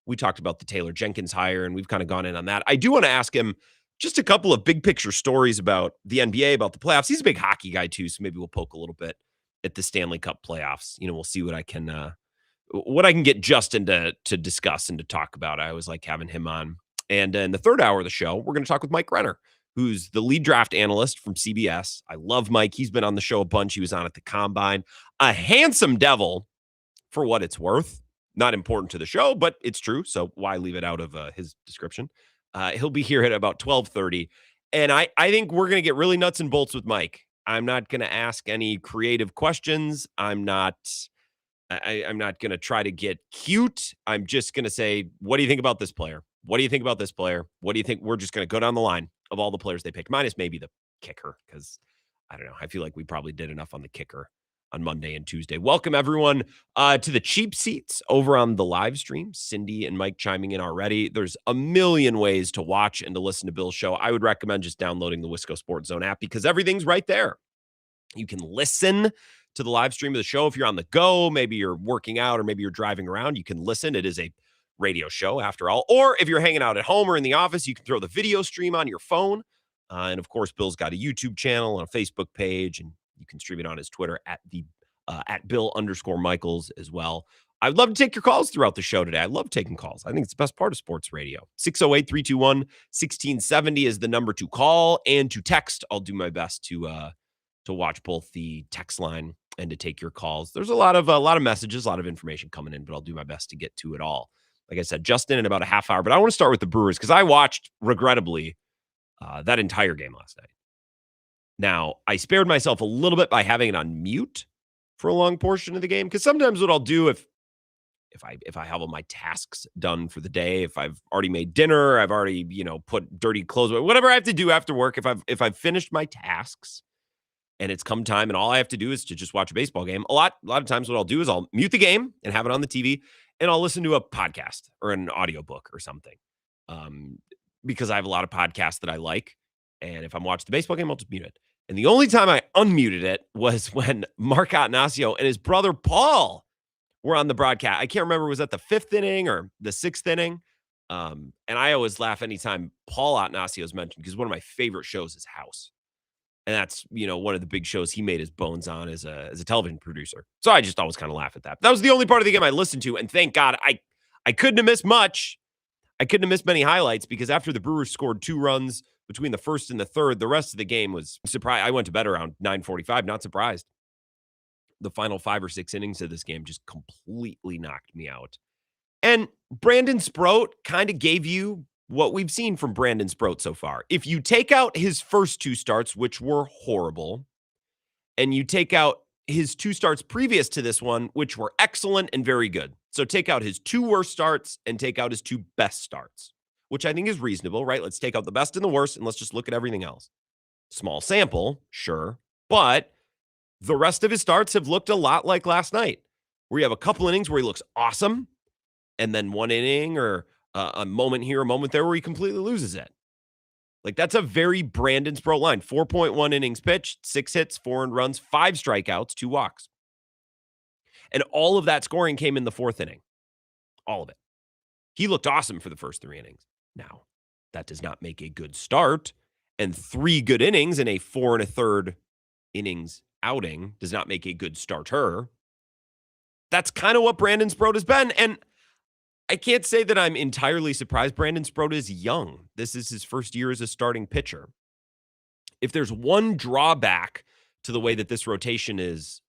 We talked about the Taylor Jenkins hire, and we've kind of gone in on that. I do want to ask him just a couple of big picture stories about the NBA, about the playoffs. He's a big hockey guy too, so maybe we'll poke a little bit at the Stanley Cup playoffs. We'll see what I can get Justin to discuss and to talk about. I always like having him on. And in the third hour of the show, we're going to talk with Mike Renner, who's the lead draft analyst from CBS. I love Mike. He's been on the show a bunch. He was on at the Combine. A handsome devil, for what it's worth. Not important to the show, but it's true. So why leave it out of his description? He'll be here at about 12:30. And I think we're going to get really nuts and bolts with Mike. I'm not going to ask any creative questions. I'm not going to try to get cute. I'm just going to say, what do you think about this player? What do you think about this player? What do you think? We're just going to go down the line of all the players they picked, minus maybe the kicker, because I don't know. I feel like we probably did enough on the kicker on Monday and Tuesday. Welcome, everyone, to the cheap seats over on the live stream. Cindy and Mike chiming in already. There's a million ways to watch and to listen to Bill's show. I would recommend just downloading the Wisco Sports Zone app because everything's right there. You can listen to the live stream of the show if you're on the go. Maybe you're working out or maybe you're driving around. You can listen. It is a radio show after all. Or if you're hanging out at home or in the office, you can throw the video stream on your phone. And of course, Bill's got a YouTube channel and a Facebook page, and you can stream it on his Twitter at Bill_Michaels as well. I'd love to take your calls throughout the show today. I love taking calls. I think it's the best part of sports radio. 608-321-1670 is the number to call and to text. I'll do my best to watch both the text line and to take your calls. There's a lot of messages, a lot of information coming in, but I'll do my best to get to it all. Like I said, Justin in about a half hour, but I want to start with the Brewers because I watched, regrettably, that entire game last night. Now, I spared myself a little bit by having it on mute for a long portion of the game, because sometimes what I'll do if I have all my tasks done for the day, if I've already made dinner, I've already, put dirty clothes away, whatever I have to do after work, if I've finished my tasks and it's come time and all I have to do is to just watch a baseball game, a lot of times what I'll do is I'll mute the game and have it on the TV and I'll listen to a podcast or an audiobook or something. Because I have a lot of podcasts that I like. And if I'm watching the baseball game, I'll just mute it. And the only time I unmuted it was when Mark Attanasio and his brother Paul were on the broadcast. I can't remember, was that the 5th inning or the 6th inning? And I always laugh anytime Paul Attanasio is mentioned because one of my favorite shows is House. And that's, one of the big shows he made his bones on as a television producer. So I just always kind of laugh at that. That was the only part of the game I listened to. And thank God I couldn't have missed much. I couldn't have missed many highlights because after the Brewers scored 2 runs between the first and the third, the rest of the game was surprised. I went to bed around 9:45, not surprised. The final 5 or 6 innings of this game just completely knocked me out. And Brandon Sproat kind of gave you what we've seen from Brandon Sproat so far. If you take out his first 2 starts, which were horrible, and you take out his 2 starts previous to this one, which were excellent and very good. So take out his 2 worst starts and take out his 2 best starts, which I think is reasonable, right? Let's take out the best and the worst, and let's just look at everything else. Small sample, sure, but the rest of his starts have looked a lot like last night, where you have a couple innings where he looks awesome, and then 1 inning or a moment here, a moment there where he completely loses it. Like, that's a very Brandon Sproat line. 4.1 innings pitched, 6 hits, 4 earned runs, 5 strikeouts, 2 walks. And all of that scoring came in the 4th inning. All of it. He looked awesome for the first 3 innings. Now, that does not make a good start. And 3 good innings in a 4 1/3 innings outing does not make a good starter. That's kind of what Brandon Sproat has been. And I can't say that I'm entirely surprised. Brandon Sproat is young. This is his first year as a starting pitcher. If there's one drawback to the way that this rotation is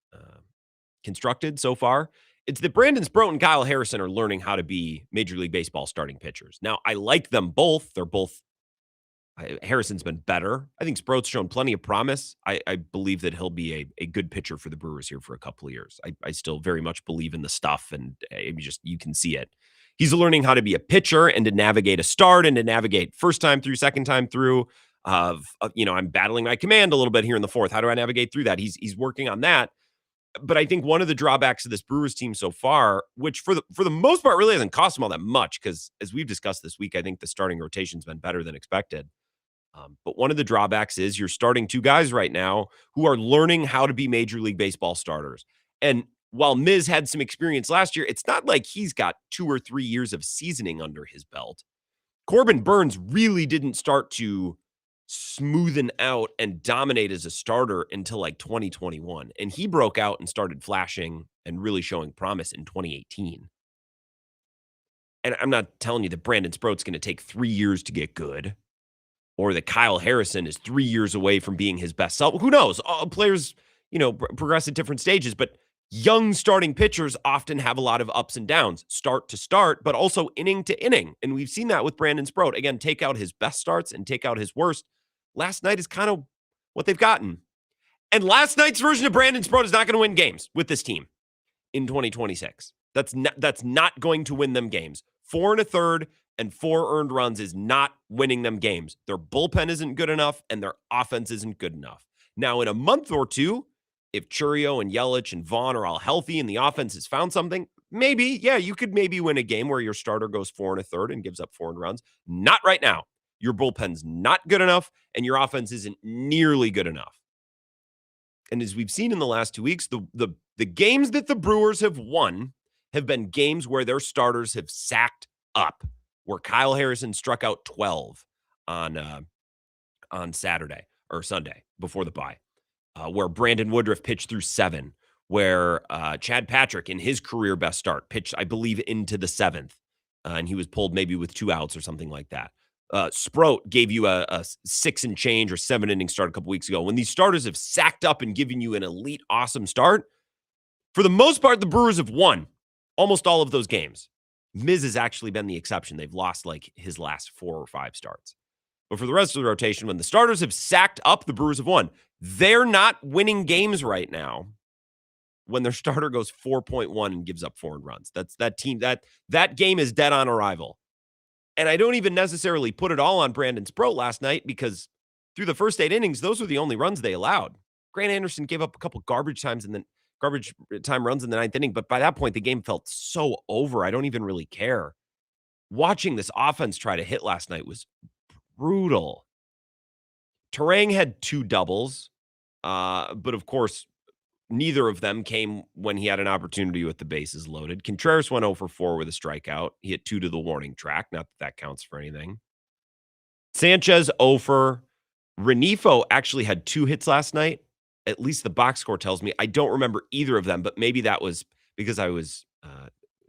constructed so far, it's that Brandon Sproat and Kyle Harrison are learning how to be Major League Baseball starting pitchers. Now, I like them both. They're both, Harrison's been better. I think Sproat's shown plenty of promise. I believe that he'll be a good pitcher for the Brewers here for a couple of years. I still very much believe in the stuff, and you can see it. He's learning how to be a pitcher and to navigate a start and to navigate first time through, second time through. I'm battling my command a little bit here in the 4th. How do I navigate through that? He's working on that. But I think one of the drawbacks of this Brewers team so far, which for the most part really hasn't cost them all that much, because as we've discussed this week, I think the starting rotation's been better than expected. But one of the drawbacks is you're starting 2 guys right now who are learning how to be Major League Baseball starters. And while Miz had some experience last year, it's not like he's got 2 or 3 years of seasoning under his belt. Corbin Burns really didn't start to smoothen out and dominate as a starter until like 2021. And he broke out and started flashing and really showing promise in 2018. And I'm not telling you that Brandon Sproat's going to take 3 years to get good, or that Kyle Harrison is 3 years away from being his best self. Who knows? Players, progress at different stages, but young starting pitchers often have a lot of ups and downs, start to start, but also inning to inning. And we've seen that with Brandon Sproat. Again, take out his best starts and take out his worst. Last night is kind of what they've gotten. And last night's version of Brandon Sproat is not going to win games with this team in 2026. That's not going to win them games. 4 1/3 and 4 earned runs is not winning them games. Their bullpen isn't good enough, and their offense isn't good enough. Now, in a month or two, if Churio and Yelich and Vaughn are all healthy and the offense has found something, maybe, yeah, you could maybe win a game where your starter goes 4 1/3 and gives up 4 earned runs. Not right now. Your bullpen's not good enough, and your offense isn't nearly good enough. And as we've seen in the last 2 weeks, the games that the Brewers have won have been games where their starters have sacked up, where Kyle Harrison struck out 12 on Saturday or Sunday before the bye, where Brandon Woodruff pitched through 7, where Chad Patrick, in his career best start, pitched, I believe, into the 7th, and he was pulled maybe with 2 outs or something like that. Sproat gave you a 6 and change or 7 inning start a couple weeks ago. When these starters have sacked up and given you an elite, awesome start, for the most part, the Brewers have won almost all of those games. Miz has actually been the exception. They've lost like his last 4 or 5 starts. But for the rest of the rotation, when the starters have sacked up, the Brewers have won. They're not winning games right now when their starter goes 4.1 and gives up 4 runs. That's that team. That game is dead on arrival. And I don't even necessarily put it all on Brandon Sproat last night, because through the first 8 innings, those were the only runs they allowed. Grant Anderson gave up a couple garbage time runs in the 9th inning, but by that point, the game felt so over. I don't even really care. Watching this offense try to hit last night was brutal. Terang had 2 doubles, but of course, neither of them came when he had an opportunity with the bases loaded. Contreras went 0 for 4 with a strikeout. He hit 2 to the warning track. Not that counts for anything. Sanchez 0 for. Renifo actually had 2 hits last night. At least the box score tells me. I don't remember either of them, but maybe that was because I was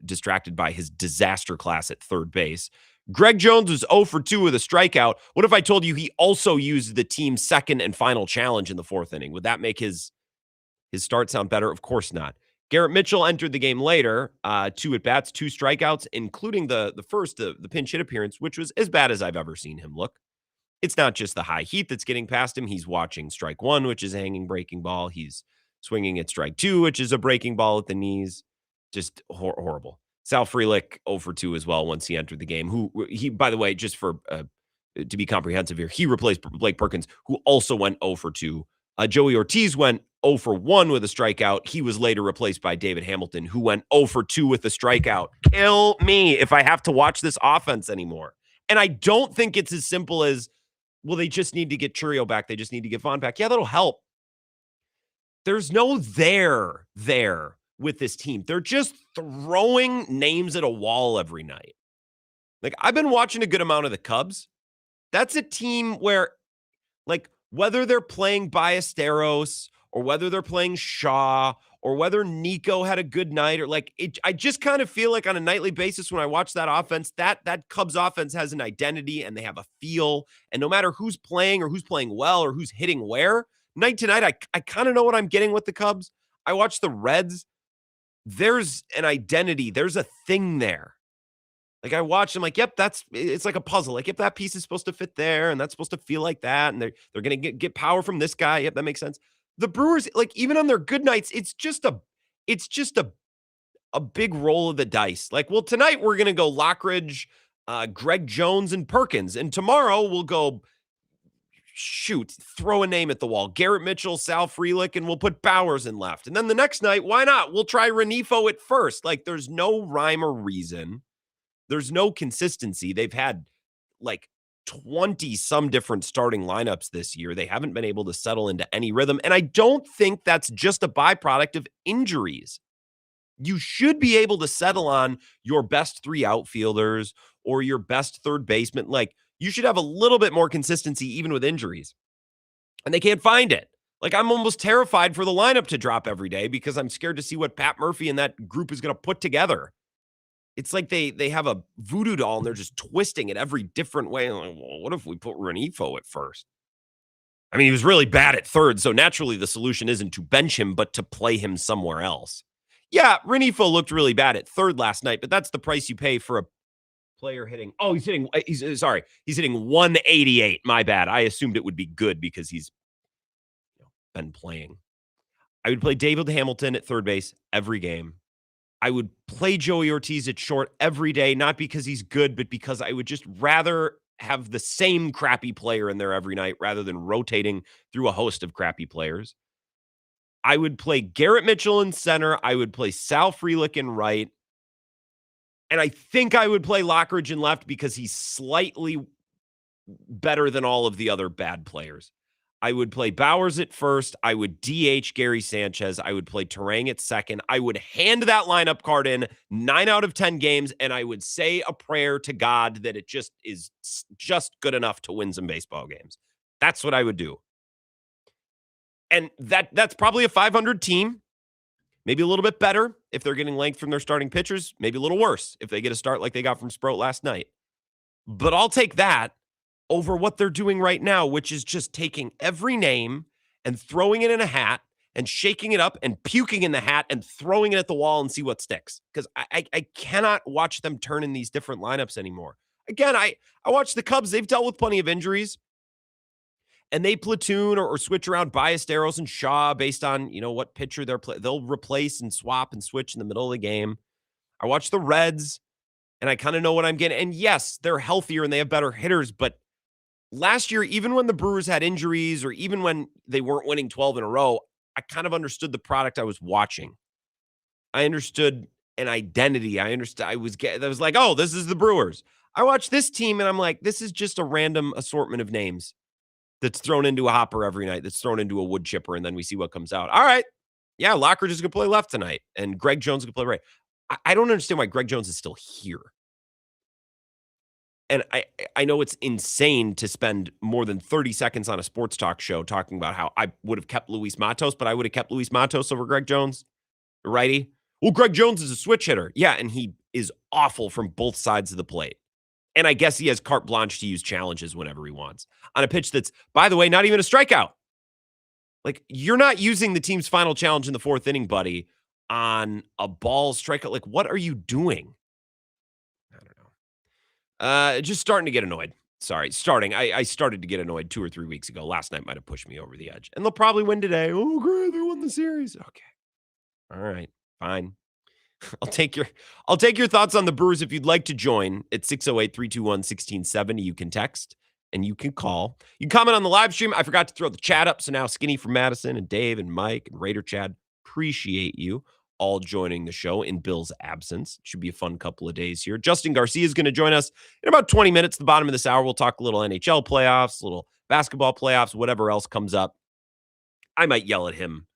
distracted by his disaster class at third base. Greg Jones was 0 for 2 with a strikeout. What if I told you he also used the team's second and final challenge in the 4th inning? Would that make his start sound better? Of course not. Garrett Mitchell entered the game later, 2 at-bats, 2 strikeouts, including the first, the pinch hit appearance, which was as bad as I've ever seen him look. It's not just the high heat that's getting past him. He's watching strike 1, which is a hanging breaking ball. He's swinging at strike 2, which is a breaking ball at the knees. Just horrible. Sal Frelick 0 for 2 as well once he entered the game. He, by the way, just for to be comprehensive here, he replaced Blake Perkins, who also went 0 for 2. Joey Ortiz went 0 for 1 with a strikeout. He was later replaced by David Hamilton, who went 0 for 2 with a strikeout. Kill me if I have to watch this offense anymore. And I don't think it's as simple as, well, they just need to get Churio back. They just need to get Vaughn back. Yeah, that'll help. There's no there with this team. They're just throwing names at a wall every night. Like, I've been watching a good amount of the Cubs. That's a team where, like, whether they're playing Ballesteros or whether they're playing Shaw or whether Nico had a good night, or like I just kind of feel like on a nightly basis when I watch that offense, that Cubs offense has an identity and they have a feel. And no matter who's playing or who's playing well or who's hitting where, night to night, I kind of know what I'm getting with the Cubs. I watch the Reds. There's an identity. There's a thing there. Like, I watch, I'm like, yep, it's like a puzzle. Like, yep, that piece is supposed to fit there, and that's supposed to feel like that, and they're gonna get power from this guy. Yep, that makes sense. The Brewers, like, even on their good nights, it's just a big roll of the dice. Like, well, tonight we're gonna go Lockridge, Greg Jones, and Perkins, and tomorrow we'll go throw a name at the wall. Garrett Mitchell, Sal Frelick, and we'll put Bowers in left. And then the next night, why not? We'll try Renifo at first. Like, there's no rhyme or reason. There's no consistency. They've had like 20 some different starting lineups this year. They haven't been able to settle into any rhythm. And I don't think that's just a byproduct of injuries. You should be able to settle on your best 3 outfielders or your best third baseman. Like, you should have a little bit more consistency even with injuries. And they can't find it. Like, I'm almost terrified for the lineup to drop every day because I'm scared to see what Pat Murphy and that group is going to put together. It's like they have a voodoo doll and they're just twisting it every different way. Like, well, what if we put Renifo at first? I mean, he was really bad at third, so naturally the solution isn't to bench him, but to play him somewhere else. Yeah, Renifo looked really bad at third last night, but that's the price you pay for a player hitting. Oh, he's hitting 188. My bad. I assumed it would be good because he's been playing. I would play David Hamilton at third base every game. I would play Joey Ortiz at short every day, not because he's good, but because I would just rather have the same crappy player in there every night rather than rotating through a host of crappy players. I would play Garrett Mitchell in center. I would play Sal Frelick in right. And I think I would play Lockridge in left because he's slightly better than all of the other bad players. I would play Bowers at first. I would DH Gary Sanchez. I would play Terang at second. I would hand that lineup card in 9 out of 10 games, and I would say a prayer to God that it just is just good enough to win some baseball games. That's what I would do. And that's probably a 500 team. Maybe a little bit better if they're getting length from their starting pitchers. Maybe a little worse if they get a start like they got from Sproat last night. But I'll take that over what they're doing right now, which is just taking every name and throwing it in a hat and shaking it up and puking in the hat and throwing it at the wall and see what sticks. Because I cannot watch them turn in these different lineups anymore. Again, I watch the Cubs. They've dealt with plenty of injuries. And they platoon or switch around Ballesteros and Shaw based on, what pitcher they'll replace and swap and switch in the middle of the game. I watch the Reds, and I kind of know what I'm getting. And yes, they're healthier and they have better hitters, but last year, even when the Brewers had injuries or even when they weren't winning 12 in a row, I kind of understood the product I was watching. I understood an identity. I was like, oh, this is the Brewers. I watch this team and I'm like, this is just a random assortment of names that's thrown into a hopper every night, that's thrown into a wood chipper, and then we see what comes out. All right. Yeah, Lockridge is going to play left tonight, and Greg Jones is going to play right. I don't understand why Greg Jones is still here. And I know it's insane to spend more than 30 seconds on a sports talk show talking about how I would have kept Luis Matos, but I would have kept Luis Matos over Greg Jones, righty. Well, Greg Jones is a switch hitter. Yeah, and he is awful from both sides of the plate. And I guess he has carte blanche to use challenges whenever he wants on a pitch that's, by the way, not even a strikeout. Like, you're not using the team's final challenge in the fourth inning, buddy, on a ball strikeout. Like, what are you doing? I don't know. Just starting to get annoyed. Sorry, I started to get annoyed 2 or 3 weeks ago. Last night might have pushed me over the edge. And they'll probably win today. Oh, great, they won the series. Okay. All right, fine. I'll take your thoughts on the Brewers if you'd like to join at 608-321-1670. You can text and you can call. You can comment on the live stream. I forgot to throw the chat up, so now Skinny from Madison and Dave and Mike and Raider Chad, appreciate you all joining the show in Bill's absence. Should be a fun couple of days here. Justin Garcia is going to join us in about 20 minutes. At the bottom of this hour, we'll talk a little NHL playoffs, a little basketball playoffs, whatever else comes up. I might yell at him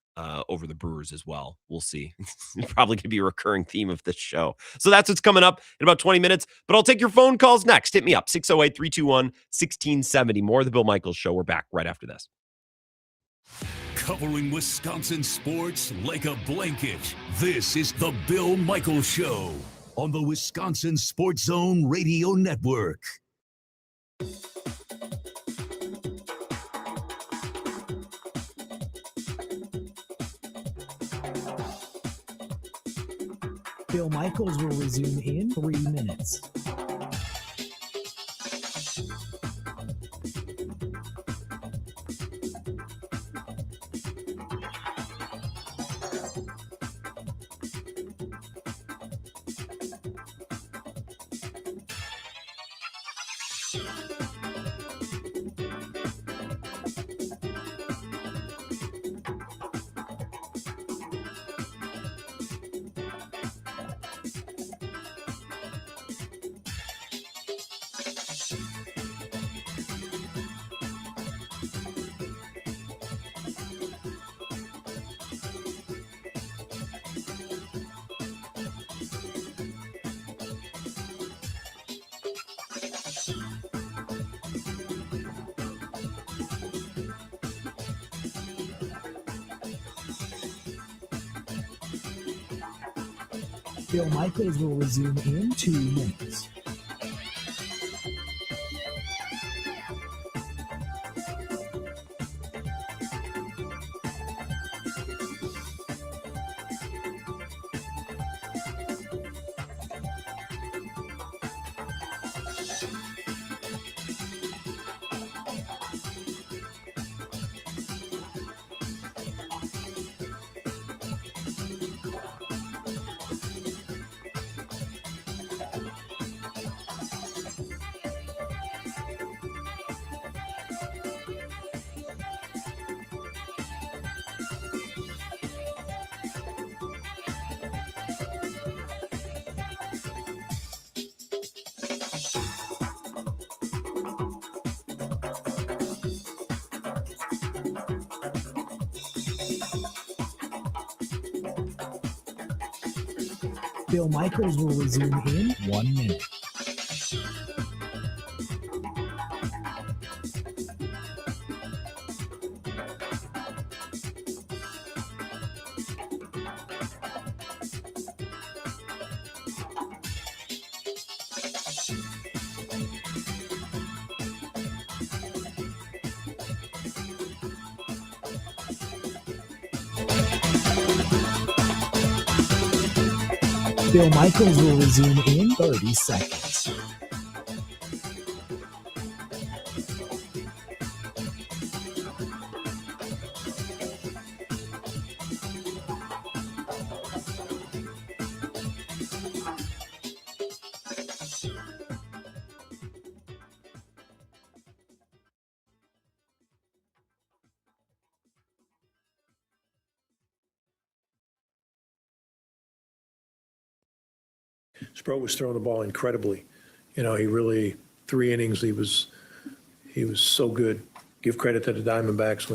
over the Brewers as well. We'll see. It's probably going to be a recurring theme of this show. So that's what's coming up in about 20 minutes. But I'll take your phone calls next. Hit me up, 608-321-1670. More of the Bill Michaels Show. We're back right after this. Covering Wisconsin sports like a blanket. This is the Bill Michaels Show on the Wisconsin Sports Zone Radio Network. Bill Michaels will resume in 3 minutes. Bill Michaels will resume in 2 minutes. Bill Michaels will resume in 1 minute. Bill Michaels will resume in 30 seconds. Sproat was throwing the ball incredibly. He really 3 innings. He was so good. Give credit to the Diamondbacks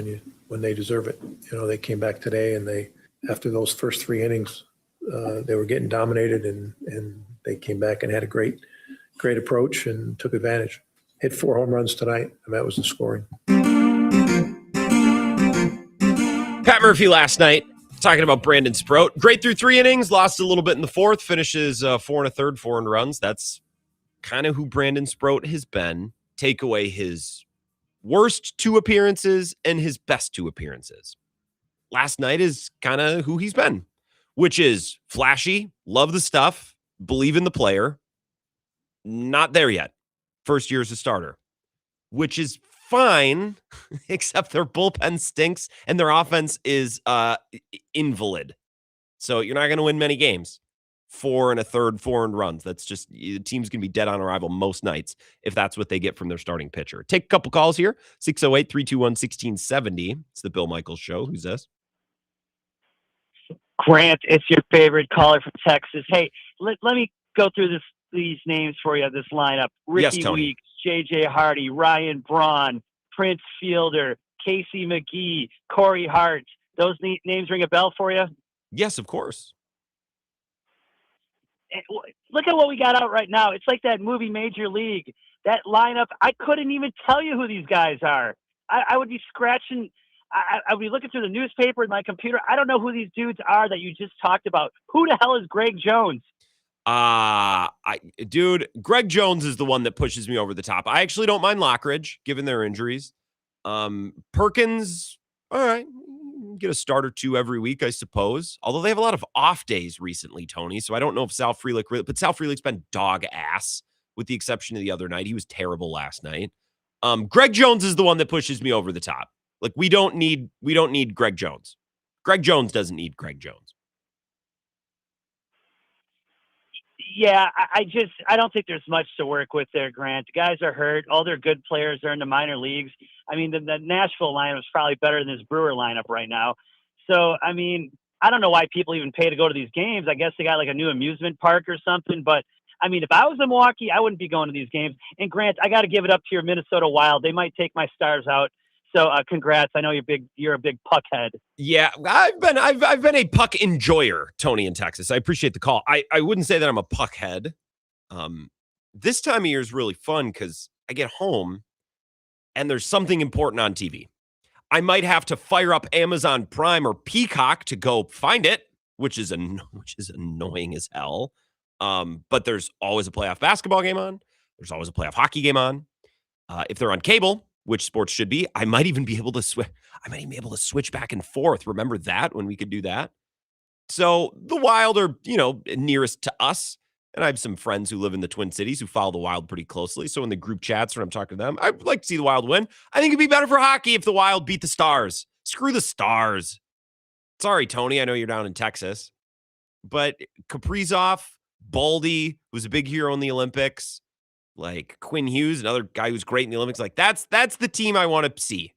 when they deserve it. They came back today and after those first 3 innings, they were getting dominated and they came back and had a great approach and took advantage. Hit 4 home runs tonight, and that was the scoring. Pat Murphy last night talking about Brandon Sproat. Great through 3 innings, lost a little bit in the 4th, finishes 4 1/3, 4 earned runs. That's kind of who Brandon Sproat has been. Take away his worst 2 appearances and his best 2 appearances. Last night is kind of who he's been, which is flashy, love the stuff, believe in the player. Not there yet. First year as a starter, which is fine, except their bullpen stinks and their offense is invalid. So you're not going to win many games. 4 1/3, 4 earned runs. That's just, the team's going to be dead on arrival most nights if that's what they get from their starting pitcher. Take a couple calls here. 608-321-1670. It's the Bill Michaels Show. Who's this? Grant, it's your favorite caller from Texas. Hey, let me go through these names for you, this lineup. Ricky Yes, Tony. Weeks, J.J. Hardy, Ryan Braun, Prince Fielder, Casey McGee, Corey Hart. Those names ring a bell for you? Yes, of course. Look at what we got out right now. It's like that movie Major League. That lineup, I couldn't even tell you who these guys are. I would be scratching. I would be looking through the newspaper and my computer. I don't know who these dudes are that you just talked about. Who the hell is Greg Jones? Dude, Greg Jones is the one that pushes me over the top. I actually don't mind Lockridge, given their injuries. Perkins, all right, get a start or 2 every week, I suppose. Although they have a lot of off days recently, Tony. So I don't know if Sal Frelick, but Sal Frelick's been dog ass, with the exception of the other night. He was terrible last night. Greg Jones is the one that pushes me over the top. Like, we don't need Greg Jones. Greg Jones doesn't need Greg Jones. Yeah, I don't think there's much to work with there, Grant. The guys are hurt. All their good players are in the minor leagues. I mean, the Nashville lineup is probably better than this Brewer lineup right now. So, I mean, I don't know why people even pay to go to these games. I guess they got like a new amusement park or something. But, I mean, if I was in Milwaukee, I wouldn't be going to these games. And, Grant, I got to give it up to your Minnesota Wild. They might take my Stars out. So congrats. I know you're a big puck head. Yeah, I've been a puck enjoyer, Tony, in Texas. I appreciate the call. I wouldn't say that I'm a puck head. This time of year is really fun because I get home and there's something important on TV. I might have to fire up Amazon Prime or Peacock to go find it, which is annoying as hell. But there's always a playoff basketball game on. There's always a playoff hockey game on. If they're on cable, which sports should be, I might even be able to switch. I might even be able to switch back and forth. Remember that when we could do that? So the Wild are, nearest to us. And I have some friends who live in the Twin Cities who follow the Wild pretty closely. So in the group chats when I'm talking to them, I'd like to see the Wild win. I think it'd be better for hockey if the Wild beat the Stars. Screw the Stars. Sorry, Tony. I know you're down in Texas. But Kaprizov, Baldy, who's a big hero in the Olympics, like Quinn Hughes, another guy who's great in the Olympics, like that's the team I want to see.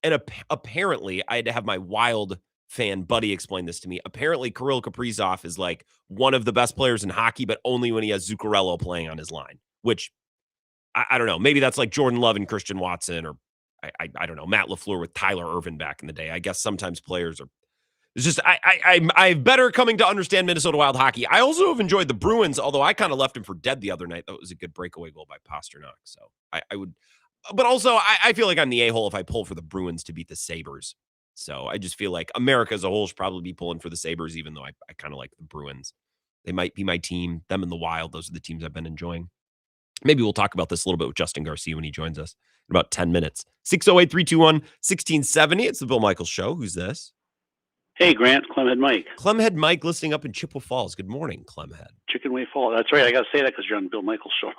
And apparently, I had to have my Wild fan buddy explain this to me. Apparently, Kirill Kaprizov is like one of the best players in hockey, but only when he has Zuccarello playing on his line, which I don't know. Maybe that's like Jordan Love and Christian Watson, or I don't know, Matt LaFleur with Tyler Irvin back in the day. I guess sometimes players are. It's just I've better coming to understand Minnesota Wild hockey. I also have enjoyed the Bruins, although I kind of left him for dead the other night. That was a good breakaway goal by Pasternak. So I would, but also I feel like I'm the a-hole if I pull for the Bruins to beat the Sabres. So I just feel like America as a whole should probably be pulling for the Sabres, even though I kind of like the Bruins. They might be my team. Them and the Wild, those are the teams I've been enjoying. Maybe we'll talk about this a little bit with Justin Garcia when he joins us in about 10 minutes. 608-321-1670. It's the Bill Michaels Show. Who's this? Hey, Grant, Clemhead Mike. Clemhead Mike listening up in Chippewa Falls. Good morning, Clemhead. Chicken Way Falls. That's right. I got to say that because you're on Bill Michaels' show.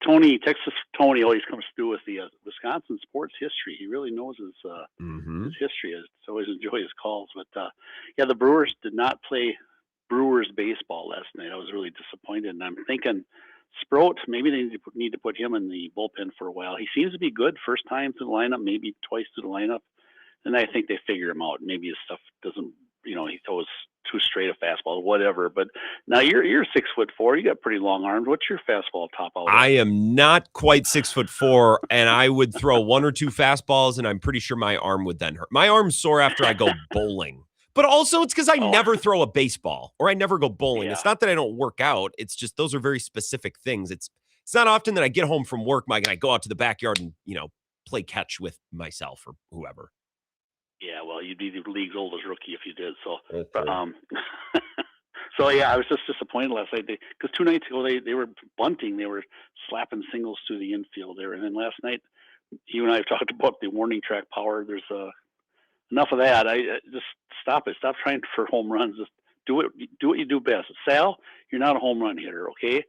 Tony, Texas Tony always comes through with the Wisconsin sports history. He really knows his history. I always enjoy his calls. But, the Brewers did not play Brewers baseball last night. I was really disappointed. And I'm thinking Sproat, maybe they need to put him in the bullpen for a while. He seems to be good first time through the lineup, maybe twice through the lineup. And I think they figure him out. Maybe his stuff doesn't, he throws too straight a fastball, whatever. But now you're 6'4". You got pretty long arms. What's your fastball top out? I am not quite 6'4", and I would throw one or two fastballs, and I'm pretty sure my arm would then hurt. My arm's sore after I go bowling. But also it's because I never throw a baseball or I never go bowling. Yeah. It's not that I don't work out. It's just those are very specific things. It's not often that I get home from work, Mike, and I go out to the backyard and, play catch with myself or whoever. Yeah, well, you'd be the league's oldest rookie if you did. So, okay. I was just disappointed last night because 2 nights ago they were bunting, they were slapping singles through the infield there, and then last night you and I have talked about the warning track power. There's enough of that. I just stop it. Stop trying for home runs. Just do what you do best. Sal, you're not a home run hitter, okay?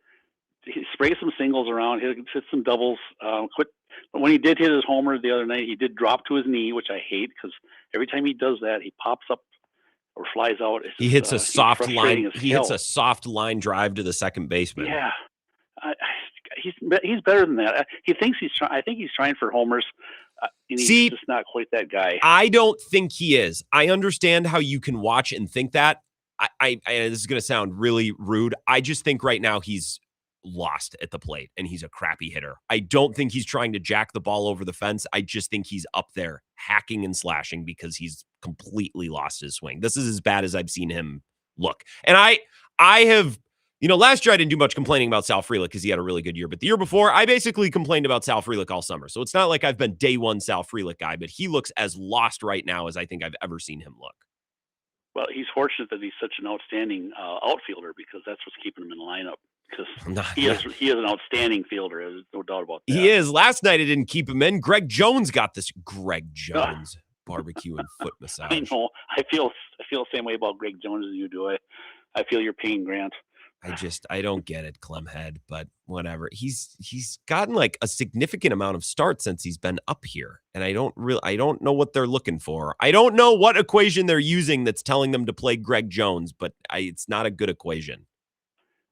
Spray some singles around, hit some doubles. Quit. When he did hit his homer the other night, he did drop to his knee, which I hate because every time he does that, he pops up or flies out. He hits a soft line. He hits a soft line drive to the second baseman. Yeah, he's better than that. He thinks he's trying. I think he's trying for homers. And he's just not quite that guy. I don't think he is. I understand how you can watch and think that. I this is going to sound really rude. I just think right now he's lost at the plate and he's a crappy hitter. I don't think he's trying to jack the ball over the fence. I just think he's up there hacking and slashing because he's completely lost his swing. This is as bad as I've seen him look. And I have, last year I didn't do much complaining about Sal Frelick because he had a really good year, but the year before I basically complained about Sal Frelick all summer. So it's not like I've been day one Sal Frelick guy, but he looks as lost right now as I think I've ever seen him look. Well, he's fortunate that he's such an outstanding outfielder because that's what's keeping him in the lineup. Because he is an outstanding fielder. There's no doubt about that. He is. Last night it didn't keep him in. Greg Jones got this. Greg Jones barbecue and foot massage. I know. I feel the same way about Greg Jones as you do. I feel your pain, Grant. I don't get it, Clemhead, but whatever. He's gotten like a significant amount of starts since he's been up here, and I don't know what they're looking for. I don't know what equation they're using that's telling them to play Greg Jones, but it's not a good equation.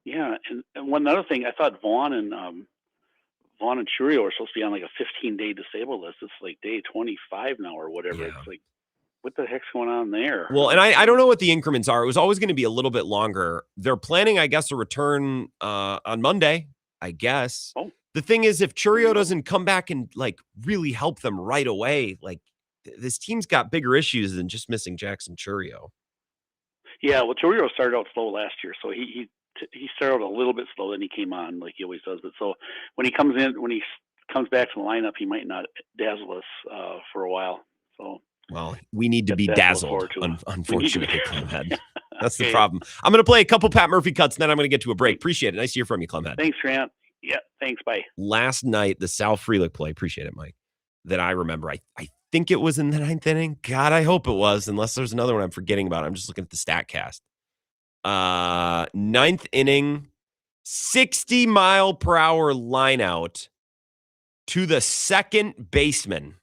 Yeah, and one other thing, I thought Vaughn and Churio are supposed to be on like a 15-day disabled list. It's like day 25 now or whatever. Yeah. It's like, what the heck's going on there? Well, and I don't know what the increments are. It was always going to be a little bit longer. They're planning, I guess, a return on Monday, I guess. Oh. The thing is, if Churio doesn't come back and like really help them right away, like this team's got bigger issues than just missing Jackson Churio. Yeah, well, Churio started out slow last year, so he started out a little bit slow, then he came on like he always does. But so when he comes back to the lineup, he might not dazzle us for a while. So Well, we need to be That's what I look dazzled, forward to. unfortunately, Clemhead. That's the Okay. problem. I'm going to play a couple Pat Murphy cuts, and then I'm going to get to a break. Appreciate it. Nice to hear from you, Clemhead. Thanks, Grant. Yeah, thanks. Bye. Last night, the Sal Frelick play, appreciate it, Mike, that I remember. I think it was in the 9th inning. God, I hope it was, unless there's another one I'm forgetting about. I'm just looking at the StatCast. 9th inning, 60-mile-per-hour line out to the second baseman.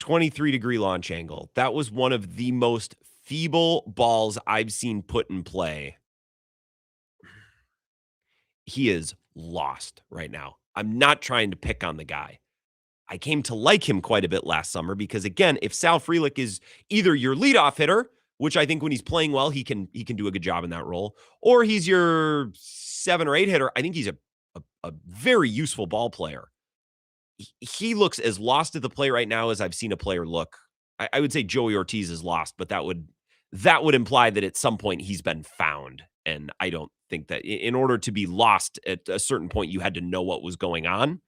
23-degree launch angle. That was one of the most feeble balls I've seen put in play. He is lost right now. I'm not trying to pick on the guy. I came to like him quite a bit last summer because, again, if Sal Frelick is either your leadoff hitter, which I think when he's playing well, he can do a good job in that role, or he's your 7 or 8 hitter, I think he's a very useful ball player. He looks as lost at the play right now as I've seen a player look. I would say Joey Ortiz is lost, but that would imply that at some point he's been found. And I don't think that in order to be lost at a certain point, you had to know what was going on.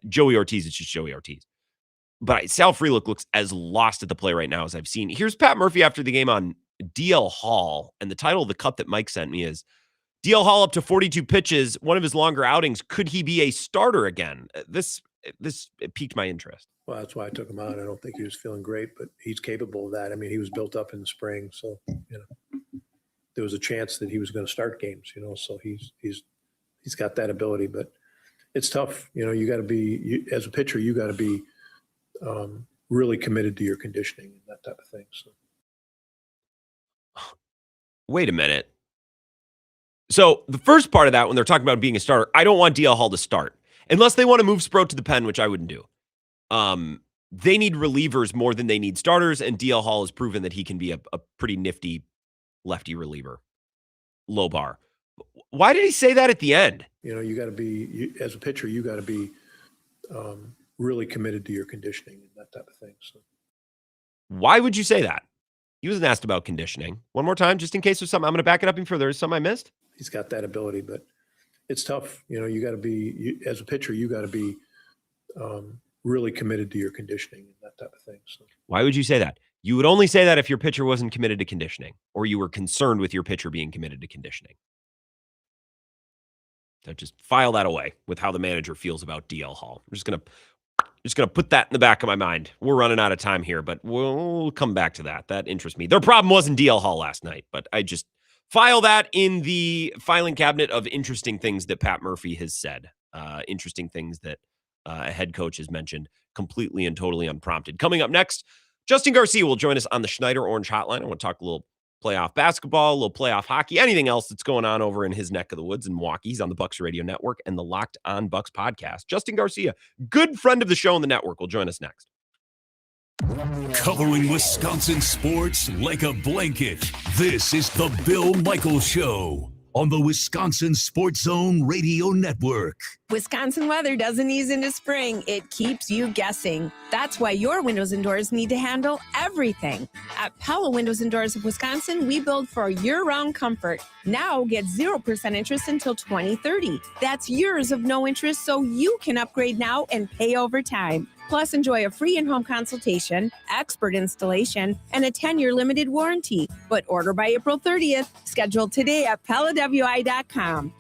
Joey Ortiz is just Joey Ortiz. But Sal Frelick looks as lost at the play right now as I've seen. Here's Pat Murphy after the game on DL Hall. And the title of the cut that Mike sent me is DL Hall up to 42 pitches, one of his longer outings. Could he be a starter again? This piqued my interest. Well, that's why I took him out. I don't think he was feeling great, but he's capable of that. I mean, he was built up in the spring, so there was a chance that he was going to start games. So he's got that ability, but it's tough. You got to be as a pitcher, you got to be really committed to your conditioning and that type of thing. So, wait a minute. So the first part of that, when they're talking about being a starter, I don't want DL Hall to start unless they want to move Sproat to the pen, which I wouldn't do. They need relievers more than they need starters, and DL Hall has proven that he can be a pretty nifty lefty reliever. Low bar. Why did he say that at the end? You got to be as a pitcher, you got to be really committed to your conditioning and that type of thing. So, why would you say that? He wasn't asked about conditioning. One more time, just in case there's something. I'm going to back it up even further. There's something I missed. He's got that ability, but it's tough. You got to be as a pitcher, you got to be really committed to your conditioning and that type of thing. So, why would you say that? You would only say that if your pitcher wasn't committed to conditioning, or you were concerned with your pitcher being committed to conditioning. So just file that away with how the manager feels about DL Hall. I'm just gonna put that in the back of my mind. We're running out of time here, but we'll come back to that. That interests me. Their problem wasn't DL Hall last night, but I just file that in the filing cabinet of interesting things that Pat Murphy has said. Interesting things that a head coach has mentioned completely and totally unprompted. Coming up next, Justin Garcia will join us on the Schneider Orange Hotline. I want to talk a little playoff basketball, a little playoff hockey, anything else that's going on over in his neck of the woods in Milwaukee. He's on the Bucks Radio Network and the Locked On Bucks podcast. Justin Garcia, good friend of the show on the network, will join us next. Covering Wisconsin sports like a blanket. This is the Bill Michaels Show on the Wisconsin Sports Zone Radio Network. Wisconsin weather doesn't ease into spring. It keeps you guessing. That's why your windows and doors need to handle everything. At Pella Windows and Doors of Wisconsin, we build for year-round comfort. Now get 0% interest until 2030. That's years of no interest, so you can upgrade now and pay over time. Plus, enjoy a free in-home consultation, expert installation, and a 10-year limited warranty. But order by April 30th. Schedule today at PellaWI.com.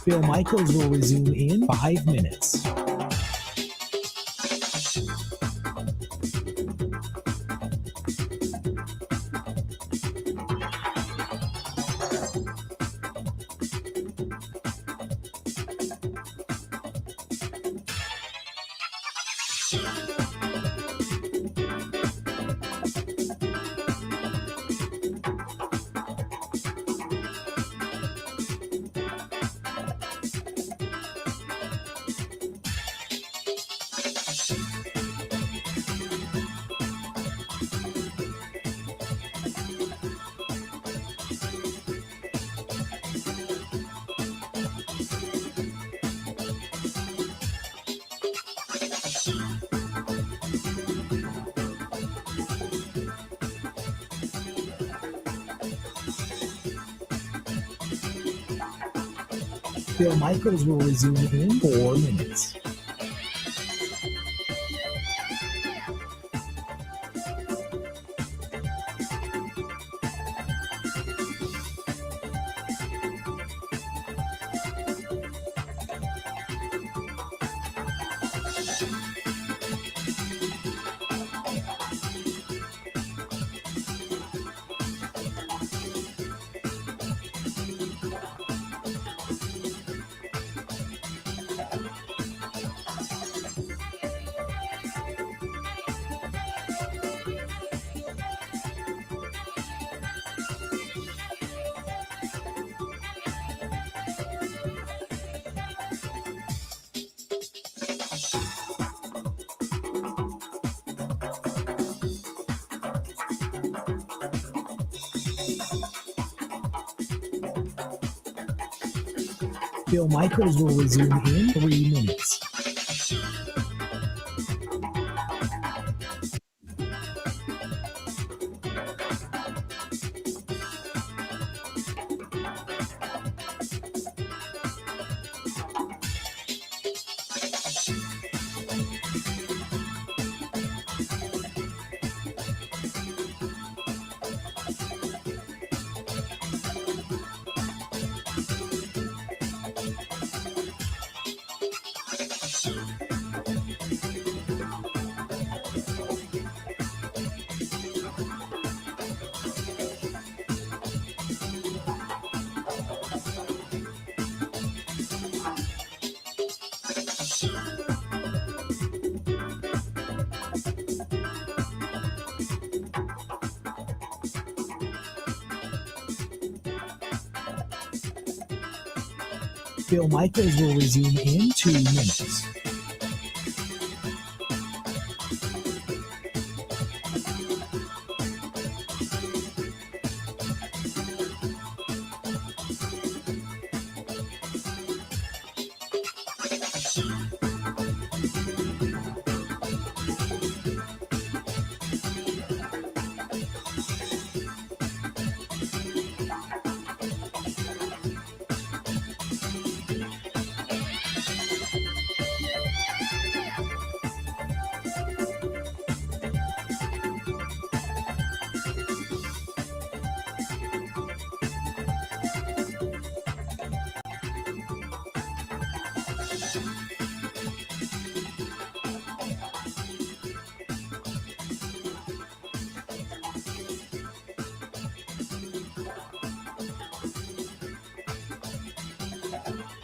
Bill Michaels will resume in 5 minutes. Bill Michaels will resume in 4 minutes. Bill Michaels will resume in 3 minutes. Bill Michaels will resume in 2 minutes.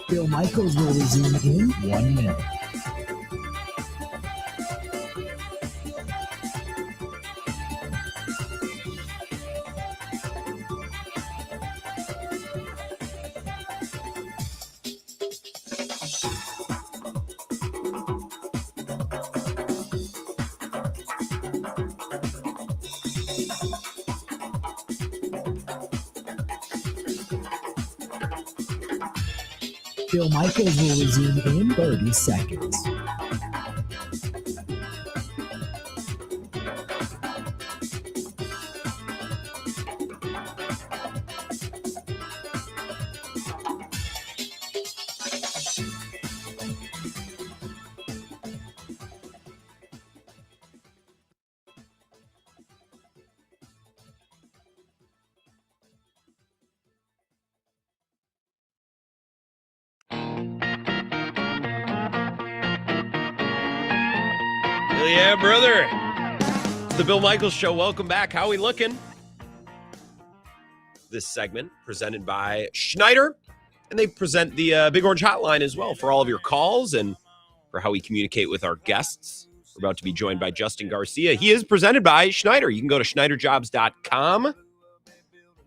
Bill Michaels will resume in 1 minute. Bill Michaels will resume in 30 seconds. Hell yeah, brother. It's the Bill Michaels Show. Welcome back. How we looking? This segment presented by Schneider, and they present the Big Orange Hotline as well for all of your calls and for how we communicate with our guests. We're about to be joined by Justin Garcia. He is presented by Schneider. You can go to schneiderjobs.com.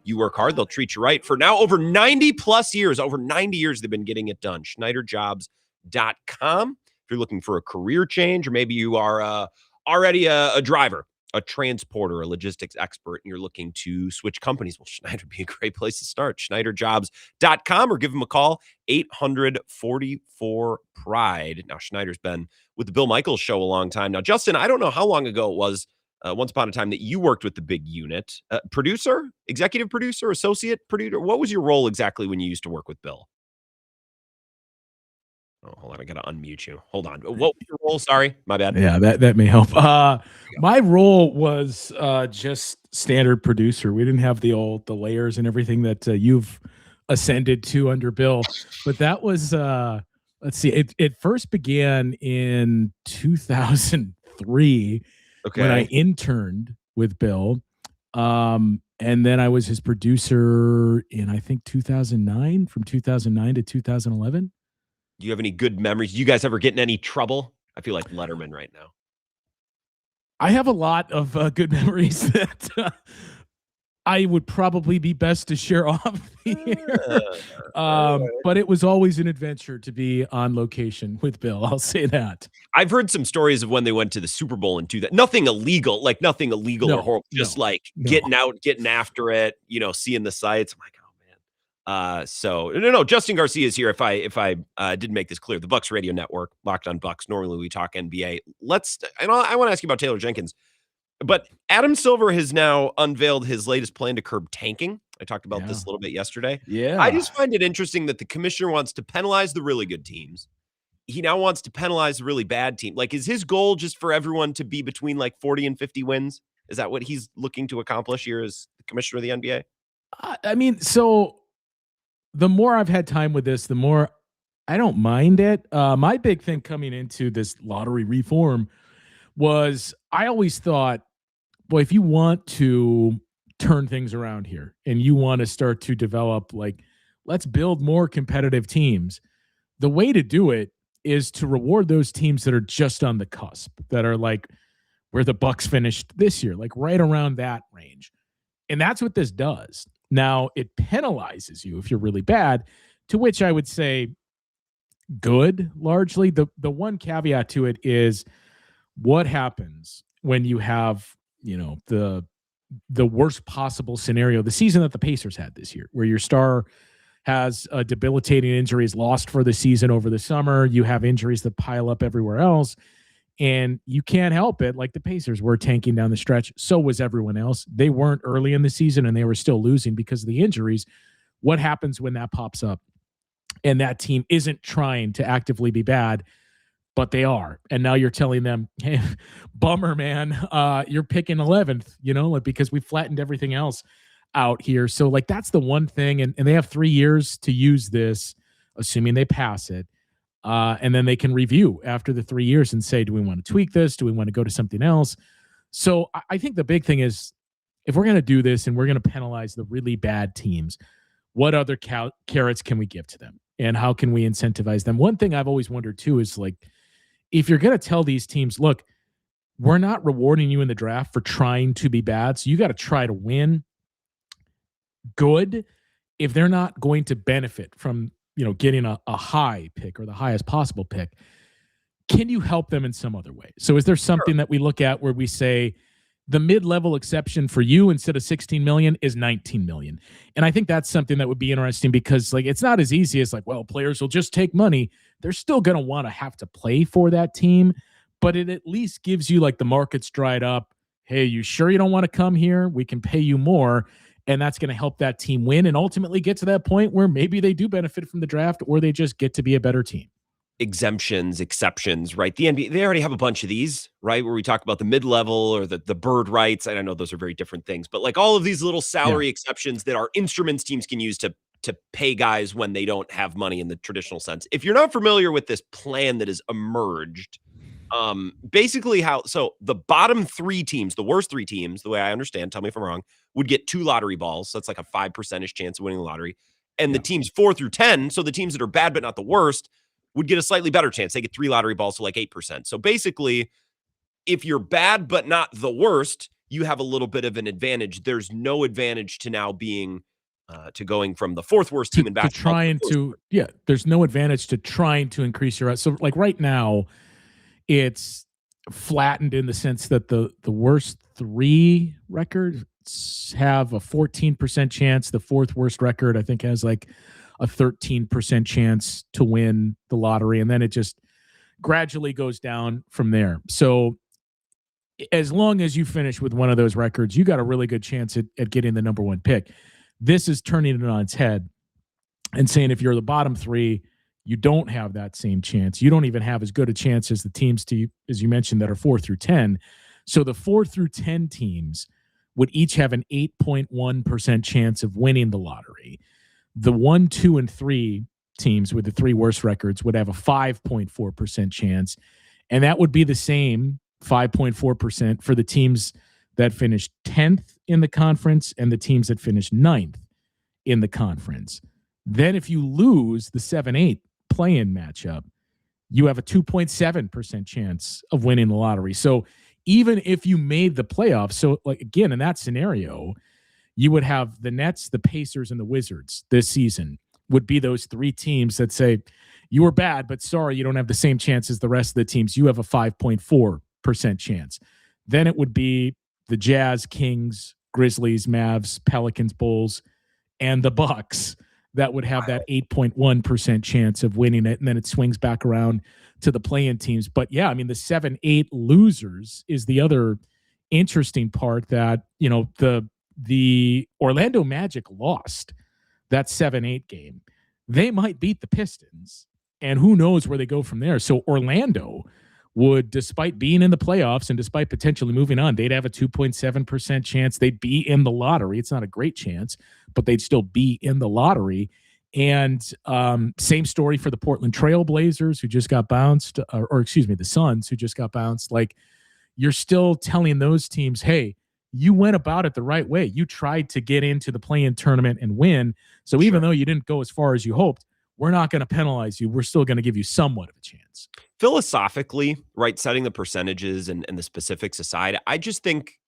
You work hard, they'll treat you right. For now, over 90 years, they've been getting it done. schneiderjobs.com. If you're looking for a career change, or maybe you are already a driver, a transporter, a logistics expert, and you're looking to switch companies, well, Schneider would be a great place to start. schneiderjobs.com, or give them a call, 800-44-PRIDE. Now, Schneider's been with the Bill Michaels Show a long time. Now, Justin, I don't know how long ago it was, once upon a time, that you worked with the big unit. Producer, executive producer, associate producer? What was your role exactly when you used to work with Bill? Oh, hold on. I got to unmute you. Hold on. What was your role? Sorry. My bad. Yeah, that may help. My role was just standard producer. We didn't have the layers and everything that you've ascended to under Bill, but that was let's see. It first began in 2003 when I interned with Bill. And then I was his producer in, I think, 2009, from 2009 to 2011. Do you have any good memories? Do you guys ever get in any trouble? I feel like Letterman right now. I have a lot of good memories that I would probably be best to share off here. But it was always an adventure to be on location with Bill. I'll say that. I've heard some stories of when they went to the Super Bowl and do that. Nothing illegal or horrible. Just getting out, getting after it, seeing the sights. I'm like, oh man. So no. Justin Garcia is here. If I didn't make this clear, the Bucks Radio Network, Locked on Bucks. Normally we talk NBA. I want to ask you about Taylor Jenkins. But Adam Silver has now unveiled his latest plan to curb tanking. I talked about this a little bit yesterday. Yeah. I just find it interesting that the commissioner wants to penalize the really good teams. He now wants to penalize the really bad team. Like, is his goal just for everyone to be between like 40 and 50 wins? Is that what he's looking to accomplish here as the commissioner of the NBA? I mean, so the more I've had time with this, the more I don't mind it. My big thing coming into this lottery reform was I always thought, boy, if you want to turn things around here and you want to start to develop, like, let's build more competitive teams, the way to do it is to reward those teams that are just on the cusp, that are like where the Bucks finished this year, like right around that range. And that's what this does. Now, it penalizes you if you're really bad, to which I would say good, largely. The one caveat to it is what happens when you have, the worst possible scenario, the season that the Pacers had this year, where your star has debilitating injuries, lost for the season over the summer. You have injuries that pile up everywhere else, and you can't help it. Like the Pacers were tanking down the stretch. So was everyone else. They weren't early in the season, and they were still losing because of the injuries. What happens when that pops up and that team isn't trying to actively be bad, but they are? And now you're telling them, hey, bummer, man, you're picking 11th, because we flattened everything else out here. So like, that's the one thing. And they have 3 years to use this, assuming they pass it. And then they can review after the 3 years and say, do we want to tweak this? Do we want to go to something else? So I think the big thing is, if we're going to do this and we're going to penalize the really bad teams, what other carrots can we give to them? And how can we incentivize them? One thing I've always wondered too is, like, if you're going to tell these teams, look, we're not rewarding you in the draft for trying to be bad, so you got to try to win good. If they're not going to benefit from, getting a high pick or the highest possible pick, can you help them in some other way? So is there something that we look at where we say the mid-level exception for you instead of 16 million is 19 million? And I think that's something that would be interesting, because like, it's not as easy as like, well, players will just take money. They're still going to want to have to play for that team, but it at least gives you, like, the market's dried up. Hey, you sure you don't want to come here? We can pay you more. And that's going to help that team win and ultimately get to that point where maybe they do benefit from the draft, or they just get to be a better team. Exemptions, exceptions, right? The NBA, they already have a bunch of these, right? Where we talk about the mid-level or the bird rights. And I know those are very different things, but like all of these little salary exceptions that are instruments teams can use to pay guys when they don't have money in the traditional sense. If you're not familiar with this plan that has emerged, basically so the bottom 3 teams, the worst 3 teams, the way I understand, tell me if I'm wrong, would get 2 lottery balls. So that's like a 5% chance of winning the lottery. And the teams 4 through 10, so the teams that are bad but not the worst, would get a slightly better chance. They get 3 lottery balls, so like 8%. So basically, if you're bad but not the worst, you have a little bit of an advantage. There's no advantage to now being to going from the 4th worst team in basketball. There's no advantage to trying to increase your. So like right now, it's flattened in the sense that the worst 3 records have a 14% chance. The 4th worst record, I think, has like a 13% chance to win the lottery. And then it just gradually goes down from there. So as long as you finish with one of those records, you got a really good chance at getting the number 1 pick. This is turning it on its head and saying, if you're the bottom 3, you don't have that same chance. You don't even have as good a chance as the teams as you mentioned that are 4 through 10. So the 4 through 10 teams would each have an 8.1% chance of winning the lottery. The 1, 2, and 3 teams with the 3 worst records would have a 5.4% chance. And that would be the same 5.4% for the teams that finished 10th in the conference and the teams that finished 9th in the conference. Then if you lose the 7-8 play-in matchup, you have a 2.7% chance of winning the lottery. So even if you made the playoffs, so like again, in that scenario, you would have the Nets, the Pacers, and the Wizards this season would be those 3 teams that say, you were bad, but sorry, you don't have the same chance as the rest of the teams. You have a 5.4% chance. Then it would be the Jazz, Kings, Grizzlies, Mavs, Pelicans, Bulls, and the Bucks that would have that 8.1% chance of winning it. And then it swings back around to the play-in teams. But yeah, I mean, the 7-8 losers is the other interesting part that, you know, the Orlando Magic lost that 7-8 game. They might beat the Pistons, and who knows where they go from there. So Orlando would, despite being in the playoffs and despite potentially moving on, they'd have a 2.7% chance. They'd be in the lottery. It's not a great chance, but they'd still be in the lottery. And same story for the Portland Trail Blazers, who just got bounced, or excuse me, the Suns, who just got bounced. Like, you're still telling those teams, hey, you went about it the right way. You tried to get into the play-in tournament and win. So even though you didn't go as far as you hoped, we're not going to penalize you. We're still going to give you somewhat of a chance. Philosophically, right, setting the percentages and the specifics aside, I just think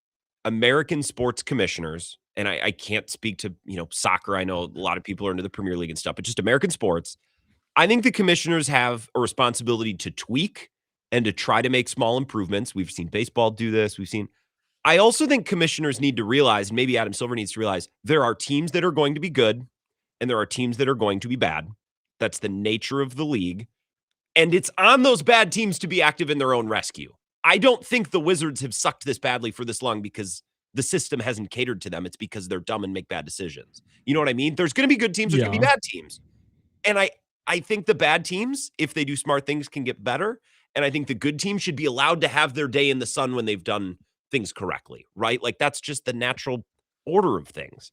American sports commissioners, and I can't speak to, you know, soccer. I know a lot of people are into the Premier League and stuff, but just American sports, I think the commissioners have a responsibility to tweak and to try to make small improvements. We've seen baseball do this. I also think commissioners need to realize, maybe Adam Silver needs to realize, there are teams that are going to be good and there are teams that are going to be bad. That's the nature of the league. And it's on those bad teams to be active in their own rescue. I don't think the Wizards have sucked this badly for this long because the system hasn't catered to them. It's because they're dumb and make bad decisions. You know what I mean? There's going to be good teams. There's going to be bad teams. And I think the bad teams, if they do smart things, can get better. And I think the good teams should be allowed to have their day in the sun when they've done things correctly, right? Like, that's just the natural order of things.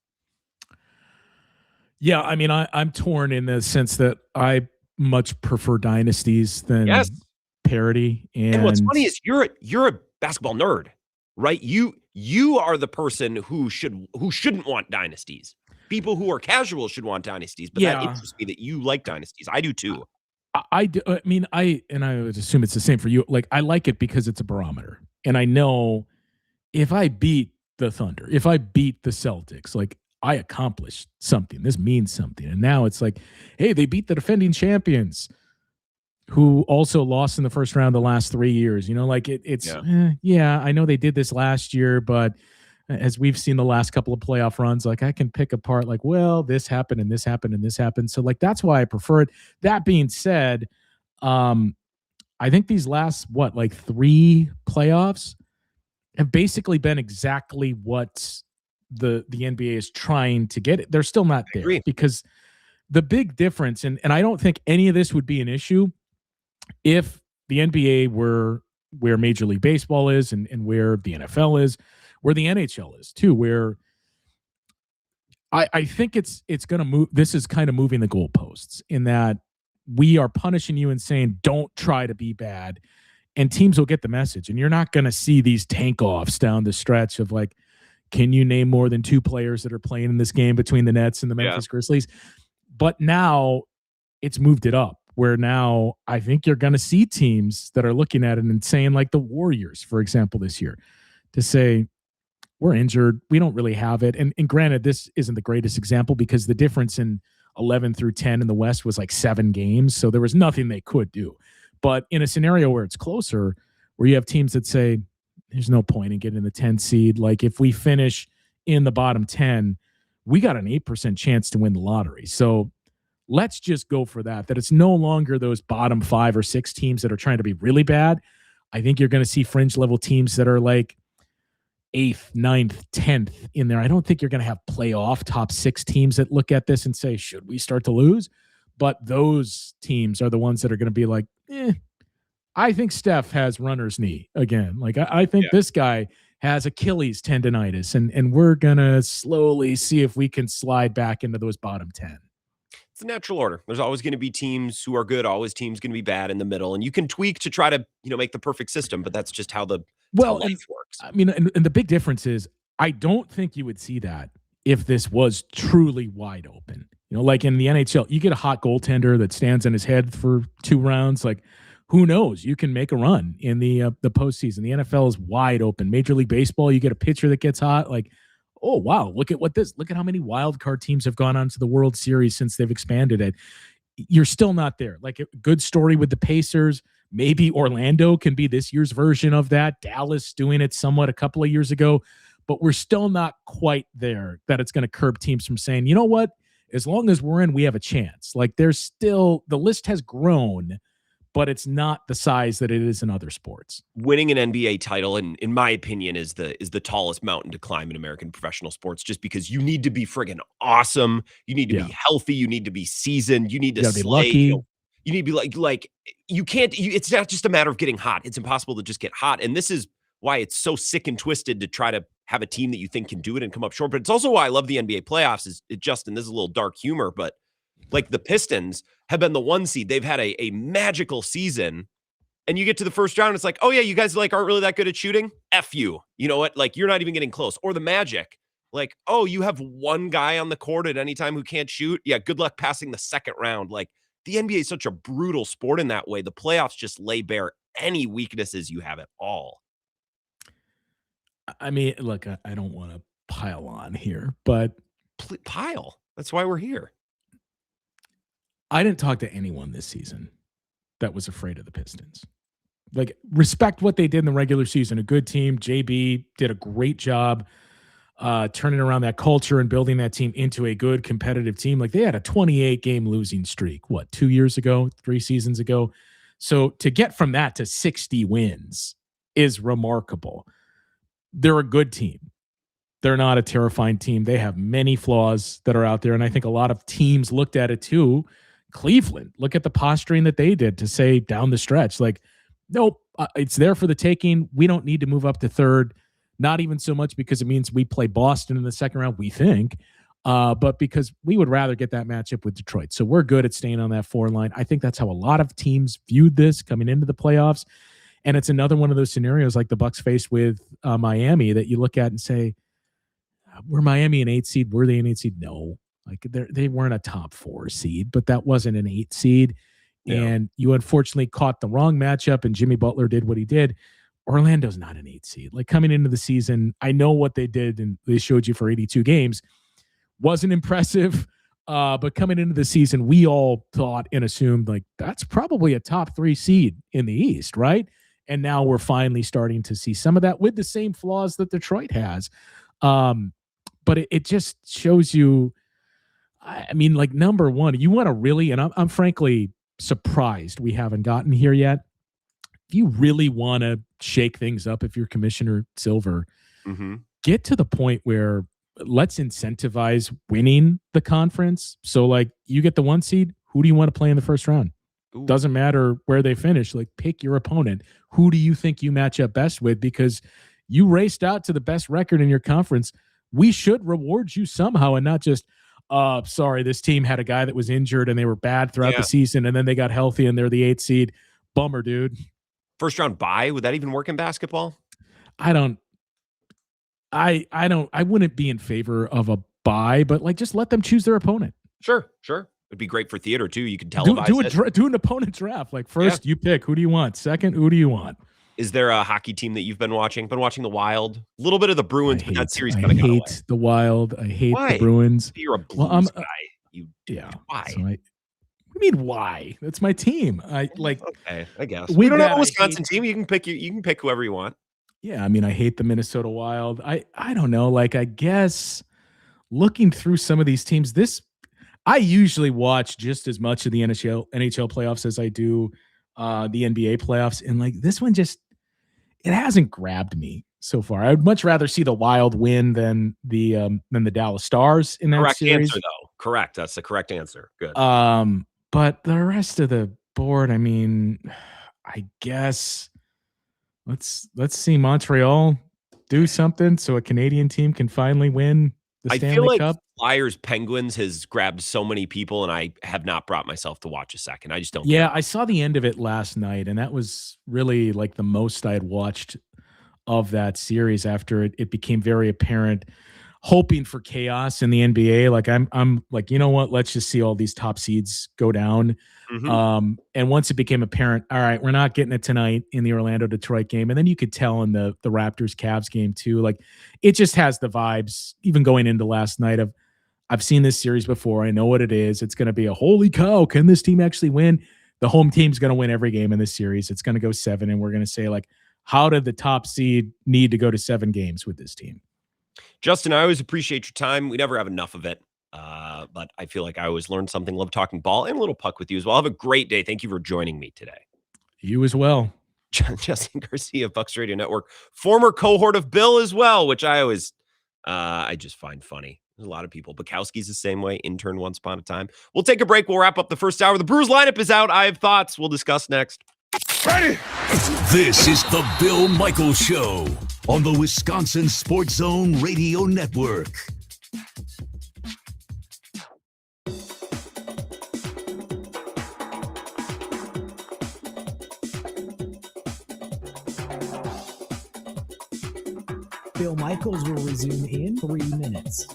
Yeah, I mean, I'm torn in the sense that I much prefer dynasties than parity. And what's funny is you're a basketball nerd, right? You are the person who shouldn't want dynasties. People who are casual should want dynasties, but that interests me that you like dynasties. I do too. I mean, I would assume it's the same for you. Like, I like it because it's a barometer, and I know if I beat the Thunder, if I beat the Celtics, like, I accomplished something. This means something. And now it's like, hey, they beat the defending champions who also lost in the first round the last 3 years. You know, like I know they did this last year, but as we've seen the last couple of playoff runs, like, I can pick apart, like, well, this happened and this happened and this happened. So, like, that's why I prefer it. That being said, I think these last, 3 playoffs have basically been exactly what the NBA is trying to get it. They're still not there because the big difference, and I don't think any of this would be an issue if the NBA were where Major League Baseball is and where the NFL is, where the NHL is too, where I think it's going to move. This is kind of moving the goalposts in that we are punishing you and saying, don't try to be bad. And teams will get the message, and you're not going to see these tank offs down the stretch of, like, can you name more than 2 players that are playing in this game between the Nets and the Memphis Grizzlies? But now it's moved it up, where now I think you're going to see teams that are looking at it and saying, like the Warriors, for example, this year, to say, we're injured. We don't really have it. And granted, this isn't the greatest example because the difference in 11 through 10 in the West was like 7 games. So there was nothing they could do. But in a scenario where it's closer, where you have teams that say, there's no point in getting the 10 seed. Like, if we finish in the bottom 10, we got an 8% chance to win the lottery. So let's just go for that it's no longer those bottom 5 or 6 teams that are trying to be really bad. I think you're going to see fringe level teams that are like 8th, 9th, 10th in there. I don't think you're going to have playoff top 6 teams that look at this and say, should we start to lose? but those teams are the ones that are going to be like, I think Steph has runner's knee again. Like, I think this guy has Achilles tendonitis, and we're going to slowly see if we can slide back into those bottom 10. It's a natural order. There's always going to be teams who are good, always teams going to be bad in the middle, and you can tweak to try to, make the perfect system, but that's just how life works. I mean, and the big difference is I don't think you would see that if this was truly wide open. Like in the NHL, you get a hot goaltender that stands on his head for 2 rounds. Like, who knows? You can make a run in the postseason. The NFL is wide open. Major League Baseball, you get a pitcher that gets hot. Like, oh wow, look at how many wild card teams have gone on to the World Series since they've expanded it. You're still not there. Like, a good story with the Pacers. Maybe Orlando can be this year's version of that. Dallas doing it somewhat a couple of years ago, but we're still not quite there that it's going to curb teams from saying, you know what? As long as we're in, we have a chance. Like, there's still, the list has grown, but it's not the size that it is in other sports. Winning an NBA title, in my opinion, is the tallest mountain to climb in American professional sports, just because you need to be friggin' awesome. You need to be healthy. You need to be seasoned. You need to be lucky. You need to be like you can't. It's not just a matter of getting hot. It's impossible to just get hot. And this is why it's so sick and twisted to try to have a team that you think can do it and come up short. But it's also why I love the NBA playoffs. Justin, this is a little dark humor, but like the Pistons have been the 1 seed. They've had a magical season, and you get to the first round. It's like, oh yeah, you guys aren't really that good at shooting. F you. You know what? Like, you're not even getting close. Or the Magic, like, oh, you have one guy on the court at any time who can't shoot. Yeah, good luck passing the second round. Like, the NBA is such a brutal sport in that way. The playoffs just lay bare any weaknesses you have at all. I mean, look, I don't want to pile on here, but pile. That's why we're here. I didn't talk to anyone this season that was afraid of the Pistons. Like, respect what they did in the regular season. A good team. JB did a great job turning around that culture and building that team into a good competitive team. Like, they had a 28-game losing streak, 2 years ago, 3 seasons ago. So to get from that to 60 wins is remarkable. They're a good team. They're not a terrifying team. They have many flaws that are out there, and I think a lot of teams looked at it too. Cleveland, look at the posturing that they did to say down the stretch, like, nope, it's there for the taking. We don't need to move up to third, not even so much because it means we play Boston in the second round, we think, but because we would rather get that matchup with Detroit. So we're good at staying on that 4 line. I think that's how a lot of teams viewed this coming into the playoffs. And it's another one of those scenarios like the Bucks faced with Miami that you look at and say, were Miami an 8 seed? Were they an 8 seed? No. Like, they weren't a top 4 seed, but that wasn't an 8 seed. Yeah. And you unfortunately caught the wrong matchup, and Jimmy Butler did what he did. Orlando's not an 8 seed. Like, coming into the season, I know what they did, and they showed you for 82 games. Wasn't impressive, but coming into the season, we all thought and assumed, like, that's probably a top 3 seed in the East, right? And now we're finally starting to see some of that with the same flaws that Detroit has. But it just shows you, I mean, like, number one, you want to really, and I'm frankly surprised we haven't gotten here yet. If you really want to shake things up, if you're Commissioner Silver, get to the point where let's incentivize winning the conference. So, like, you get the 1 seed, who do you want to play in the first round? Ooh. Doesn't matter where they finish. Like, pick your opponent. Who do you think you match up best with? Because you raced out to the best record in your conference. We should reward you somehow, and not just, sorry, this team had a guy that was injured and they were bad throughout the season, and then they got healthy and they're the 8th seed. Bummer, dude. First round bye, would that even work in basketball? I wouldn't be in favor of a bye, but, like, just let them choose their opponent. Sure. It'd be great for theater too. You can televise do an opponent draft. Like, first you pick, who do you want? Second, who do you want? Is there a hockey team that you've been watching? Been watching the Wild? A little bit of the Bruins, but that series kind of got away. I hate the Wild. I hate the Bruins. You're a Blues guy. Why? So what do you mean why? That's my team. Okay, I guess. We don't have a Wisconsin team. You can pick whoever you want. Yeah, I mean, I hate the Minnesota Wild. I don't know. Like, I guess looking through some of these teams, I usually watch just as much of the NHL playoffs as I do the NBA playoffs, and, like, this one just, it hasn't grabbed me so far. I would much rather see the Wild win than the Dallas Stars in that correct series. Answer, though. Correct. That's the correct answer. Good. But the rest of the board, I mean, I guess let's see Montreal do something so a Canadian team can finally win the I Stanley feel like Cup. Flyers Penguins has grabbed so many people, and I have not brought myself to watch a second. I just don't. Yeah, I saw the end of it last night, and that was really like the most I had watched of that series after it became very apparent, hoping for chaos in the NBA. Like I'm like, you know what? Let's just see all these top seeds go down. And once it became apparent, all right, we're not getting it tonight in the Orlando Detroit game. And then you could tell in the Raptors Cavs game too. Like it just has the vibes, even going into last night of I've seen this series before. I know what it is. It's going to be a holy cow. Can this team actually win? The home team's going to win every game in this series. It's going to go 7. And we're going to say like, how did the top seed need to go to 7 games with this team? Justin, I always appreciate your time. We never have enough of it. But I feel like I always learn something. Love talking ball and a little puck with you as well. Have a great day. Thank you for joining me today. You as well. Justin Garcia, Bucks Radio Network, former cohort of Bill as well, which I always, I just find funny. There's a lot of people. Bukowski's the same way. Intern once upon a time. We'll take a break. We'll wrap up the first hour. The Brewers lineup is out. I have thoughts. We'll discuss next. Ready? This is the Bill Michaels Show on the Wisconsin Sports Zone Radio Network. Bill Michaels will resume in 3 minutes.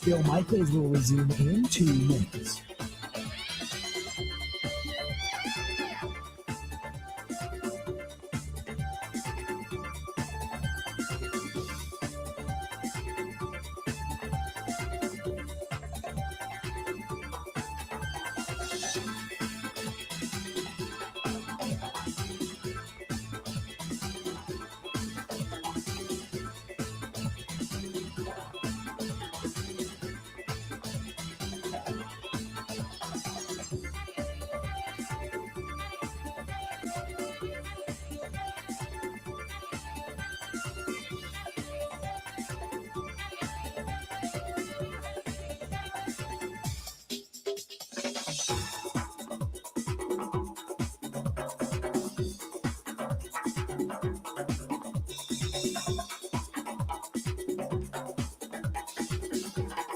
Bill Michaels will resume in 2 minutes.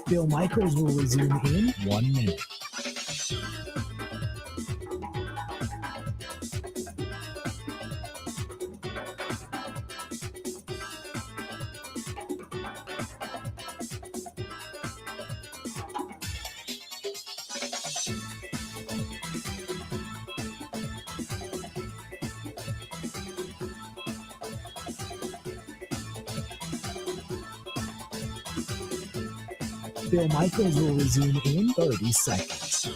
Bill Michaels will resume in 1 minute. Bill Michaels will resume in 30 seconds.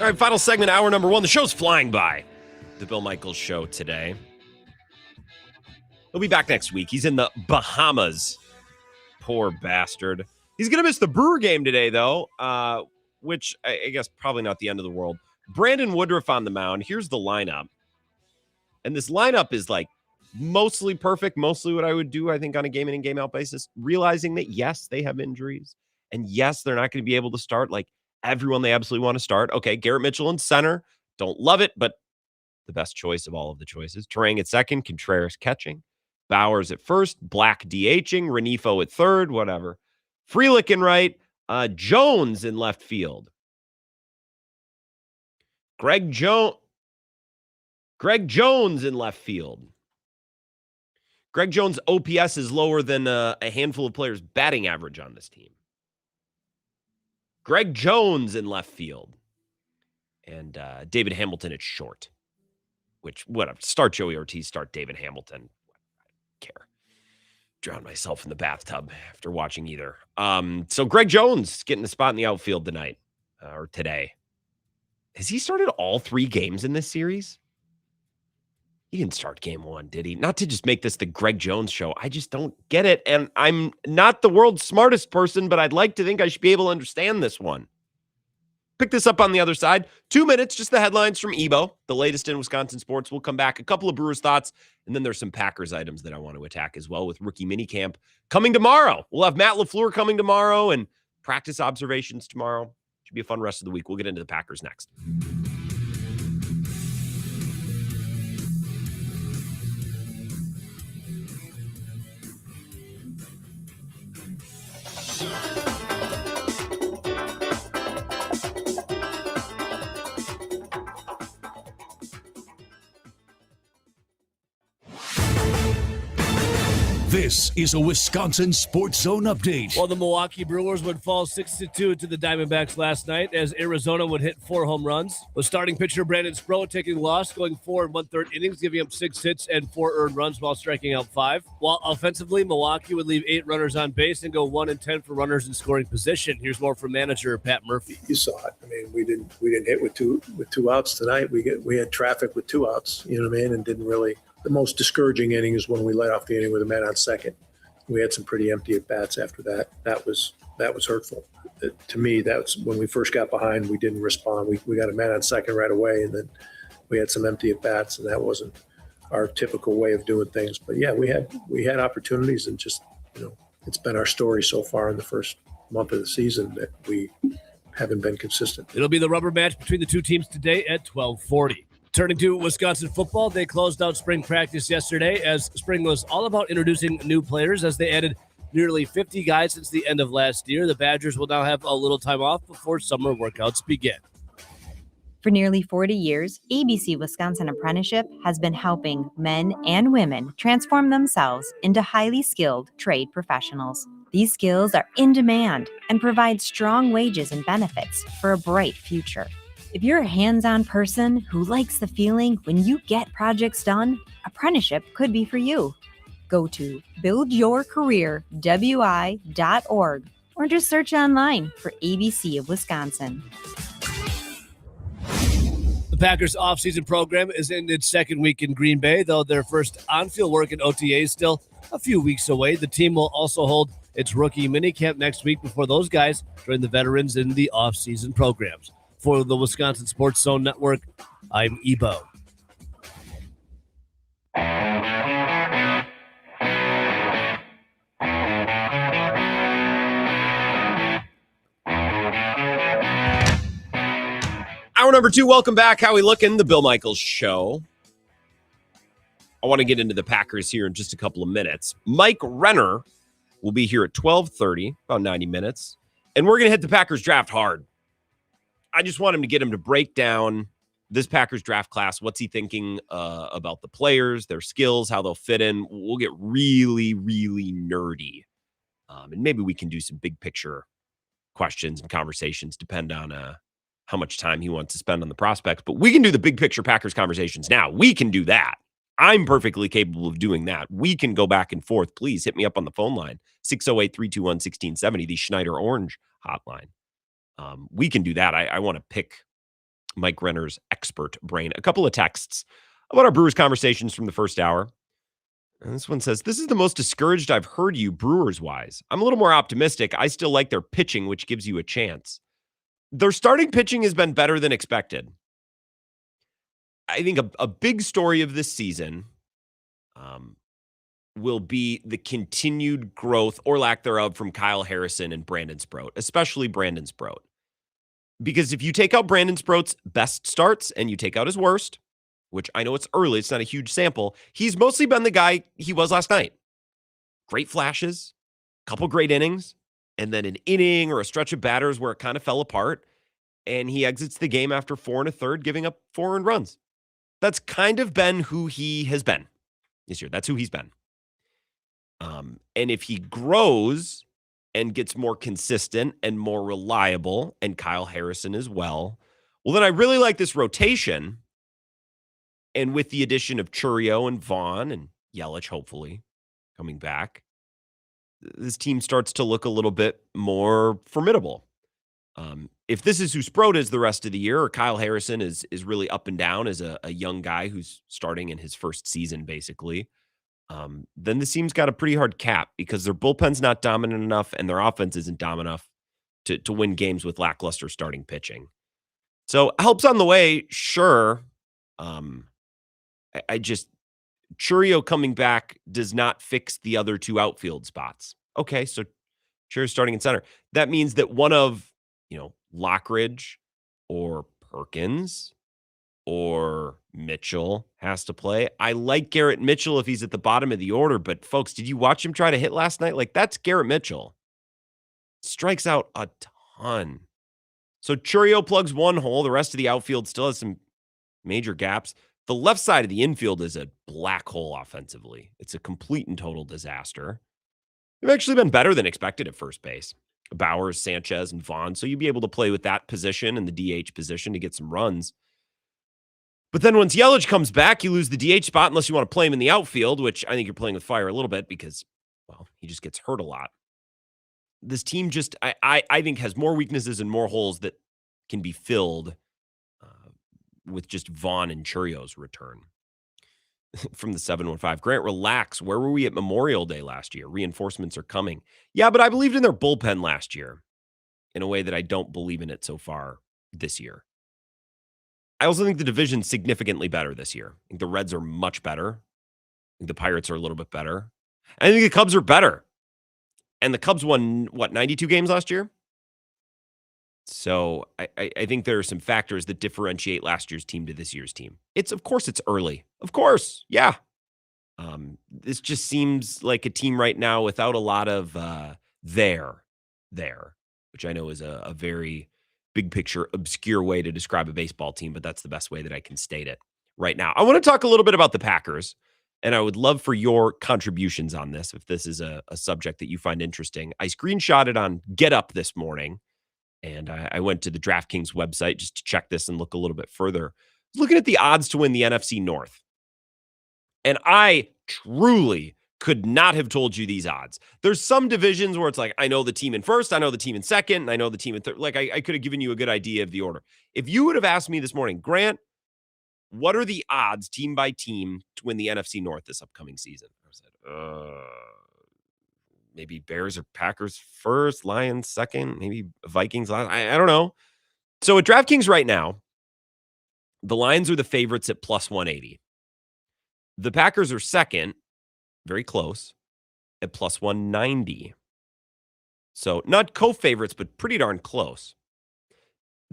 All right, final segment, hour number 1. The show's flying by. The Bill Michaels Show today. He'll be back next week. He's in the Bahamas. Poor bastard. He's going to miss the Brewer game today, though, which I guess probably not the end of the world. Brandon Woodruff on the mound. Here's the lineup. And this lineup is like mostly perfect, mostly what I would do, I think, on a game in and game out basis, realizing that, yes, they have injuries. And yes, they're not going to be able to start like everyone they absolutely want to start. Okay, Garrett Mitchell in center. Don't love it, but the best choice of all of the choices. Turang at second, Contreras catching. Bowers at first, Black DHing, Renifo at third, whatever. Frelick in right, Jones in left field. Greg Jones in left field. Greg Jones' OPS is lower than a handful of players' batting average on this team. Greg Jones in left field. And David Hamilton at short. Which, whatever. Start Joey Ortiz, start David Hamilton. I don't care. Drown myself in the bathtub after watching either. So Greg Jones getting a spot in the outfield tonight or today. Has he started all 3 games in this series? He didn't start game 1, did he? Not to just make this the Greg Jones show. I just don't get it. And I'm not the world's smartest person, but I'd like to think I should be able to understand this one. Pick this up on the other side. 2 minutes, just the headlines from Ebo, the latest in Wisconsin sports. We'll come back. A couple of Brewers thoughts, and then there's some Packers items that I want to attack as well with rookie minicamp coming tomorrow. We'll have Matt LaFleur coming tomorrow and practice observations tomorrow. Should be a fun rest of the week. We'll get into the Packers next. This is a Wisconsin Sports Zone update. Well, the Milwaukee Brewers would fall 6-2 to the Diamondbacks last night as Arizona would hit 4 home runs. With starting pitcher Brandon Sproat taking the loss, going 4 1/3 innings, giving up 6 hits and 4 earned runs while striking out 5. While offensively, Milwaukee would leave 8 runners on base and go 1-10 for runners in scoring position. Here's more from manager Pat Murphy. You saw it. I mean, we didn't hit with two outs tonight. We had traffic with 2 outs. You know what I mean? And didn't really. The most discouraging inning is when we let off the inning with a man on second. We had some pretty empty at bats after that. That was hurtful. To me, that's when we first got behind. We didn't respond. We got a man on second right away, and then we had some empty at bats, and that wasn't our typical way of doing things. But yeah, we had opportunities, and just it's been our story so far in the first month of the season that we haven't been consistent. It'll be the rubber match between the two teams today at 12:40. Turning to Wisconsin football, they closed out spring practice yesterday as spring was all about introducing new players as they added nearly 50 guys since the end of last year. The Badgers will now have a little time off before summer workouts begin. For nearly 40 years, ABC Wisconsin Apprenticeship has been helping men and women transform themselves into highly skilled trade professionals. These skills are in demand and provide strong wages and benefits for a bright future. If you're a hands-on person who likes the feeling when you get projects done, apprenticeship could be for you. Go to buildyourcareerwi.org or just search online for ABC of Wisconsin. The Packers' offseason program is in its second week in Green Bay, though their first on-field work in OTA is still a few weeks away. The team will also hold its rookie minicamp next week before those guys join the veterans in the offseason programs. For the Wisconsin Sports Zone Network, I'm Ebo. Hour number 2, welcome back. How we looking? The Bill Michaels Show. I want to get into the Packers here in just a couple of minutes. Mike Renner will be here at 12:30, about 90 minutes. And we're going to hit the Packers draft hard. I just want him to get him to break down this Packers draft class. What's he thinking about the players, their skills, how they'll fit in. We'll get really, really nerdy. And maybe we can do some big picture questions and conversations, depend on how much time he wants to spend on the prospects. But we can do the big picture Packers conversations now. We can do that. I'm perfectly capable of doing that. We can go back and forth. Please hit me up on the phone line, 608-321-1670, the Schneider Orange hotline. We can do that. I want to pick Mike Renner's expert brain. A couple of texts about our Brewers conversations from the first hour. And this one says, this is the most discouraged I've heard you Brewers-wise. I'm a little more optimistic. I still like their pitching, which gives you a chance. Their starting pitching has been better than expected. I think a big story of this season will be the continued growth or lack thereof from Kyle Harrison and Brandon Sproat, especially Brandon Sproat. Because if you take out Brandon Sproat's best starts and you take out his worst, which I know it's early, it's not a huge sample, he's mostly been the guy he was last night. Great flashes, couple great innings, and then an inning or a stretch of batters where it kind of fell apart, and he exits the game after 4 1/3, giving up 4 earned runs. That's kind of been who he has been this year. That's who he's been. And if he grows and gets more consistent and more reliable, and Kyle Harrison as well, then I really like this rotation. And with the addition of Chourio and Vaughn and Yelich, hopefully, coming back, this team starts to look a little bit more formidable. If this is who Sproat is the rest of the year, or Kyle Harrison is really up and down as a young guy who's starting in his first season, basically, then this team's got a pretty hard cap because their bullpen's not dominant enough and their offense isn't dominant enough to win games with lackluster starting pitching. So help's on the way, sure. I just, Chourio coming back does not fix the other two outfield spots. Okay, so Chourio's starting in center. That means that one of, Lockridge or Perkins or Mitchell has to play. I like Garrett Mitchell if he's at the bottom of the order, but folks, did you watch him try to hit last night? Like, that's Garrett Mitchell. Strikes out a ton. So Chourio plugs one hole. The rest of the outfield still has some major gaps. The left side of the infield is a black hole offensively. It's a complete and total disaster. They've actually been better than expected at first base. Bowers, Sanchez, and Vaughn. So you'd be able to play with that position and the DH position to get some runs. But then once Yelich comes back, you lose the DH spot unless you want to play him in the outfield, which I think you're playing with fire a little bit because, he just gets hurt a lot. This team just, I think, has more weaknesses and more holes that can be filled with just Vaughn and Chourio's return. From the 715, Grant, relax. Where were we at Memorial Day last year? Reinforcements are coming. Yeah, but I believed in their bullpen last year in a way that I don't believe in it so far this year. I also think the division's significantly better this year. I think the Reds are much better. I think the Pirates are a little bit better. I think the Cubs are better. And the Cubs won, 92 games last year? So I think there are some factors that differentiate last year's team to this year's team. Of course, it's early. Of course, yeah. This just seems like a team right now without a lot of there, which I know is a very big picture, obscure way to describe a baseball team, but that's the best way that I can state it right now. I want to talk a little bit about the Packers, and I would love for your contributions on this if this is a subject that you find interesting. I screenshotted on Get Up this morning. And I went to the DraftKings website just to check this and look a little bit further. Looking at the odds to win the NFC North. And I truly could not have told you these odds. There's some divisions where it's like, I know the team in first, I know the team in second, and I know the team in third. Like, I could have given you a good idea of the order. If you would have asked me this morning, Grant, what are the odds team by team to win the NFC North this upcoming season? I said, maybe Bears or Packers first, Lions second, maybe Vikings last. I don't know. So at DraftKings right now, the Lions are the favorites at plus 180. The Packers are second, very close, at plus 190. So not co-favorites, but pretty darn close.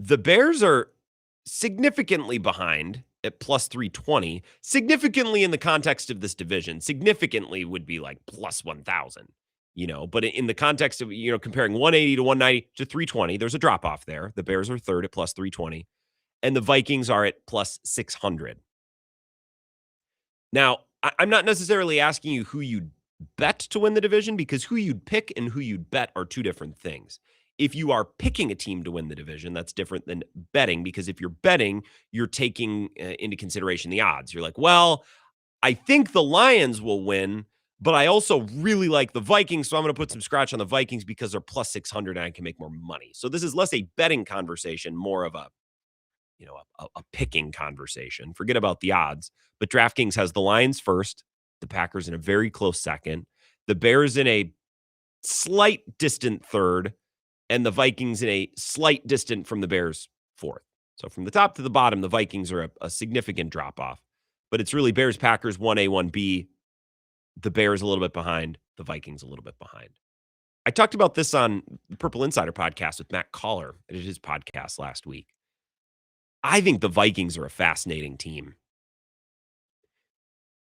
The Bears are significantly behind at plus 320. Significantly in the context of this division, significantly would be like plus 1,000. But in the context of, comparing 180 to 190 to 320, there's a drop off there. The Bears are third at plus 320, and the Vikings are at plus 600. Now, I'm not necessarily asking you who you'd bet to win the division because who you'd pick and who you'd bet are two different things. If you are picking a team to win the division, that's different than betting because if you're betting, you're taking into consideration the odds. You're like, well, I think the Lions will win, but I also really like the Vikings, so I'm going to put some scratch on the Vikings because they're plus 600 and I can make more money. So this is less a betting conversation, more of a picking conversation. Forget about the odds. But DraftKings has the Lions first, the Packers in a very close second, the Bears in a slight distant third, and the Vikings in a slight distant from the Bears fourth. So from the top to the bottom, the Vikings are a significant drop-off. But it's really Bears-Packers 1A, 1B. The Bears a little bit behind. The Vikings a little bit behind. I talked about this on the Purple Insider podcast with Matt Collar. I did his podcast last week. I think the Vikings are a fascinating team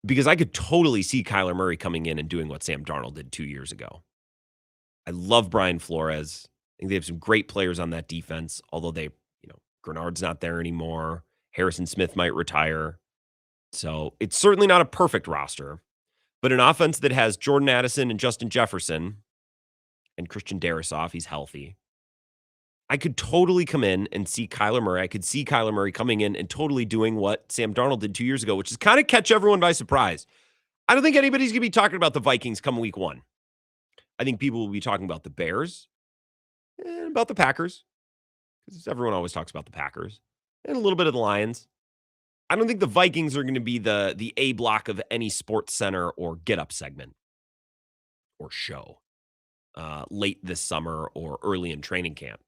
because I could totally see Kyler Murray coming in and doing what Sam Darnold did 2 years ago. I love Brian Flores. I think they have some great players on that defense, although Grenard's not there anymore. Harrison Smith might retire. So it's certainly not a perfect roster, but an offense that has Jordan Addison and Justin Jefferson and Christian Darrisaw, he's healthy. I could totally come in and see Kyler Murray. I could see Kyler Murray coming in and totally doing what Sam Darnold did 2 years ago, which is kind of catch everyone by surprise. I don't think anybody's going to be talking about the Vikings come week 1. I think people will be talking about the Bears and about the Packers, because everyone always talks about the Packers, and a little bit of the Lions. I don't think the Vikings are going to be the A block of any Sports Center or Get Up segment or show late this summer or early in training camp.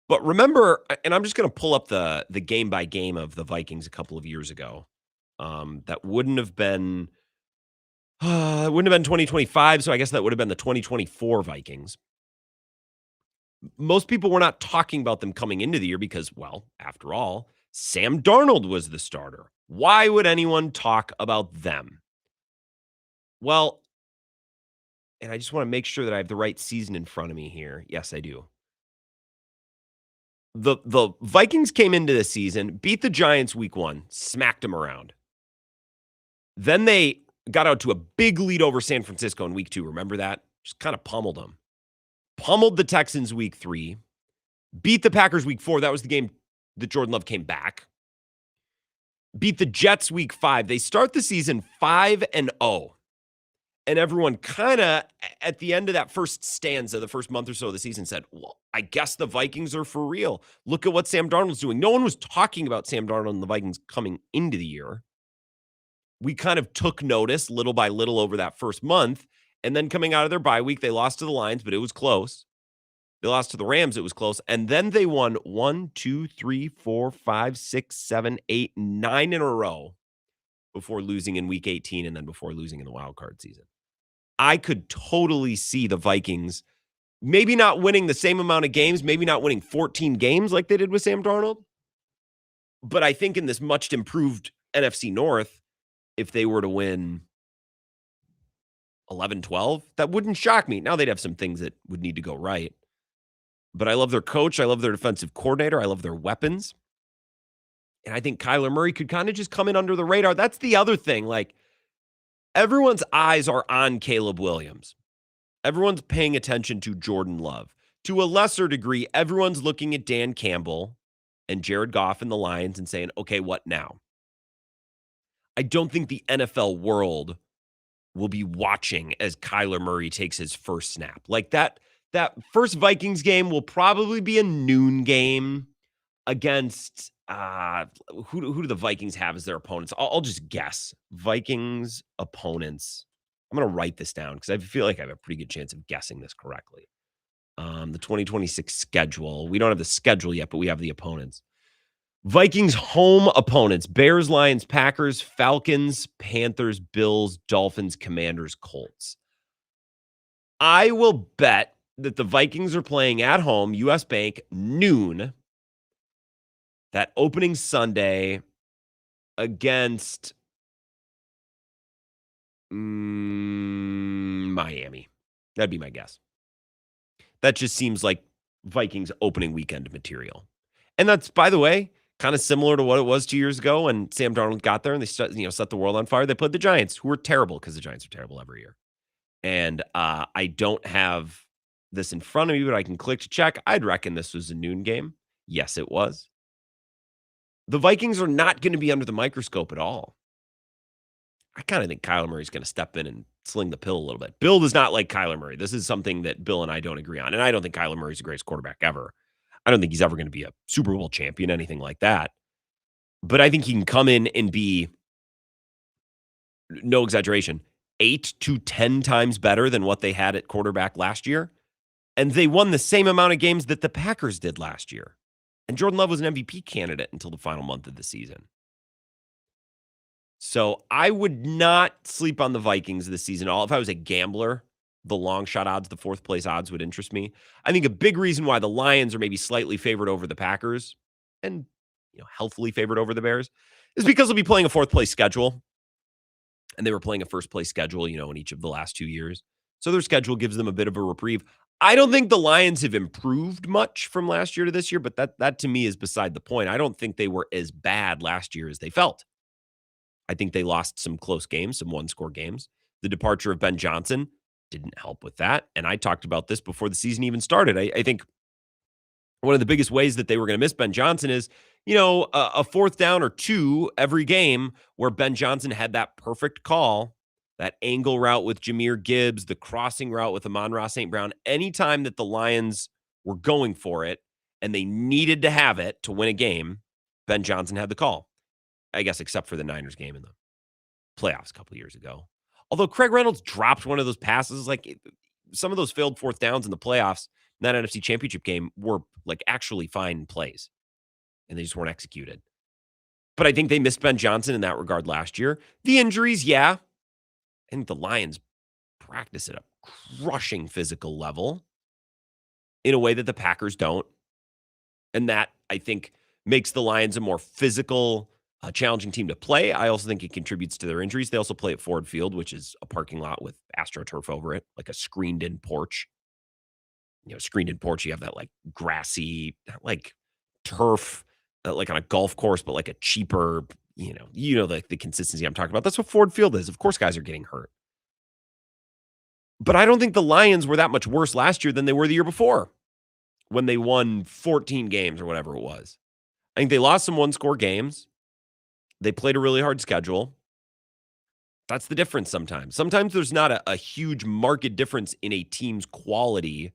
But remember, and I'm just going to pull up the game by game of the Vikings a couple of years ago. That wouldn't have been 2025, so I guess that would have been the 2024 Vikings. Most people were not talking about them coming into the year because, well, after all, Sam Darnold was the starter. Why would anyone talk about them? Well, and I just want to make sure that I have the right season in front of me here. Yes, I do. The Vikings came into the season, beat the Giants week 1, smacked them around. Then they got out to a big lead over San Francisco in week 2. Remember that? Just kind of pummeled them. Pummeled the Texans week 3. Beat the Packers week 4. That was the game that Jordan Love came back. Beat the Jets week 5. They start the season 5-0. And everyone kind of, at the end of that first stanza, the first month or so of the season, said, well, I guess the Vikings are for real. Look at what Sam Darnold's doing. No one was talking about Sam Darnold and the Vikings coming into the year. We kind of took notice little by little over that first month. And then coming out of their bye week, they lost to the Lions, but it was close. They lost to the Rams. It was close. And then they won 1, 2, 3, 4, 5, 6, 7, 8, 9 in a row before losing in week 18 and then before losing in the wild card season. I could totally see the Vikings maybe not winning the same amount of games, maybe not winning 14 games like they did with Sam Darnold. But I think in this much improved NFC North, if they were to win 11, 12, that wouldn't shock me. Now they'd have some things that would need to go right. But I love their coach. I love their defensive coordinator. I love their weapons. And I think Kyler Murray could kind of just come in under the radar. That's the other thing. Like, everyone's eyes are on Caleb Williams. Everyone's paying attention to Jordan Love. To a lesser degree, everyone's looking at Dan Campbell and Jared Goff and the Lions and saying, okay, what now? I don't think the NFL world will be watching as Kyler Murray takes his first snap. Like that first Vikings game will probably be a noon game against who do the Vikings have as their opponents? I'll just guess. Vikings opponents. I'm going to write this down because I feel like I have a pretty good chance of guessing this correctly. The 2026 schedule. We don't have the schedule yet, but we have the opponents. Vikings home opponents: Bears, Lions, Packers, Falcons, Panthers, Bills, Dolphins, Commanders, Colts. I will bet that the Vikings are playing at home, US Bank, noon, that opening Sunday against Miami. That'd be my guess. That just seems like Vikings opening weekend material. And that's, by the way, kind of similar to what it was 2 years ago when Sam Darnold got there and they set the world on fire. They played the Giants, who were terrible because the Giants are terrible every year. And I don't have this in front of me, but I can click to check. I'd reckon this was a noon game. Yes, it was. The Vikings are not going to be under the microscope at all. I kind of think Kyler Murray's going to step in and sling the pill a little bit. Bill does not like Kyler Murray. This is something that Bill and I don't agree on. And I don't think Kyler Murray's the greatest quarterback ever. I don't think he's ever going to be a Super Bowl champion, anything like that. But I think he can come in and be, no exaggeration, 8 to 10 times better than what they had at quarterback last year. And they won the same amount of games that the Packers did last year. And Jordan Love was an MVP candidate until the final month of the season. So I would not sleep on the Vikings this season at all. If I was a gambler, the long shot odds, the fourth place odds would interest me. I think a big reason why the Lions are maybe slightly favored over the Packers and healthily favored over the Bears is because they'll be playing a fourth place schedule. And they were playing a first place schedule, in each of the last 2 years. So their schedule gives them a bit of a reprieve. I don't think the Lions have improved much from last year to this year, but that to me is beside the point. I don't think they were as bad last year as they felt. I think they lost some close games, some one-score games. The departure of Ben Johnson didn't help with that. And I talked about this before the season even started. I think one of the biggest ways that they were going to miss Ben Johnson is, a fourth down or two every game where Ben Johnson had that perfect call, that angle route with Jahmyr Gibbs, the crossing route with Amon-Ra St. Brown. Anytime that the Lions were going for it and they needed to have it to win a game, Ben Johnson had the call. I guess except for the Niners game in the playoffs a couple of years ago. Although Craig Reynolds dropped one of those passes, some of those failed fourth downs in the playoffs, in that NFC Championship game were actually fine plays, and they just weren't executed. But I think they missed Ben Johnson in that regard last year. The injuries, yeah. I think the Lions practice at a crushing physical level in a way that the Packers don't. And that, I think, makes the Lions a more physical, challenging team to play. I also think it contributes to their injuries. They also play at Ford Field, which is a parking lot with AstroTurf over it, like a screened-in porch. Screened-in porch, you have that grassy, turf, on a golf course, but a cheaper, the consistency I'm talking about. That's what Ford Field is. Of course, guys are getting hurt. But I don't think the Lions were that much worse last year than they were the year before when they won 14 games or whatever it was. I think they lost some one-score games. They played a really hard schedule. That's the difference sometimes. Sometimes there's not a huge market difference in a team's quality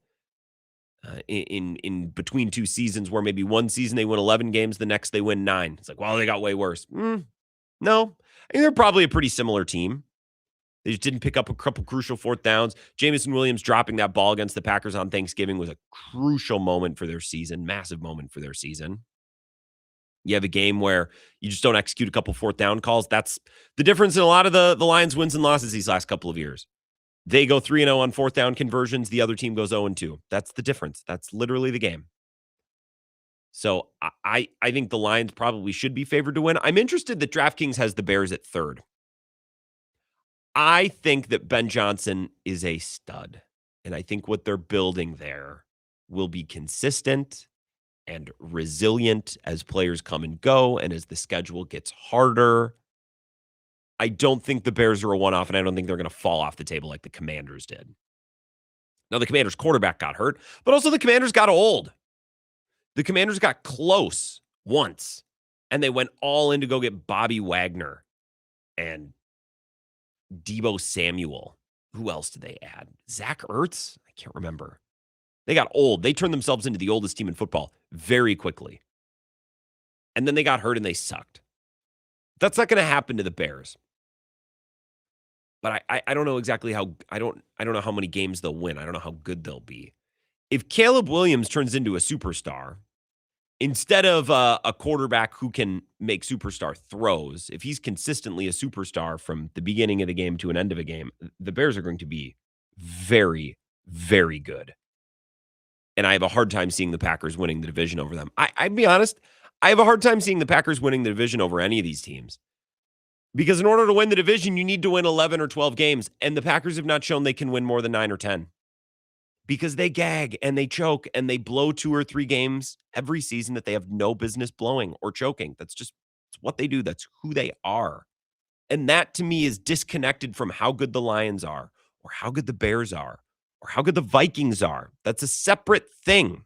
in between two seasons where maybe one season they win 11 games, the next they win 9. It's they got way worse. No. I think they're probably a pretty similar team. They just didn't pick up a couple crucial fourth downs. Jamison Williams dropping that ball against the Packers on Thanksgiving was a crucial moment for their season, massive moment for their season. You have a game where you just don't execute a couple fourth down calls. That's the difference in a lot of the Lions' wins and losses these last couple of years. They go 3-0 on fourth down conversions. The other team goes 0-2. That's the difference. That's literally the game. So I think the Lions probably should be favored to win. I'm interested that DraftKings has the Bears at 3rd. I think that Ben Johnson is a stud. And I think what they're building there will be consistent and resilient as players come and go and as the schedule gets harder. I don't think the Bears are a one-off, and I don't think they're going to fall off the table like the Commanders did. Now, the Commanders' quarterback got hurt, but also the Commanders got old. The Commanders got close once, and they went all in to go get Bobby Wagner and Deebo Samuel. Who else did they add? Zach Ertz? I can't remember. They got old. They turned themselves into the oldest team in football very quickly. And then they got hurt and they sucked. That's not going to happen to the Bears. But I don't know exactly how I don't know how many games they'll win. I don't know how good they'll be. If Caleb Williams turns into a superstar, instead of a quarterback who can make superstar throws, if he's consistently a superstar from the beginning of the game to an end of a game, the Bears are going to be very, very good. And I have a hard time seeing the Packers winning the division over them. I'd be honest, I have a hard time seeing the Packers winning the division over any of these teams. Because in order to win the division, you need to win 11 or 12 games. And the Packers have not shown they can win more than 9 or 10. Because they gag and they choke and they blow 2 or 3 games every season that they have no business blowing or choking. That's what they do. That's who they are. And that to me is disconnected from how good the Lions are or how good the Bears are or how good the Vikings are. That's a separate thing.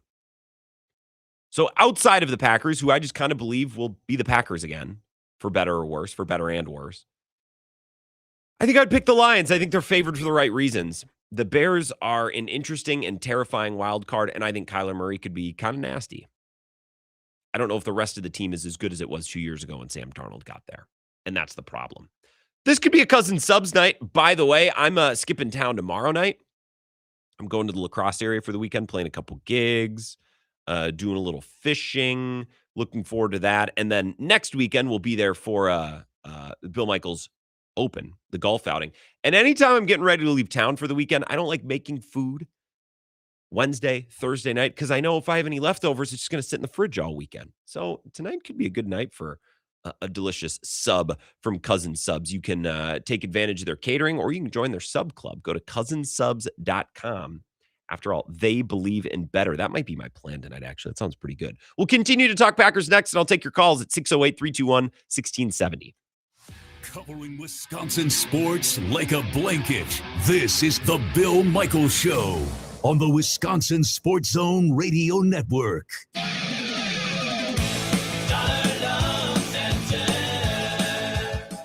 So outside of the Packers, who I just kind of believe will be the Packers again, for better or worse, for better and worse, I think I'd pick the Lions. I think they're favored for the right reasons. The Bears are an interesting and terrifying wild card, and I think Kyler Murray could be kind of nasty. I don't know if the rest of the team is as good as it was 2 years ago when Sam Darnold got there, and that's the problem. This could be a cousin subs night. By the way, I'm skipping town tomorrow night. I'm going to the La Crosse area for the weekend, playing a couple gigs. doing a little fishing. Looking forward to that. And then next weekend, we'll be there for Bill Michaels Open, the golf outing. And anytime I'm getting ready to leave town for the weekend, I don't like making food Wednesday, Thursday night, because I know if I have any leftovers, it's just going to sit in the fridge all weekend. So tonight could be a good night for a delicious sub from Cousin Subs. You can take advantage of their catering, or you can join their sub club. Go to cousinsubs.com. After all, they believe in better. That might be my plan tonight, actually. That sounds pretty good. We'll continue to talk Packers next, and I'll take your calls at 608-321-1670. Covering Wisconsin sports like a blanket. This is the Bill Michaels Show on the Wisconsin Sports Zone Radio Network.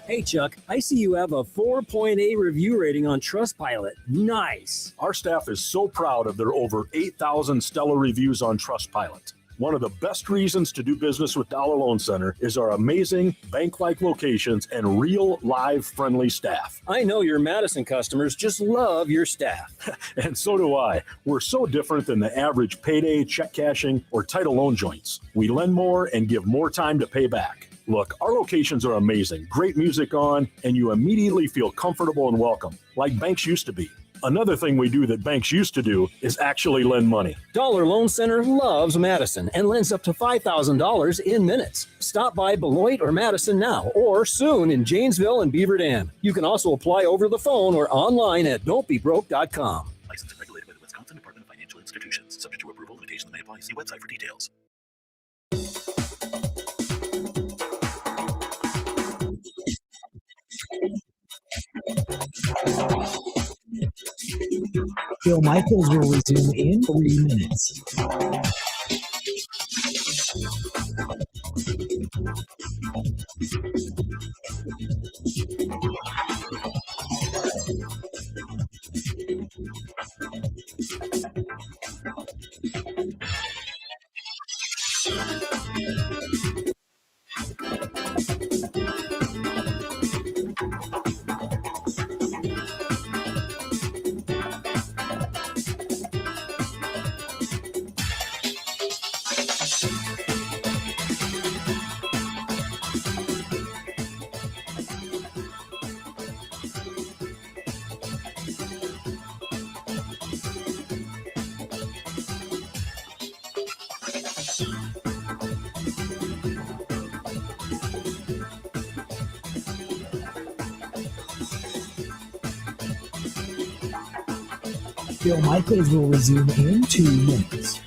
Hey, Chuck, I see you have a 4.8 review rating on Trustpilot. Nice. Our staff is so proud of their over 8,000 stellar reviews on Trustpilot. One of the best reasons to do business with Dollar Loan Center is our amazing bank-like locations and real, live, friendly staff. I know your Madison customers just love your staff. And so do I. We're so different than the average payday, check cashing, or title loan joints. We lend more and give more time to pay back. Look, our locations are amazing, great music on, and you immediately feel comfortable and welcome, like banks used to be. Another thing we do that banks used to do is actually lend money. Dollar Loan Center loves Madison and lends up to $5,000 in minutes. Stop by Beloit or Madison now, or soon in Janesville and Beaver Dam. You can also apply over the phone or online at don'tbebroke.com. Licensed and regulated by the Wisconsin Department of Financial Institutions. Subject to approval, limitations may apply. See website for details. Bill Michaels will resume in 3 minutes. Bill Michaels will resume in 2 minutes.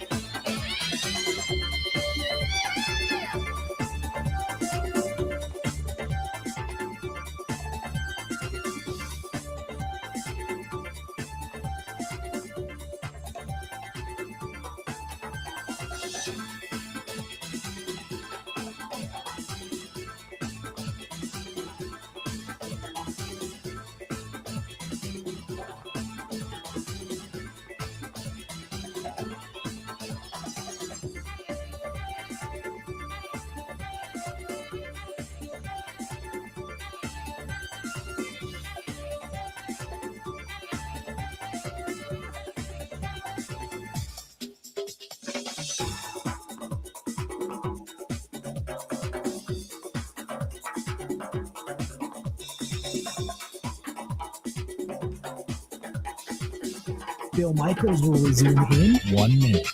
Bill Michaels will resume in 1 minute.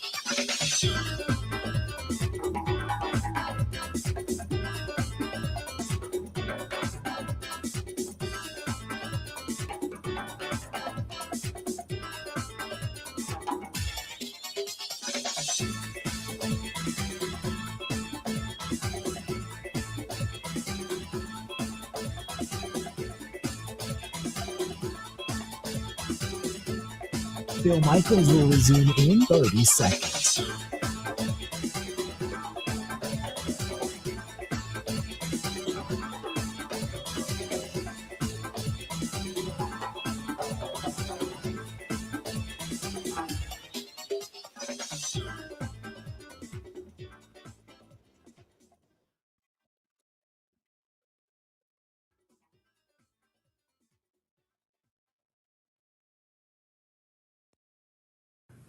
Bill Michaels will resume in 30 seconds.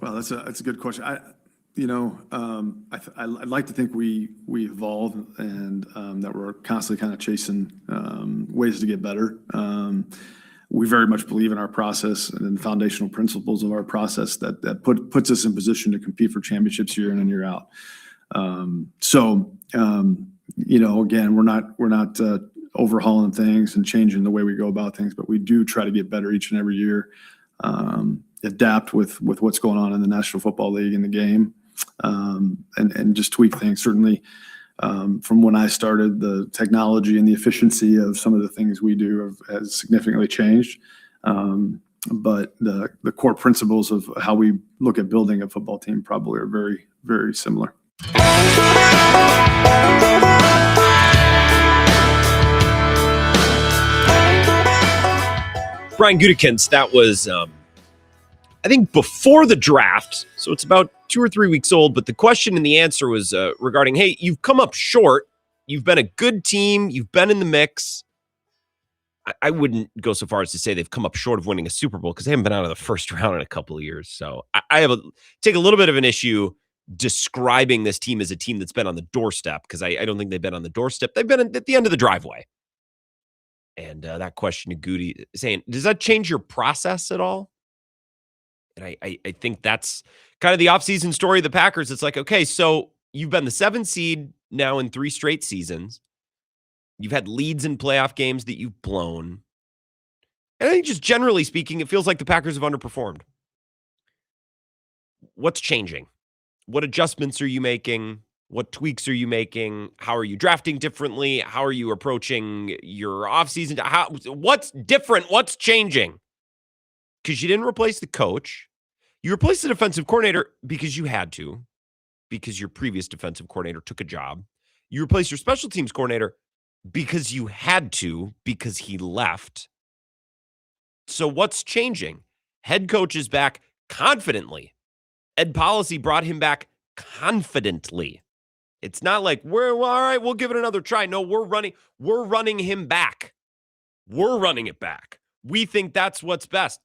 Well, that's a good question. I'd like to think we evolve and that we're constantly kind of chasing ways to get better. We very much believe in our process and in the foundational principles of our process that puts us in position to compete for championships year in and year out. Again, we're not overhauling things and changing the way we go about things, but we do try to get better each and every year, adapt with what's going on in the National Football League in the game, and just tweak things. Certainly, from when I started, the technology and the efficiency of some of the things we do has significantly changed. But the core principles of how we look at building a football team probably are very, very similar. Brian Gutekunst, that was, I think, before the draft. So it's about 2 or 3 weeks old. But the question and the answer was regarding, hey, you've come up short. You've been a good team. You've been in the mix. I wouldn't go so far as to say they've come up short of winning a Super Bowl because they haven't been out of the first round in a couple of years. So I take a little bit of an issue describing this team as a team that's been on the doorstep, because I don't think they've been on the doorstep. They've been at the end of the driveway. And that question to Goody saying, does that change your process at all? And I think that's kind of the offseason story of the Packers. It's like, okay, so you've been the 7th seed now in 3 straight seasons. You've had leads in playoff games that you've blown. And I think just generally speaking, it feels like the Packers have underperformed. What's changing? What adjustments are you making? What tweaks are you making? How are you drafting differently? How are you approaching your offseason? What's different? What's changing? Because you didn't replace the coach. You replaced the defensive coordinator because you had to, because your previous defensive coordinator took a job. You replaced your special teams coordinator because you had to, because he left. So what's changing? Head coach is back confidently. Ed Policy brought him back confidently. It's not like all right, we'll give it another try. No, we're running him back. We're running it back. We think that's what's best.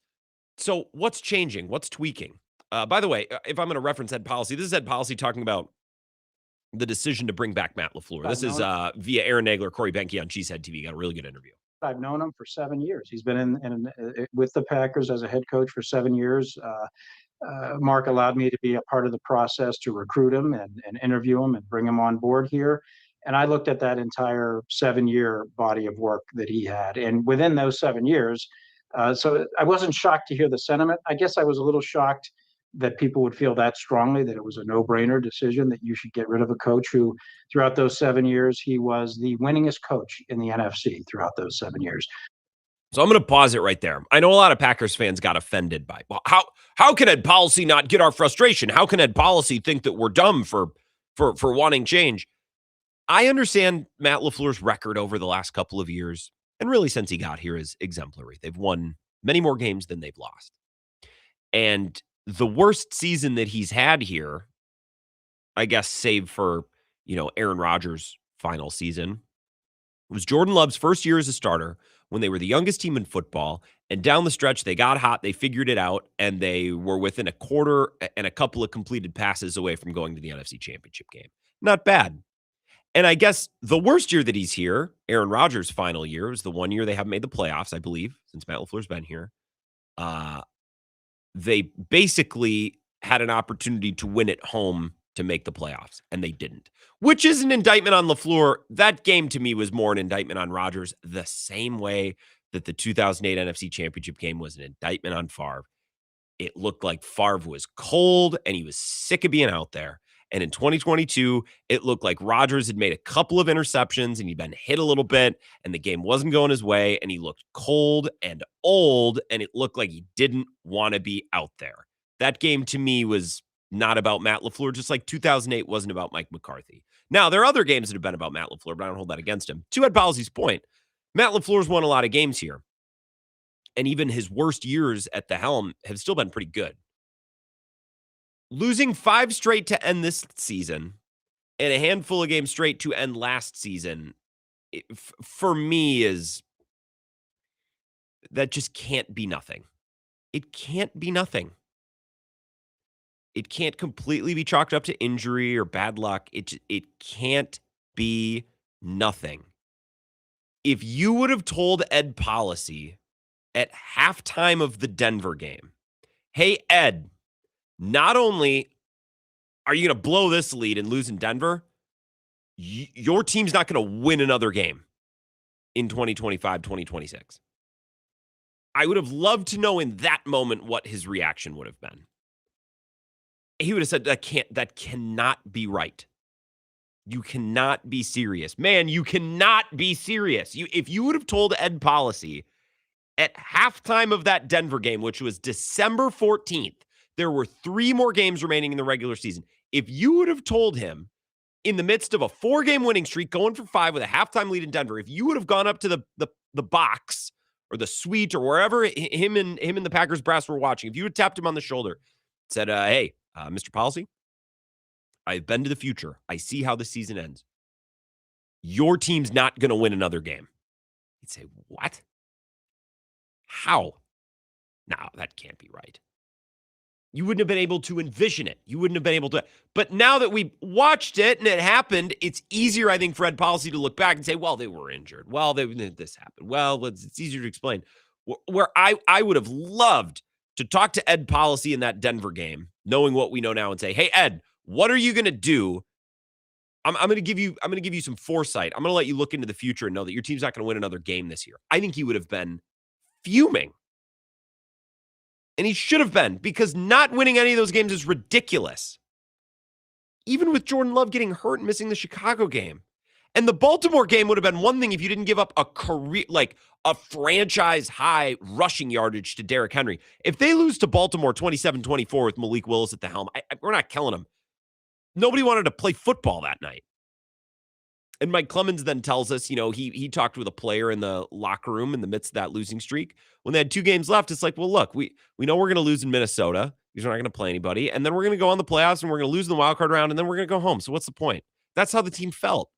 So what's changing? What's tweaking? By the way, if I'm going to reference Ed Policy, this is Ed Policy talking about the decision to bring back Matt LaFleur. This is via Aaron Nagler, Corey Benke on Cheesehead TV. Got a really good interview. I've known him for 7 years. He's been with the Packers as a head coach for 7 years. Mark allowed me to be a part of the process to recruit him and interview him and bring him on board here. And I looked at that entire 7-year body of work that he had. And within those 7 years, so I wasn't shocked to hear the sentiment. I guess I was a little shocked that people would feel that strongly, that it was a no-brainer decision that you should get rid of a coach who, throughout those 7 years, he was the winningest coach in the NFC throughout those 7 years. So I'm going to pause it right there. I know a lot of Packers fans got offended by, well, how can Ed Policy not get our frustration? How can Ed Policy think that we're dumb for wanting change? I understand Matt LaFleur's record over the last couple of years, and really since he got here, is exemplary. They've won many more games than they've lost. And the worst season that he's had here, I guess, save for, Aaron Rodgers' final season, was Jordan Love's first year as a starter when they were the youngest team in football. And down the stretch, they got hot, they figured it out, and they were within a quarter and a couple of completed passes away from going to the NFC Championship game. Not bad. And I guess the worst year that he's here, Aaron Rodgers' final year, was the one year they haven't made the playoffs, I believe, since Matt LaFleur's been here. They basically had an opportunity to win at home to make the playoffs, and they didn't, which is an indictment on LaFleur. That game to me was more an indictment on Rodgers, the same way that the 2008 NFC Championship game was an indictment on Favre. It looked like Favre was cold and he was sick of being out there. And in 2022, it looked like Rodgers had made a couple of interceptions and he'd been hit a little bit and the game wasn't going his way. And he looked cold and old and it looked like he didn't want to be out there. That game to me was not about Matt LaFleur, just like 2008 wasn't about Mike McCarthy. Now, there are other games that have been about Matt LaFleur, but I don't hold that against him. To Ed Policy's point, Matt LaFleur's won a lot of games here. And even his worst years at the helm have still been pretty good. Losing 5 straight to end this season and a handful of games straight to end last season, for me, that just can't be nothing. It can't be nothing. It can't completely be chalked up to injury or bad luck. It can't be nothing. If you would have told Ed Policy at halftime of the Denver game, hey, Ed, not only are you going to blow this lead and lose in Denver, your team's not going to win another game in 2025, 2026. I would have loved to know in that moment what his reaction would have been. He would have said, that cannot be right. You cannot be serious. Man, you cannot be serious. If you would have told Ed Policy at halftime of that Denver game, which was December 14th, there were 3 more games remaining in the regular season. If you would have told him in the midst of a 4-game winning streak, going for 5 with a halftime lead in Denver, if you would have gone up to the box or the suite or wherever him and the Packers brass were watching, if you had tapped him on the shoulder, said, hey, Mr. Policy, I've been to the future. I see how the season ends. Your team's not going to win another game. He'd say, what? How? No, that can't be right. You wouldn't have been able to envision it. You wouldn't have been able to. But now that we watched it and it happened, it's easier, I think, for Ed Policy to look back and say, well, they were injured. Well, this happened. Well, it's easier to explain. Where I would have loved to talk to Ed Policy in that Denver game, knowing what we know now, and say, hey, Ed, what are you going to do? I'm going to give you some foresight. I'm going to let you look into the future and know that your team's not going to win another game this year. I think he would have been fuming. And he should have been, because not winning any of those games is ridiculous. Even with Jordan Love getting hurt and missing the Chicago game. And the Baltimore game would have been one thing if you didn't give up a franchise high rushing yardage to Derrick Henry. If they lose to Baltimore 27-24 with Malik Willis at the helm, we're not killing him. Nobody wanted to play football that night. And Mike Clemens then tells us, he talked with a player in the locker room in the midst of that losing streak. When they had 2 games left, it's like, well, look, we know we're going to lose in Minnesota because we're not going to play anybody. And then we're going to go on the playoffs and we're going to lose in the wild card round and then we're going to go home. So what's the point? That's how the team felt.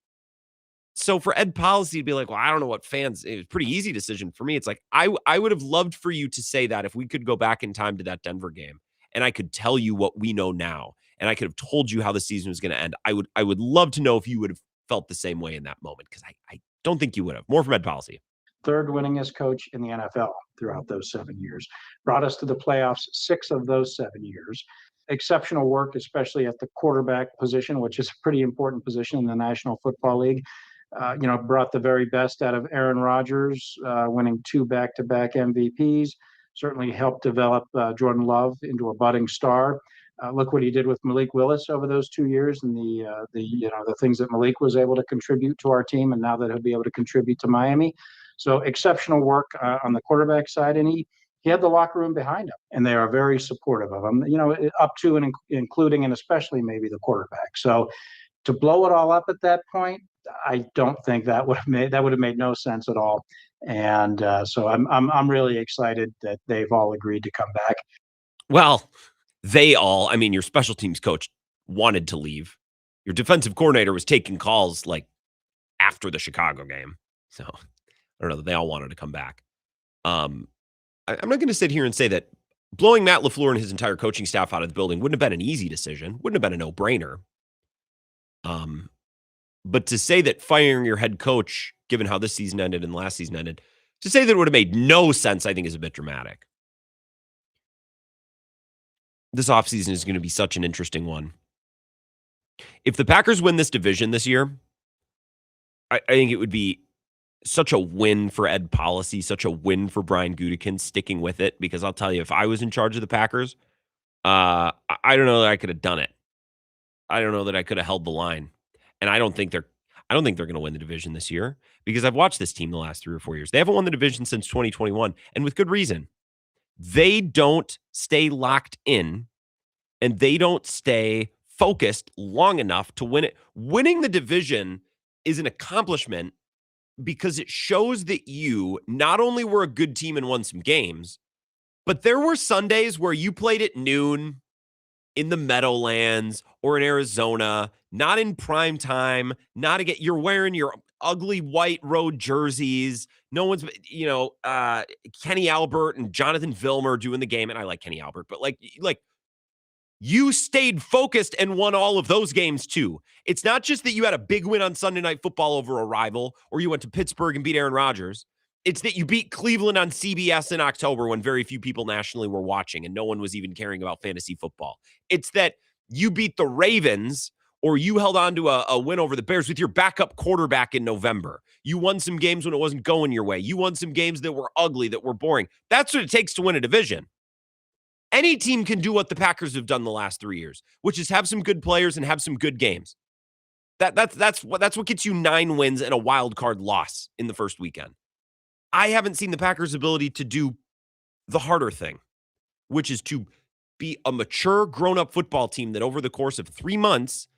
So for Ed Policy to be like, well, I don't know what fans, it was a pretty easy decision for me. It's like, I would have loved for you to say that if we could go back in time to that Denver game and I could tell you what we know now and I could have told you how the season was going to end. I would love to know if you would have felt the same way in that moment, because I don't think you would have. More from Ed Policy. 3rd winningest coach in the NFL throughout those 7 years. Brought us to the playoffs 6 of those 7 years. Exceptional work, especially at the quarterback position, which is a pretty important position in the National Football League. Brought the very best out of Aaron Rodgers, winning 2 back-to-back MVPs. Certainly helped develop Jordan Love into a budding star. Look what he did with Malik Willis over those 2 years, and the things that Malik was able to contribute to our team, and now that he'll be able to contribute to Miami. So exceptional work on the quarterback side, and he had the locker room behind him, and they are very supportive of him. Up to and including and especially maybe the quarterback. So to blow it all up at that point, I don't think that would have made no sense at all. And so I'm really excited that they've all agreed to come back. Well, your special teams coach wanted to leave. Your defensive coordinator was taking calls after the Chicago game. So I don't know that they all wanted to come back. I'm not going to sit here and say that blowing Matt LaFleur and his entire coaching staff out of the building wouldn't have been an easy decision, wouldn't have been a no-brainer. But to say that firing your head coach, given how this season ended and last season ended, to say that it would have made no sense, I think is a bit dramatic. This offseason is going to be such an interesting one. If the Packers win this division this year, I think it would be such a win for Ed Policy, such a win for Brian Gutekunst sticking with it, because I'll tell you, if I was in charge of the Packers, I don't know that I could have done it. I don't know that I could have held the line. And I don't think they're going to win the division this year, because I've watched this team the last 3 or 4 years. They haven't won the division since 2021, and with good reason. They don't stay locked in, and they don't stay focused long enough to win it. Winning the division is an accomplishment because it shows that you not only were a good team and won some games, but there were Sundays where you played at noon in the Meadowlands or in Arizona, not in prime time, you're wearing your ugly white road jerseys. No one's, Kenny Albert and Jonathan Vilmer doing the game. And I like Kenny Albert, but you stayed focused and won all of those games too. It's not just that you had a big win on Sunday Night Football over a rival, or you went to Pittsburgh and beat Aaron Rodgers. It's that you beat Cleveland on CBS in October when very few people nationally were watching and no one was even caring about fantasy football. It's that you beat the Ravens, or you held on to a win over the Bears with your backup quarterback in November. You won some games when it wasn't going your way. You won some games that were ugly, that were boring. That's what it takes to win a division. Any team can do what the Packers have done the last 3 years, which is have some good players and have some good games. That's what gets you 9 wins and a wild card loss in the first weekend. I haven't seen the Packers' ability to do the harder thing, which is to be a mature, grown-up football team that over the course of 3 months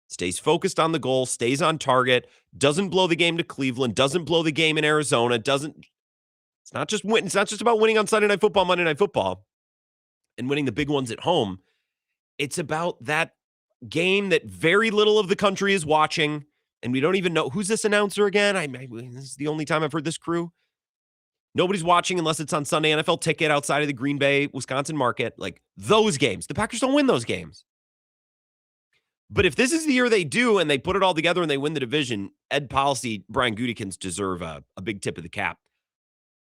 stays focused on the goal, stays on target, doesn't blow the game to Cleveland, doesn't blow the game in Arizona, it's not just about winning on Sunday Night Football, Monday Night Football, and winning the big ones at home. It's about that game that very little of the country is watching, and we don't even know who's this announcer again. This is the only time I've heard this crew. Nobody's watching unless it's on Sunday NFL Ticket outside of the Green Bay, Wisconsin market. Like those games, the Packers don't win those games. But if this is the year they do and they put it all together and they win the division, Ed Policy, Brian Gutekunst deserve a big tip of the cap.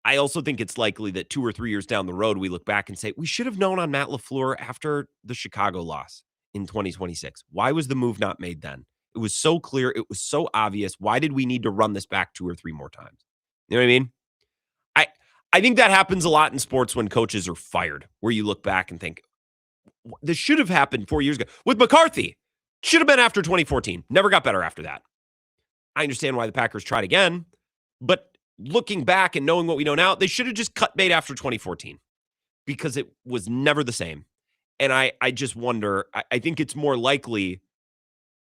I also think it's likely that 2 or 3 years down the road, we look back and say, we should have known on Matt LaFleur after the Chicago loss in 2026. Why was the move not made then? It was so clear. It was so obvious. Why did we need to run this back 2 or 3 more times? You know what I mean? I think that happens a lot in sports when coaches are fired, where you look back and think, this should have happened 4 years ago. With McCarthy, should have been after 2014. Never got better after that. I understand why the Packers tried again, but looking back and knowing what we know now, they should have just cut bait after 2014 because it was never the same. And I just wonder, I think it's more likely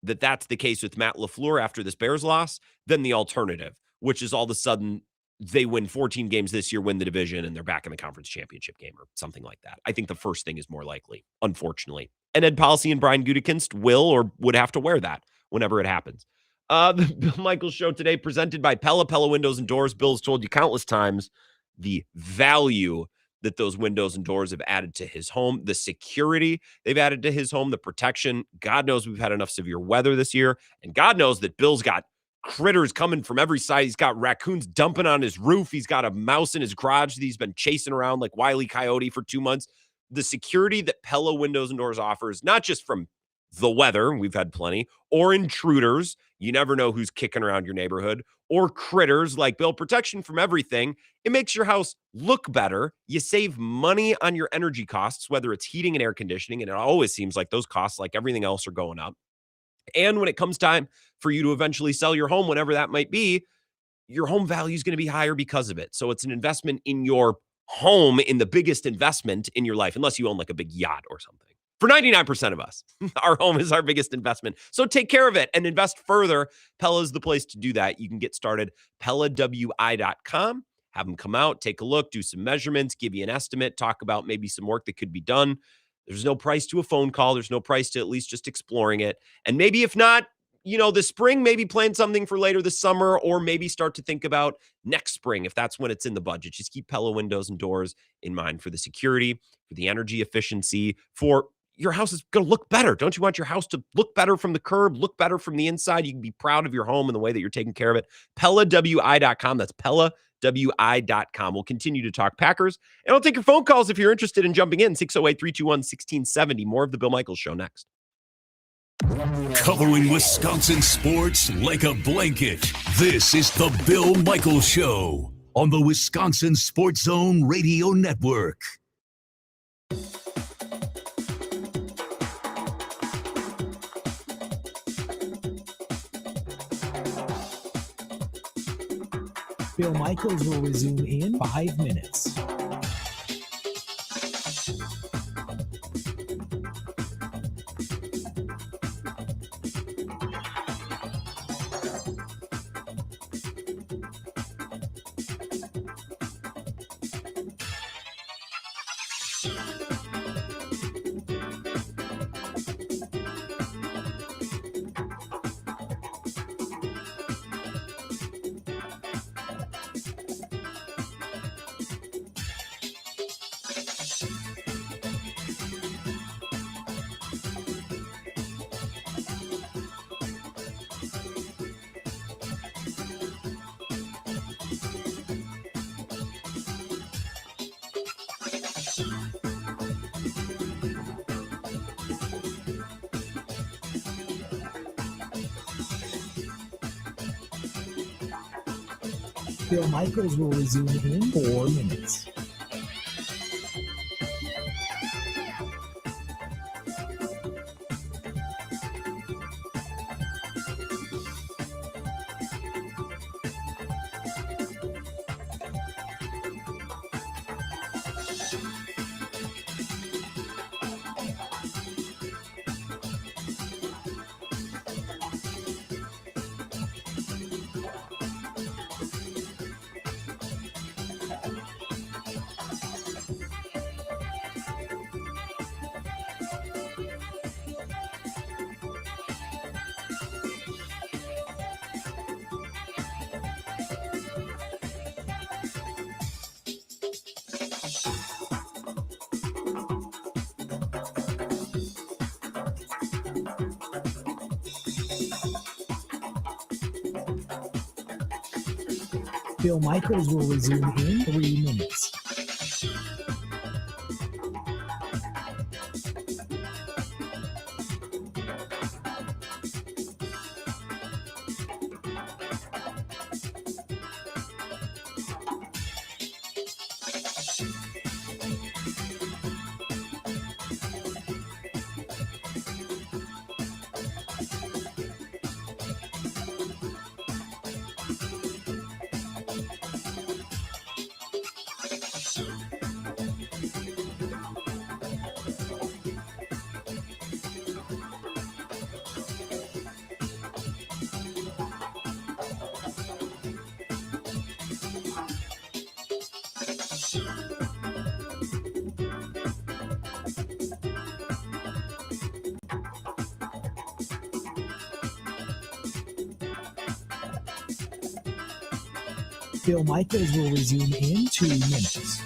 that that's the case with Matt LaFleur after this Bears loss than the alternative, which is all of a sudden they win 14 games this year, win the division, and they're back in the conference championship game or something like that. I think the first thing is more likely, unfortunately. And Ed Policy and Brian Gutekunst will or would have to wear that whenever it happens. The Bill Michaels Show today presented by Pella. Pella Windows and Doors. Bill's told you countless times the value that those windows and doors have added to his home, the security they've added to his home, the protection. God knows we've had enough severe weather this year, and God knows that Bill's got critters coming from every side. He's got raccoons dumping on his roof. He's got a mouse in his garage that he's been chasing around like Wile E. Coyote for 2 months. The security that Pella Windows and Doors offers, not just from the weather, we've had plenty, or intruders, you never know who's kicking around your neighborhood, or critters like Bill, protection from everything. It makes your house look better. You save money on your energy costs, whether it's heating and air conditioning, and it always seems like those costs, like everything else, are going up. And when it comes time for you to eventually sell your home, whenever that might be, your home value is going to be higher because of it. So it's an investment in your home, in the biggest investment in your life, unless you own like a big yacht or something. For 99% of us, our home is our biggest investment. So take care of it and invest further. Pella is the place to do that. You can get started, PellaWI.com. Have them come out, take a look, do some measurements, give you an estimate, talk about maybe some work that could be done. There's no price to a phone call. There's no price to at least just exploring it. And maybe if not, this spring, maybe plan something for later this summer, or maybe start to think about next spring if that's when it's in the budget. Just keep Pella Windows and Doors in mind for the security, for the energy efficiency, for your house is going to look better. Don't you want your house to look better from the curb, look better from the inside? You can be proud of your home and the way that you're taking care of it. PellaWI.com. That's PellaWI.com. We'll continue to talk Packers, and I'll take your phone calls if you're interested in jumping in. 608-321-1670. More of the Bill Michaels Show next. Covering Wisconsin sports like a blanket. This is the Bill Michaels Show on the Wisconsin Sports Zone Radio Network. Bill Michaels will resume in 5 minutes. Bill Michaels will resume in 4 minutes. Bill Michaels will resume in 3 minutes. Bill Michaels will resume in 2 minutes.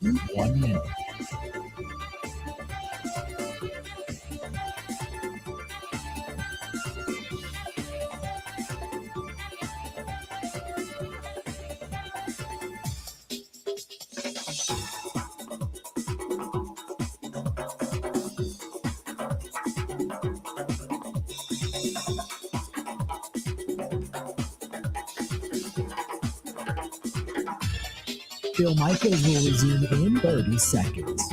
in 1 minute. Bill Michaels will resume in 30 seconds.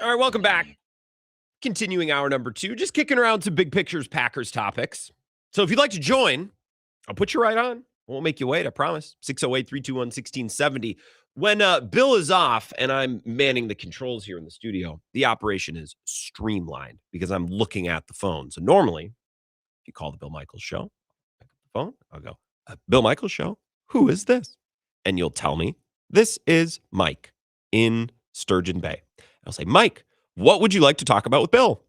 All right, welcome back. Continuing hour number 2, just kicking around some big pictures Packers topics. So if you'd like to join, I'll put you right on. I won't make you wait, I promise. 608-321-1670. When Bill is off and I'm manning the controls here in the studio, the operation is streamlined because I'm looking at the phone. So normally, if you call the Bill Michaels show, pick up the phone, I'll go, Bill Michaels show, who is this? And you'll tell me, this is Mike in Sturgeon Bay. I'll say, Mike, what would you like to talk about with Bill?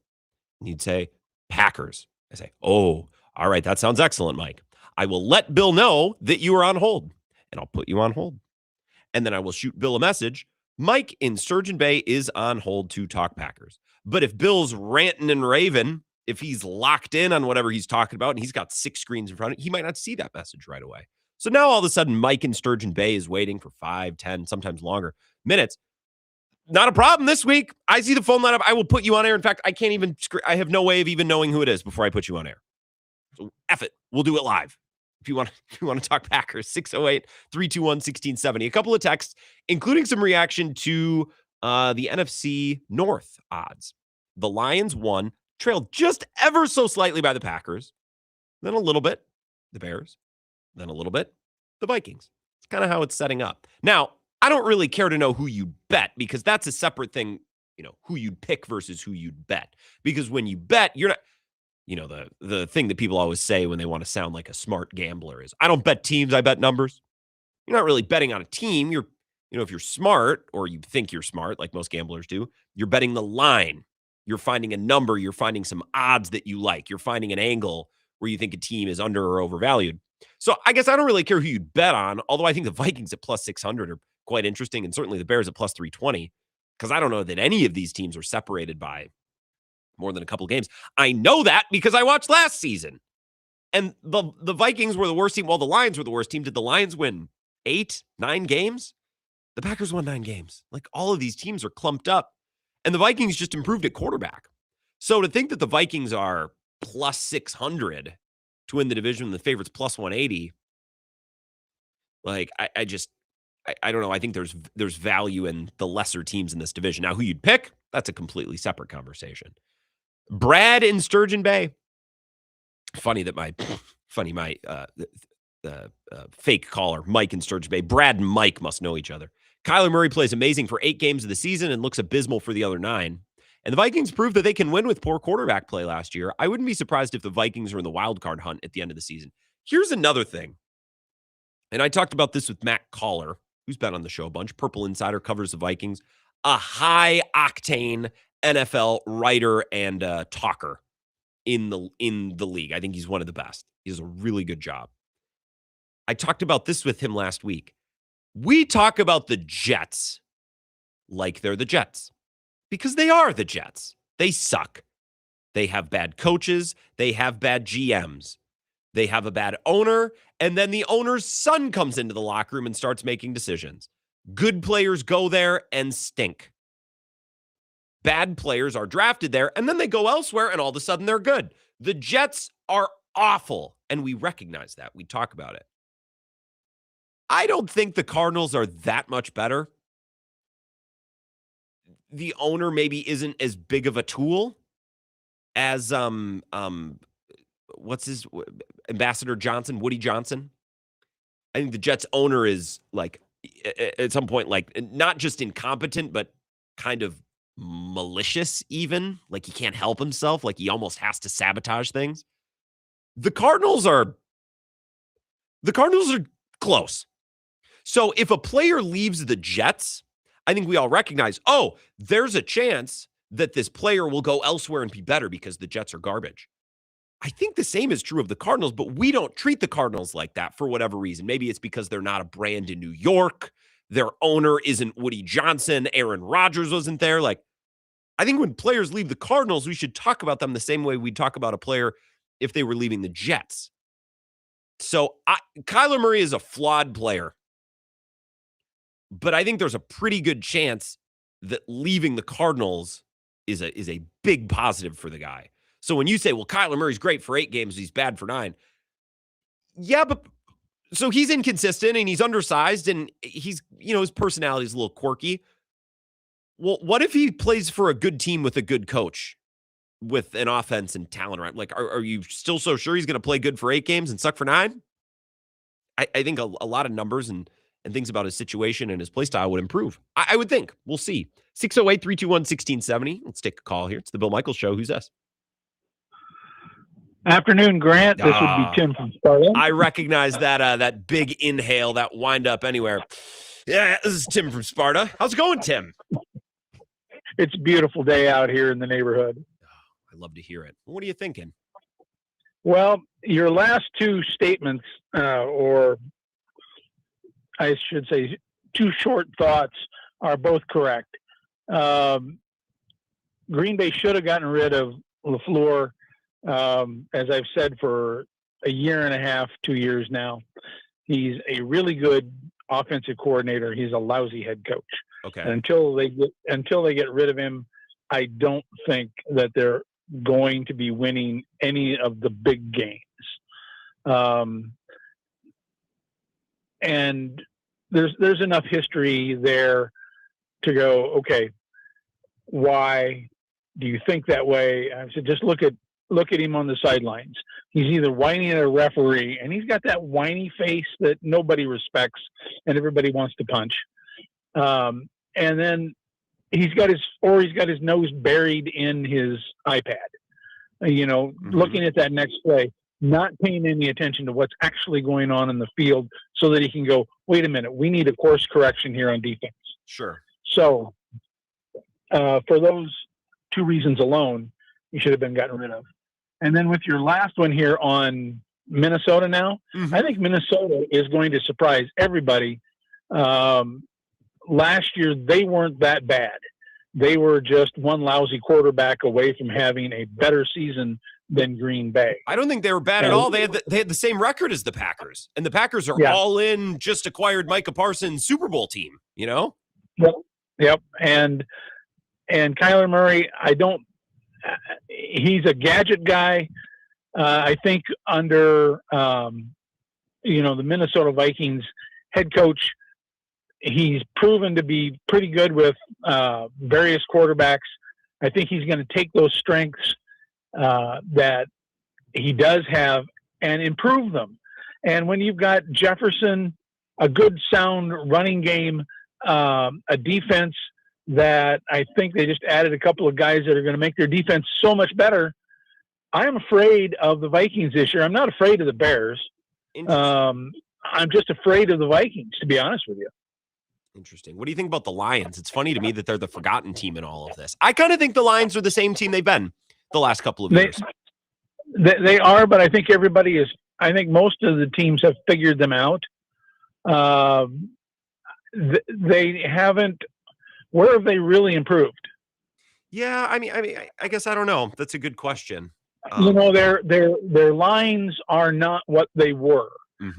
And you'd say, Packers. I say, oh, all right, that sounds excellent, Mike. I will let Bill know that you are on hold, and I'll put you on hold. And then I will shoot Bill a message Mike in Sturgeon Bay is on hold to talk Packers. But if Bill's ranting and raving, if he's locked in on whatever he's talking about and he's got 6 screens in front of him, he might not see that message right away. So now all of a sudden, Mike in Sturgeon Bay is waiting for 5, 10, sometimes longer minutes. Not a problem this week. I see the phone lineup. I will put you on air. In fact, I have no way of even knowing who it is before I put you on air. So F it. We'll do it live. If you want to talk Packers, 608-321-1670. A couple of texts, including some reaction to the NFC North odds. The Lions won, trailed just ever so slightly by the Packers, then a little bit the Bears, then a little bit the Vikings. It's kind of how it's setting up. Now, I don't really care to know who you bet because that's a separate thing, who you'd pick versus who you'd bet. Because when you bet, you're not, the thing that people always say when they want to sound like a smart gambler is, I don't bet teams, I bet numbers. You're not really betting on a team. You're, if you're smart or you think you're smart, like most gamblers do, you're betting the line. You're finding a number. You're finding some odds that you like. You're finding an angle where you think a team is under or overvalued. So I guess I don't really care who you'd bet on, although I think the Vikings at plus 600 are quite interesting, and certainly the Bears at plus 320, because I don't know that any of these teams are separated by more than a couple of games. I know that because I watched last season, and the Vikings were the worst team. Well, the Lions were the worst team. Did the Lions win 8, 9 games? The Packers won 9 games. Like, all of these teams are clumped up, and the Vikings just improved at quarterback. So to think that the Vikings are plus 600 to win the division, the favorites plus 180, like, I don't know. I think there's value in the lesser teams in this division. Now, who you'd pick, that's a completely separate conversation. Brad in Sturgeon Bay. Funny that my fake caller, Mike in Sturgeon Bay. Brad and Mike must know each other. Kyler Murray plays amazing for 8 games of the season and looks abysmal for the other 9. And the Vikings proved that they can win with poor quarterback play last year. I wouldn't be surprised if the Vikings are in the wild card hunt at the end of the season. Here's another thing. And I talked about this with Matt Caller, who's been on the show a bunch. Purple Insider covers the Vikings. A high-octane NFL writer and talker in the league. I think he's one of the best. He does a really good job. I talked about this with him last week. We talk about the Jets like they're the Jets because they are the Jets. They suck. They have bad coaches. They have bad GMs. They have a bad owner, and then the owner's son comes into the locker room and starts making decisions. Good players go there and stink. Bad players are drafted there, and then they go elsewhere, and all of a sudden they're good. The Jets are awful, and we recognize that. We talk about it. I don't think the Cardinals are that much better. The owner maybe isn't as big of a tool as what's his Ambassador Johnson, Woody Johnson. I think the Jets owner is like at some point, like not just incompetent, but kind of malicious even. Like he can't help himself. Like he almost has to sabotage things. The Cardinals are close. So if a player leaves the Jets, I think we all recognize, oh, there's a chance that this player will go elsewhere and be better because the Jets are garbage. I think the same is true of the Cardinals, but we don't treat the Cardinals like that for whatever reason. Maybe it's because they're not a brand in New York. Their owner isn't Woody Johnson. Aaron Rodgers wasn't there. Like, I think when players leave the Cardinals, we should talk about them the same way we talk about a player if they were leaving the Jets. So Kyler Murray is a flawed player, but I think there's a pretty good chance that leaving the Cardinals is a big positive for the guy. So when you say, well, Kyler Murray's great for 8 games, he's bad for 9. Yeah, but so he's inconsistent and he's undersized and he's, his personality is a little quirky. Well, what if he plays for a good team with a good coach with an offense and talent around? Like, are you still so sure he's going to play good for 8 games and suck for 9? I think a lot of numbers and things about his situation and his play style would improve. I would think. We'll see. 608-321-1670. Let's take a call here. It's the Bill Michaels Show. Who's this? Afternoon, Grant. This would be Tim from Sparta. I recognize that big inhale, that wind up anywhere. Yeah, this is Tim from Sparta. How's it going, Tim? It's a beautiful day out here in the neighborhood. I love to hear it. What are you thinking? Well, your last 2 statements, or I should say 2 short thoughts are both correct. Green Bay should have gotten rid of LaFleur, as I've said for a year and a half, 2 years now. He's a really good offensive coordinator. He's a lousy head coach. Okay. And until they get rid of him, I don't think that they're going to be winning any of the big games. And there's enough history there to go, okay, why do you think that way? I said, just look at him on the sidelines. He's either whining at a referee, and he's got that whiny face that nobody respects and everybody wants to punch. And then he's got his nose buried in his iPad, looking at that next play, not paying any attention to what's actually going on in the field so that he can go, wait a minute, we need a course correction here on defense. Sure. So for those two reasons alone, he should have been gotten rid of. And then with your last one here on Minnesota now, I think Minnesota is going to surprise everybody. Last year, they weren't that bad. They were just one lousy quarterback away from having a better season than Green Bay. I don't think they were bad at all. They had the same record as the Packers, and the Packers are all in, just acquired Micah Parsons Super Bowl team, Yep. And Kyler Murray, he's a gadget guy. I think under, the Minnesota Vikings head coach, he's proven to be pretty good with various quarterbacks. I think he's going to take those strengths that he does have and improve them. And when you've got Jefferson, a good sound running game, a defense that I think they just added a couple of guys that are going to make their defense so much better. I am afraid of the Vikings this year. I'm not afraid of the Bears. I'm just afraid of the Vikings, to be honest with you. Interesting. What do you think about the Lions? It's funny to me that they're the forgotten team in all of this. I kind of think the Lions are the same team they've been the last couple of years. They are, but I think I think most of the teams have figured them out. They haven't. Where have they really improved? Yeah, I guess I don't know. That's a good question. Their lines are not what they were.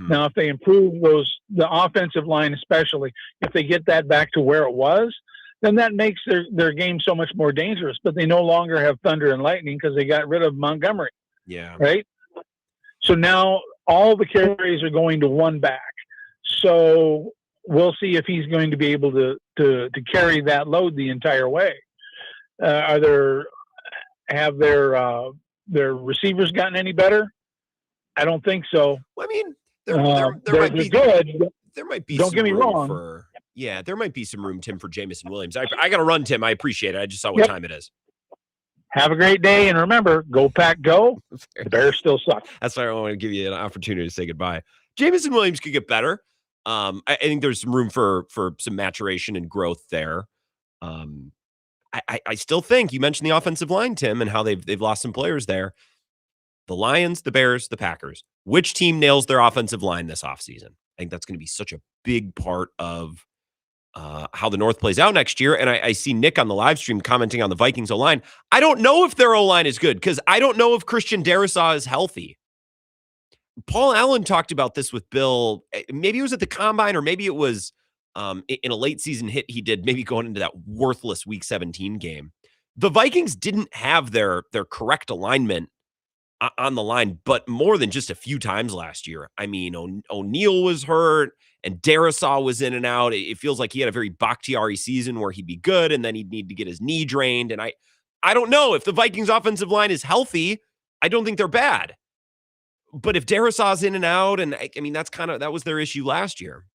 Now, if they improve the offensive line, especially if they get that back to where it was, then that makes their game so much more dangerous. But they no longer have thunder and lightning because they got rid of Montgomery. Yeah. Right. So now all the carries are going to one back. So we'll see if he's going to be able to carry that load the entire way. Have their receivers gotten any better? I don't think so. Well, there might be good. There might be. Don't some get me room wrong. There might be some room, Tim, for Jamison Williams. I got to run, Tim. I appreciate it. I just saw what time it is. Have a great day, and remember, go Pack, go. The Bears still suck. That's why I want to give you an opportunity to say goodbye. Jamison Williams could get better. I think there's some room for some maturation and growth there. I still think you mentioned the offensive line, Tim, and how they've lost some players there. The Lions, the Bears, the Packers. Which team nails their offensive line this offseason? I think that's going to be such a big part of how the North plays out next year. And I see Nick on the live stream commenting on the Vikings O-line. I don't know if their O-line is good because I don't know if Christian Darrisaw is healthy. Paul Allen talked about this with Bill. Maybe it was at the Combine or maybe it was in a late season hit he did, maybe going into that worthless Week 17 game. The Vikings didn't have their correct alignment on the line, but more than just a few times last year. O'Neal was hurt and Darrisaw was in and out. It feels like he had a very Bakhtiari season where he'd be good and then he'd need to get his knee drained. And I don't know if the Vikings offensive line is healthy. I don't think they're bad. But if Darrisaw's in and out, and that was their issue last year.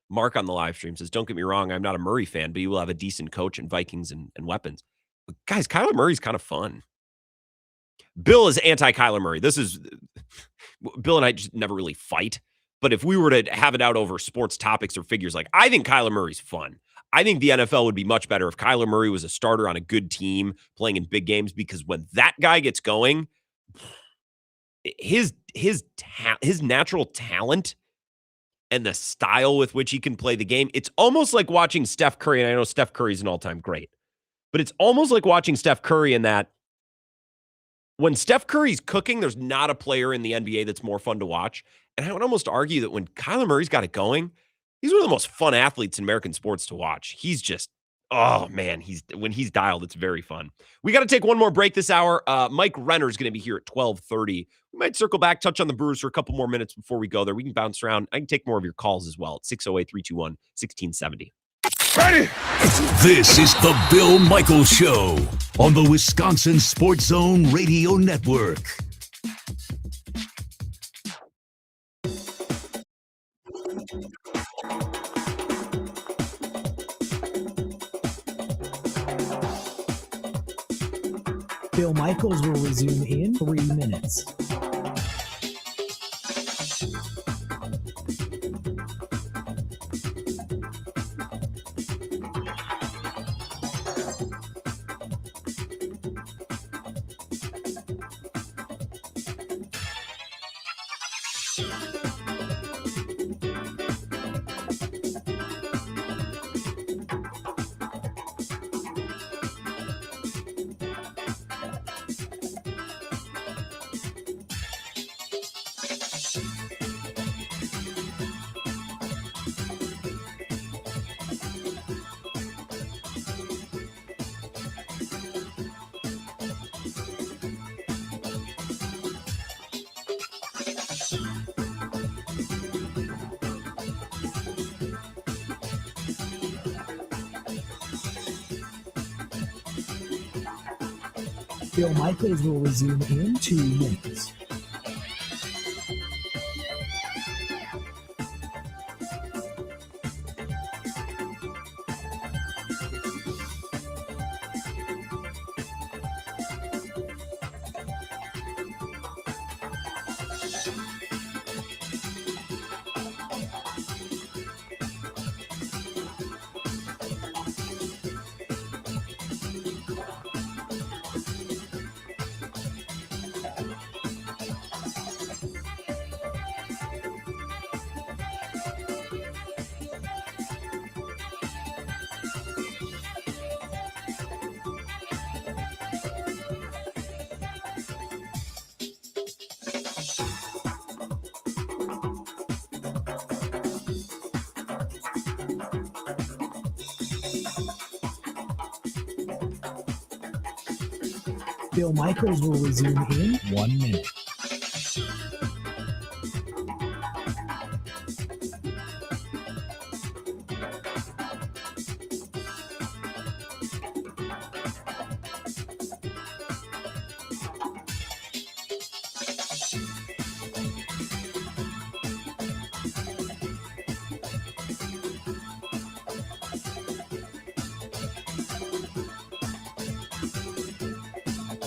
Mark on the live stream says, don't get me wrong, I'm not a Murray fan, but he will have a decent coach and Vikings and weapons. But guys, Kyler Murray's kind of fun. Bill is anti-Kyler Murray. Bill and I just never really fight. But if we were to have it out over sports topics or figures, I think Kyler Murray's fun. I think the NFL would be much better if Kyler Murray was a starter on a good team playing in big games, because when that guy gets going, his natural talent and the style with which he can play the game. It's almost like watching Steph Curry, and I know Steph Curry is an all-time great, but it's almost like watching Steph Curry in that when Steph Curry's cooking, there's not a player in the NBA that's more fun to watch. And I would almost argue that when Kyler Murray's got it going, he's one of the most fun athletes in American sports to watch. He's just, oh man, when he's dialed, it's very fun. We got to take one more break this hour. Mike Renner is going to be here at 12:30. We might circle back, touch on the Brewers for a couple more minutes before we go there. We can bounce around. I can take more of your calls as well at 608-321-1670. Ready? This is the Bill Michaels Show on the Wisconsin Sports Zone Radio Network. Bill Michaels will resume in 3 minutes. Bill Michaels will resume in 2 minutes. Bill Michaels will resume in 1 minute.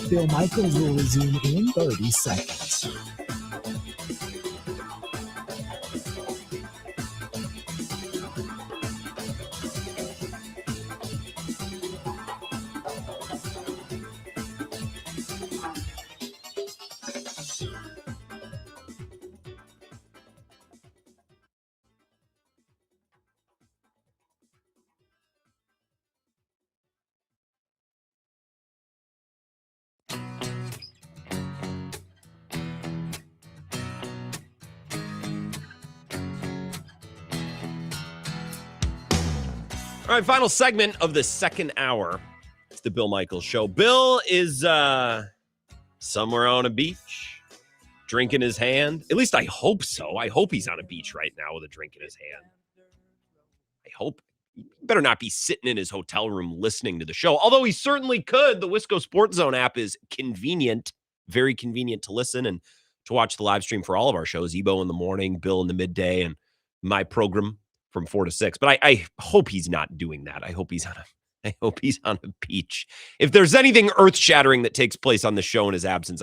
Bill Michaels will resume in 30 seconds. All right, final segment of the second hour. It's the Bill Michaels Show. Bill is somewhere on a beach, drink in his hand. At least I hope so. I hope he's on a beach right now with a drink in his hand. I hope. He better not be sitting in his hotel room listening to the show, although he certainly could. The Wisco Sports Zone app is convenient, very convenient to listen and to watch the live stream for all of our shows. Ebo in the morning, Bill in the midday, and my program from 4 to 6. But I hope he's not doing that. I hope he's on a beach. If there's anything earth-shattering that takes place on the show in his absence,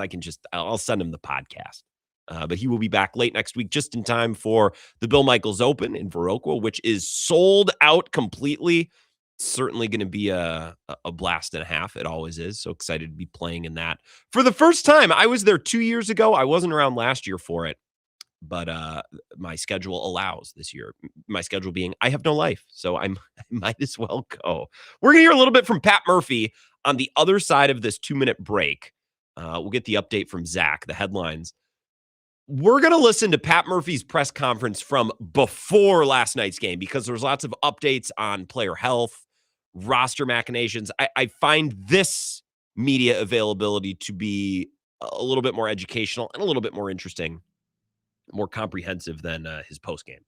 I'll send him the podcast. But he will be back late next week, just in time for the Bill Michaels Open in Viroqua, which is sold out completely. Certainly going to be a blast and a half. It always is. So excited to be playing in that for the first time. I was there 2 years ago. I wasn't around last year for it. but my schedule allows this year. My schedule being I have no life, so I might as well go. We're going to hear a little bit from Pat Murphy on the other side of this 2-minute break. We'll get the update from Zach, the headlines. We're going to listen to Pat Murphy's press conference from before last night's game because there's lots of updates on player health, roster machinations. I find this media availability to be a little bit more educational and a little bit more interesting, more comprehensive than his post game.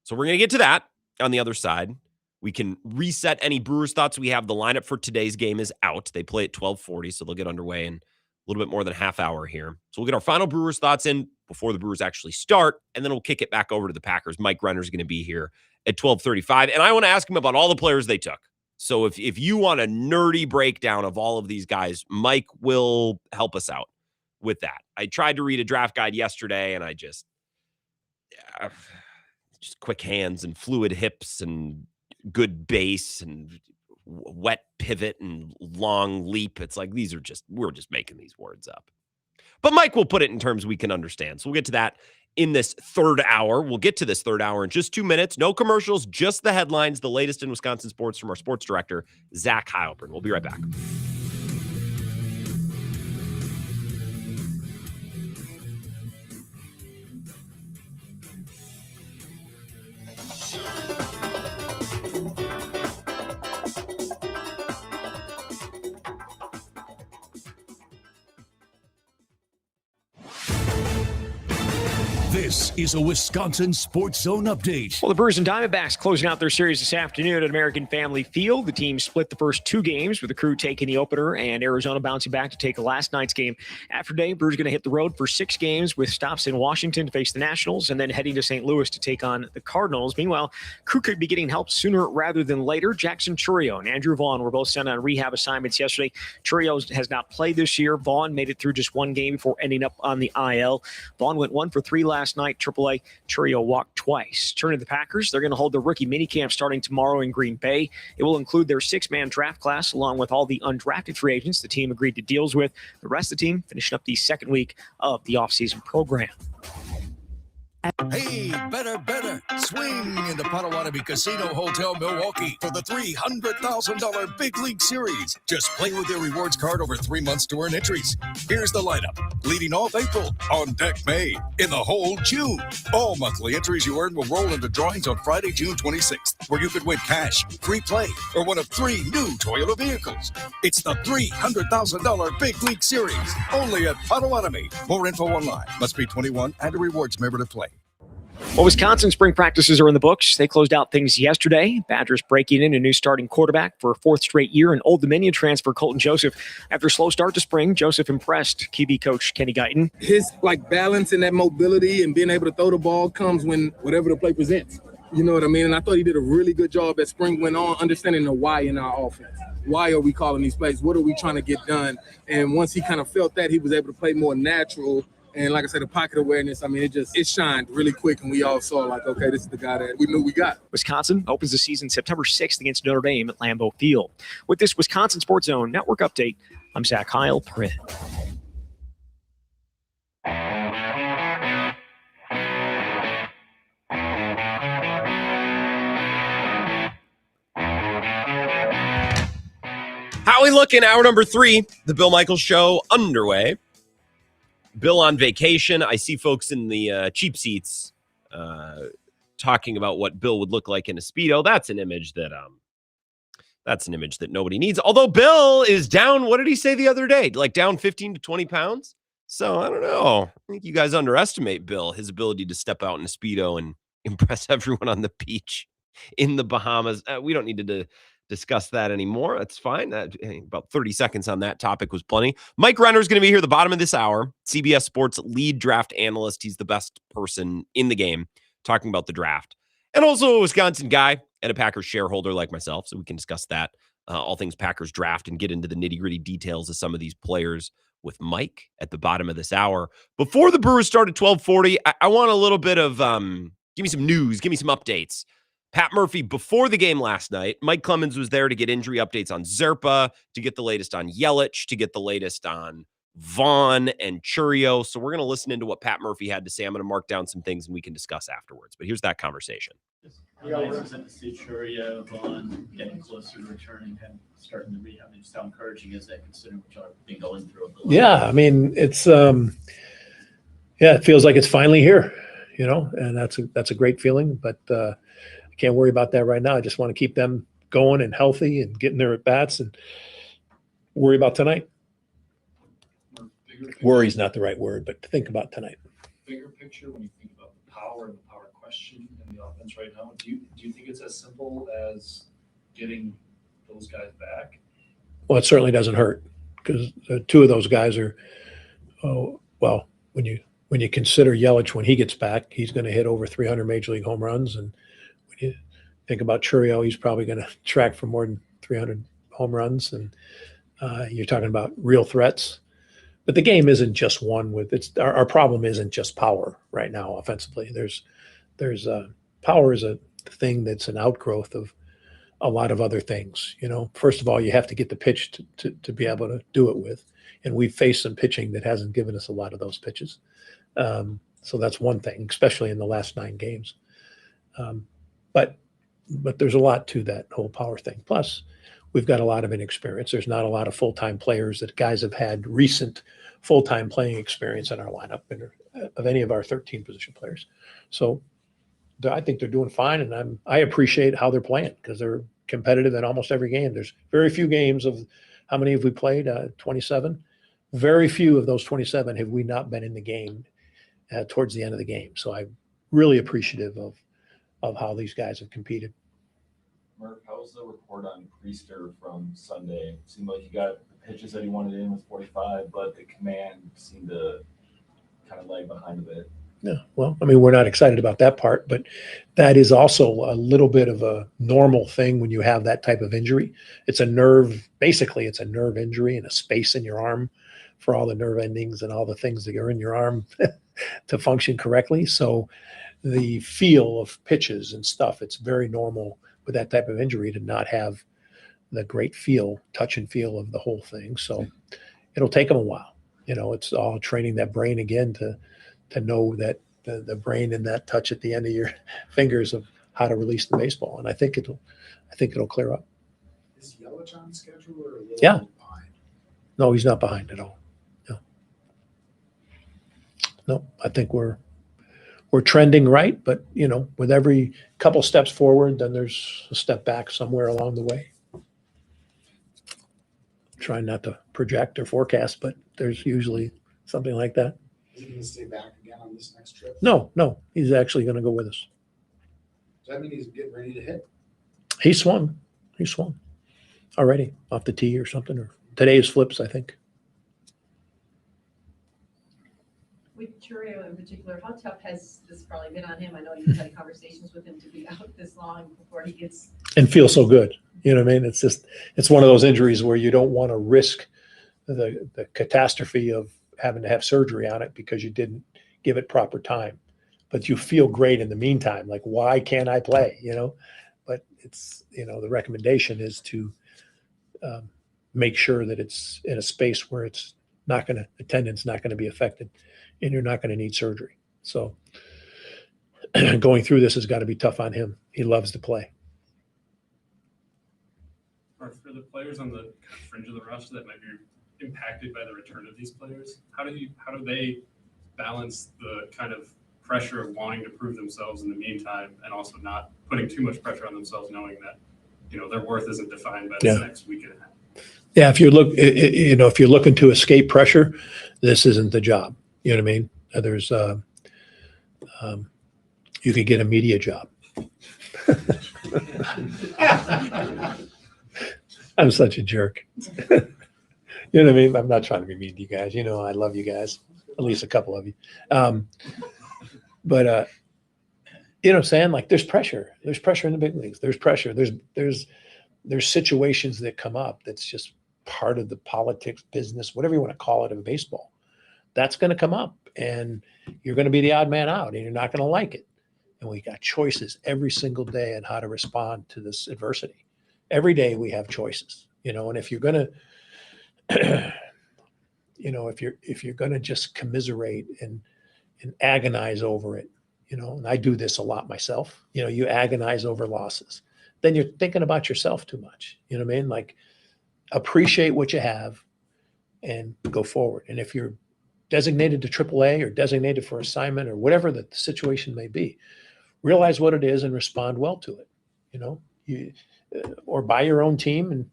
So we're going to get to that on the other side. We can reset any Brewers thoughts we have. The lineup for today's game is out. They play at 12:40, so they'll get underway in a little bit more than a half hour here. So we'll get our final Brewers thoughts in before the Brewers actually start, and then we'll kick it back over to the Packers. Mike Renner is going to be here at 12:35, and I want to ask him about all the players they took. So if you want a nerdy breakdown of all of these guys, Mike will help us out with that. I tried to read a draft guide yesterday, and I just quick hands and fluid hips and good base and wet pivot and long leap. It's like we're just making these words up. But Mike will put it in terms we can understand. So we'll get to that in this third hour. We'll get to this third hour in just 2 minutes. No commercials, just the headlines, the latest in Wisconsin sports from our sports director, Zach Heilprin. We'll be right back. This is a Wisconsin Sports Zone update. Well, the Brewers and Diamondbacks closing out their series this afternoon at American Family Field. The team split the first 2 games with the Crew taking the opener and Arizona bouncing back to take last night's game. After day, Brewers going to hit the road for 6 games with stops in Washington to face the Nationals and then heading to St. Louis to take on the Cardinals. Meanwhile, Crew could be getting help sooner rather than later. Jackson Chourio and Andrew Vaughn were both sent on rehab assignments yesterday. Chourio has not played this year. Vaughn made it through just 1 game before ending up on the IL. Vaughn went 1 for 3 last night. AAA, Chourio walked twice. Turning to the Packers, they're going to hold the rookie minicamp starting tomorrow in Green Bay. It will include their 6-man draft class along with all the undrafted free agents the team agreed to deals with. The rest of the team finishing up the second week of the offseason program. Hey, better. Swing into Potawatomi Casino Hotel Milwaukee for the $300,000 Big League Series. Just play with your rewards card over 3 months to earn entries. Here's the lineup. Leading off April, on deck May, in the hole June. All monthly entries you earn will roll into drawings on Friday, June 26th, where you could win cash, free play, or one of 3 new Toyota vehicles. It's the $300,000 Big League Series, only at Potawatomi. More info online. Must be 21 and a rewards member to play. Well, Wisconsin spring practices are in the books. They closed out things yesterday. Badgers breaking in a new starting quarterback for a 4th straight year. And Old Dominion transfer Colton Joseph. After a slow start to spring, Joseph impressed QB coach Kenny Guyton. His balance and that mobility and being able to throw the ball comes when whatever the play presents. You know what I mean? And I thought he did a really good job as spring went on, understanding the why in our offense. Why are we calling these plays? What are we trying to get done? And once he kind of felt that, he was able to play more natural. And like I said, the pocket awareness, it shined really quick. And we all saw okay, this is the guy that we knew we got. Wisconsin opens the season September 6th against Notre Dame at Lambeau Field. With this Wisconsin Sports Zone Network update, I'm Zach Heilprin. How we looking? Hour number 3, the Bill Michaels Show underway. Bill on vacation. I see folks in the cheap seats talking about what Bill would look like in a Speedo. That's an image that nobody needs. Although Bill is down, what did he say the other day? Down 15 to 20 pounds. So I don't know. I think you guys underestimate Bill, his ability to step out in a Speedo and impress everyone on the beach in the Bahamas. We don't need to discuss that anymore. That's fine. About 30 seconds on that topic was plenty. Mike Renner is going to be here at the bottom of this hour. CBS Sports lead draft analyst. He's the best person in the game talking about the draft. And also a Wisconsin guy and a Packers shareholder like myself. So we can discuss that, all things Packers draft, and get into the nitty-gritty details of some of these players with Mike at the bottom of this hour. Before the Brewers start at 12:40, I want a little bit of give me some news, give me some updates. Pat Murphy, before the game last night, Mike Clemens was there to get injury updates on Zerpa, to get the latest on Yelich, to get the latest on Vaughn and Churio. So we're going to listen into what Pat Murphy had to say. I'm going to mark down some things and we can discuss afterwards. But here's that conversation. How nice is it to see Churio, Vaughn getting closer to returning and starting to rehab? Just how encouraging is that considering what y'all have been going through? Yeah, I mean, it's it feels like it's finally here, and that's a great feeling. But I can't worry about that right now. I just want to keep them going and healthy and getting their at bats and worry about tonight. Worry is not the right word, but think about tonight. Bigger picture, when you think about the power and the power question in the offense right now, do you think it's as simple as getting those guys back? Well, it certainly doesn't hurt because two of those guys are. When you consider Yelich, when he gets back, he's going to hit over 300 major league home runs, and when you think about Churio, he's probably going to track for more than 300 home runs, and you're talking about real threats. But the game isn't just one with it's our problem isn't just power right now offensively. There's power is a thing that's an outgrowth of a lot of other things. First of all, you have to get the pitch to be able to do it with, and we've faced some pitching that hasn't given us a lot of those pitches. So that's one thing, especially in the last 9 games. But there's a lot to that whole power thing. Plus, we've got a lot of inexperience. There's not a lot of full-time players that guys have had recent full-time playing experience in our lineup of any of our 13 position players. So I think they're doing fine, and I appreciate how they're playing because they're competitive in almost every game. There's very few games of how many have we played? 27. Very few of those 27 have we not been in the game towards the end of the game. So I'm really appreciative of how these guys have competed. Murph, how was the report on Priester from Sunday? It seemed like he got the pitches that he wanted in with 45, but the command seemed to kind of lag behind a bit. Yeah, well, I mean, we're not excited about that part, but that is also a little bit of a normal thing when you have that type of injury. It's a nerve injury and a space in your arm for all the nerve endings and all the things that are in your arm to function correctly. So the feel of pitches and stuff, it's very normal with that type of injury to not have the great touch and feel of the whole thing. So it'll take them a while. It's all training that brain again to know that the brain and that touch at the end of your fingers of how to release the baseball. And I think it'll clear up. Is Yelich on schedule or a little Yeah. behind? No, he's not behind at all. No, I think we're trending right, but with every couple steps forward, then there's a step back somewhere along the way. Trying not to project or forecast, but there's usually something like that. Is he going to stay back again on this next trip? No, he's actually going to go with us. Does that mean he's getting ready to hit? He swung already off the tee or something, or today's flips, I think. With Churio in particular, how tough has this probably been on him? I know you've had conversations with him to be out this long before he gets. And feel so good. You know what I mean? It's one of those injuries where you don't want to risk the catastrophe of having to have surgery on it because you didn't give it proper time. But you feel great in the meantime. Like, why can't I play? But it's, the recommendation is to make sure that it's in a space where attendance not going to be affected and you're not going to need surgery. So going through this has got to be tough on him. He loves to play. Or for the players on the kind of fringe of the roster that might be impacted by the return of these players, how do they balance the kind of pressure of wanting to prove themselves in the meantime and also not putting too much pressure on themselves, knowing that their worth isn't defined by this next week and a half? Yeah, if you're looking to escape pressure, this isn't the job. You know what I mean? There's you could get a media job. I'm such a jerk. You know what I mean? I'm not trying to be mean to you guys. I love you guys, at least a couple of you. But you know what I'm saying? Like, there's pressure. There's pressure in the big leagues. There's pressure. There's situations that come up that's just part of the politics, business, whatever you want to call it, of baseball. That's going to come up, and you're going to be the odd man out, and you're not going to like it. And we got choices every single day on how to respond to this adversity. Every day we have choices, and if you're going to, if you're going to just commiserate and agonize over it, and I do this a lot myself, you agonize over losses, then you're thinking about yourself too much. You know what I mean? Like, appreciate what you have and go forward. And if you're designated to AAA or designated for assignment or whatever the situation may be, realize what it is and respond well to it. Or buy your own team and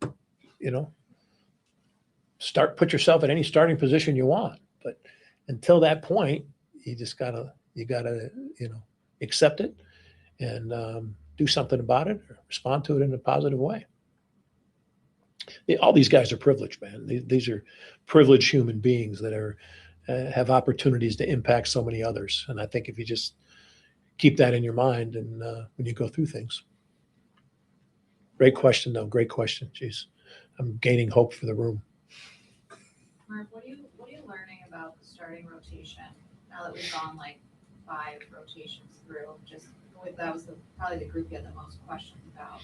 put yourself at any starting position you want. But until that point, you gotta accept it and do something about it or respond to it in a positive way. All these guys are privileged, man. These are privileged human beings that are have opportunities to impact so many others. And I think if you just keep that in your mind and when you go through things. Great question, though. Great question. Jeez, I'm gaining hope for the room. Mark, what are you learning about the starting rotation now that we've gone like 5 rotations through? Just that was probably the group you had the most questions about.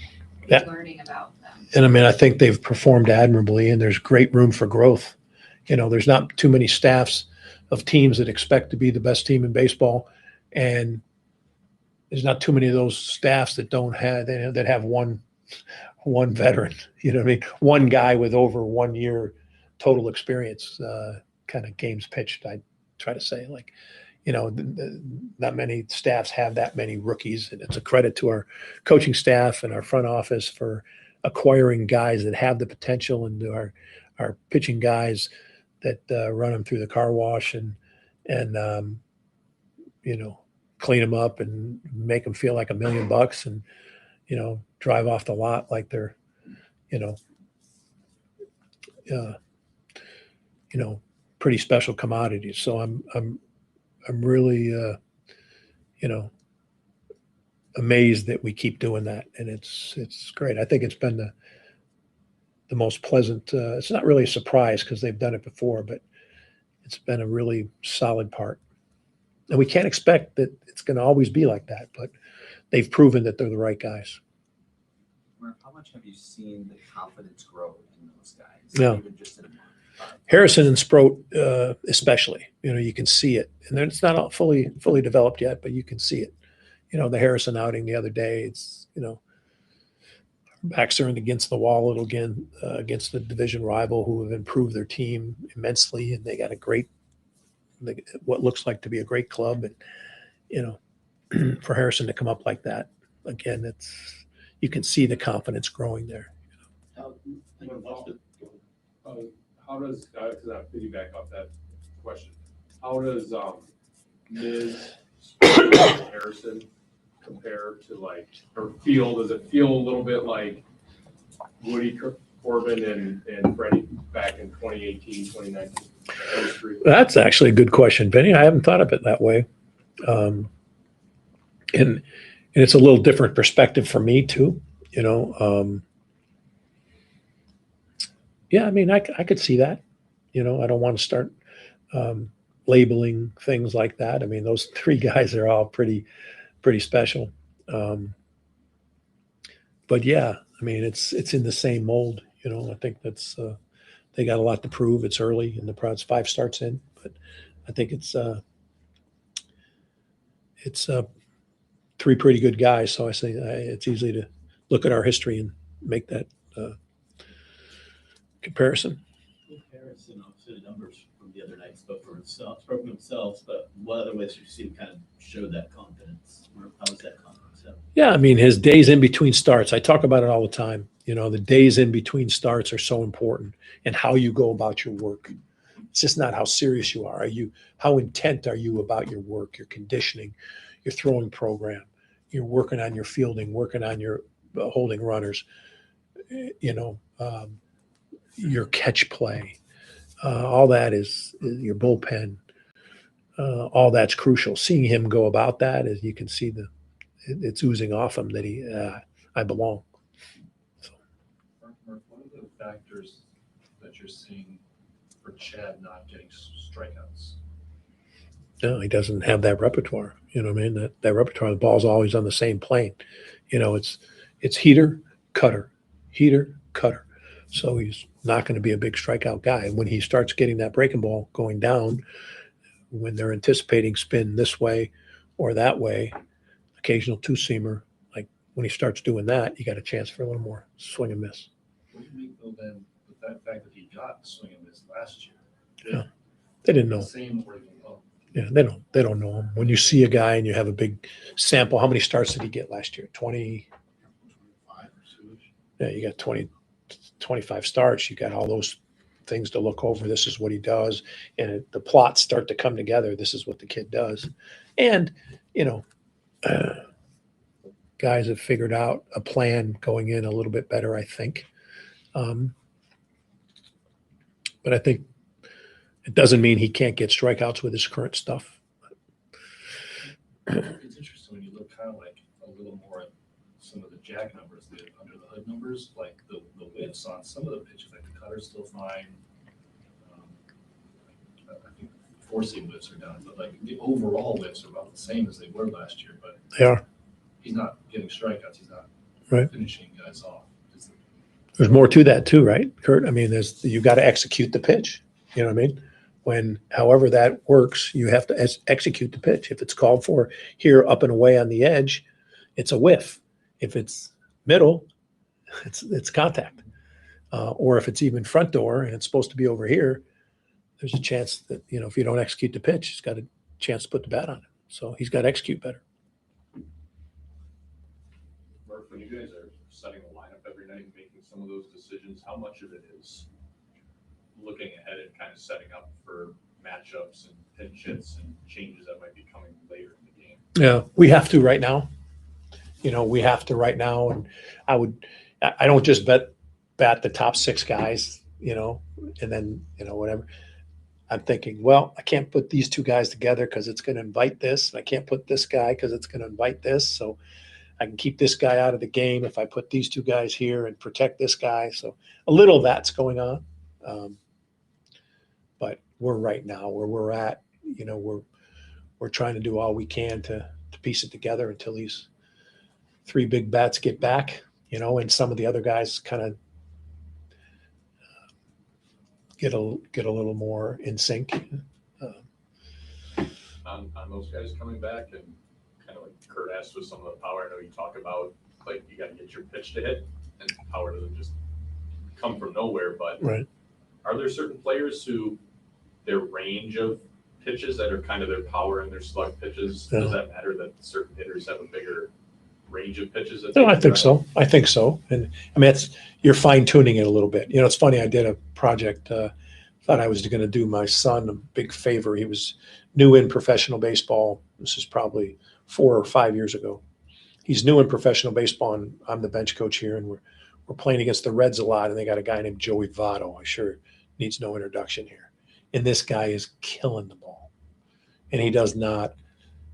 What are you learning about them? And I mean, I think they've performed admirably, and there's great room for growth. There's not too many staffs of teams that expect to be the best team in baseball, and there's not too many of those staffs that have one veteran. You know what I mean? One guy with over 1 year total experience, kind of games pitched. I try to say, like, not many staffs have that many rookies, and it's a credit to our coaching staff and our front office for acquiring guys that have the potential, and to our pitching guys that run them through the car wash and clean them up and make them feel like $1 million and drive off the lot like they're pretty special commodities. So I'm really amazed that we keep doing that, and it's great. I think it's been the most pleasant. It's not really a surprise because they've done it before, but it's been a really solid part. And we can't expect that it's going to always be like that, but they've proven that they're the right guys. Mark, how much have you seen the confidence grow in those guys? Yeah. Even just in a month? Harrison and Sproat, especially, you can see it, and then it's not all fully developed yet, but you can see it. The Harrison outing the other day, it's, backs are against the wall a little again, against the division rival who have improved their team immensely, and they got what looks like to be a great club. And, for Harrison to come up like that, again, you can see the confidence growing there. How does, because I piggyback off that question, how does Ms. Harrison compare to or feel? Does it feel a little bit like Woody Corbin and Freddie back in 2018, 2019? That's actually a good question, Benny. I haven't thought of it that way. And it's a little different perspective for me too, yeah, I mean, I could see that. I don't want to start labeling things like that. I mean, those 3 guys are all pretty special. But yeah, I mean, it's in the same mold. I think that's they got a lot to prove. It's early, and it's 5 starts in, but I think it's 3 pretty good guys. So I say it's easy to look at our history and make that comparison. Harrison, obviously the numbers from the other night spoke for themselves, but what other ways you see him kind of show that confidence? How was that confidence? Yeah, I mean, his days in between starts, I talk about it all the time. The days in between starts are so important, and how you go about your work. It's just not how serious you are. How intent are you about your work, your conditioning, your throwing program? You're working on your fielding, working on your holding runners, your catch play, all that is your bullpen. All that's crucial. Seeing him go about that, as you can see, it's oozing off him that I belong. So. Mark, what are the factors that you're seeing for Chad not getting strikeouts? No, he doesn't have that repertoire. You know what I mean? That repertoire, the ball's always on the same plane. It's heater, cutter, heater, cutter. So he's not going to be a big strikeout guy. And when he starts getting that breaking ball going down, when they're anticipating spin this way or that way, occasional two-seamer, like when he starts doing that, you got a chance for a little more swing and miss. What do you make though then with that fact that he got swing and miss last year? Yeah. They didn't know. Same or even low. Yeah, they don't know him. When you see a guy and you have a big sample, how many starts did he get last year? 20. Yeah, you got 20, 25 starts. You got all those things to look over. This is what he does. And the plots start to come together. This is what the kid does. And, guys have figured out a plan going in a little bit better, I think. But I think it doesn't mean he can't get strikeouts with his current stuff. It's interesting when you look kind of like a little more at some of the jack numbers, the under the hood numbers, like the whiffs on some of the pitches, like the cutter's still fine. I think 4-seam whiffs are down, but like the overall whiffs are about the same as they were last year. But They are. he's not getting strikeouts. He's not Right. finishing guys off. There's more to that too, right, Kurt? I mean, you got to execute the pitch. You know what I mean? However that works, you have to execute the pitch. If it's called for here, up and away on the edge, it's a whiff. If it's middle, it's contact. Or if it's even front door and it's supposed to be over here, there's a chance that, if you don't execute the pitch, he's got a chance to put the bat on it. So he's got to execute better. Murph, when you guys are setting a lineup every night and making some of those decisions, how much of it is looking ahead and kind of setting up for matchups and pinch hits and changes that might be coming later in the game? Yeah, we have to right now. We have to right now. And I don't just bat the top 6 guys, and then, whatever. I'm thinking, well, I can't put these 2 guys together because it's going to invite this. And I can't put this guy because it's going to invite this. So I can keep this guy out of the game if I put these 2 guys here and protect this guy. So a little of that's going on. But we're right now where we're at, we're trying to do all we can to piece it together until these 3 big bats get back, and some of the other guys kind of get a little more in sync. On those guys coming back, and kind of like Kurt asked with some of the power, I know you talk about, like, you got to get your pitch to hit, and power doesn't just come from nowhere, but right. Are there certain players who their range of pitches that are kind of their power and their slug pitches, Yeah. does that matter that certain hitters have a bigger range of pitches? No, I think so. And I mean, you're fine tuning it a little bit. It's funny. I did a project, thought I was going to do my son a big favor. He was new in professional baseball. This is probably 4 or 5 years ago. He's new in professional baseball, and I'm the bench coach here, and we're playing against the Reds a lot, and they got a guy named Joey Votto. I sure needs no introduction here. And this guy is killing the ball. And he does not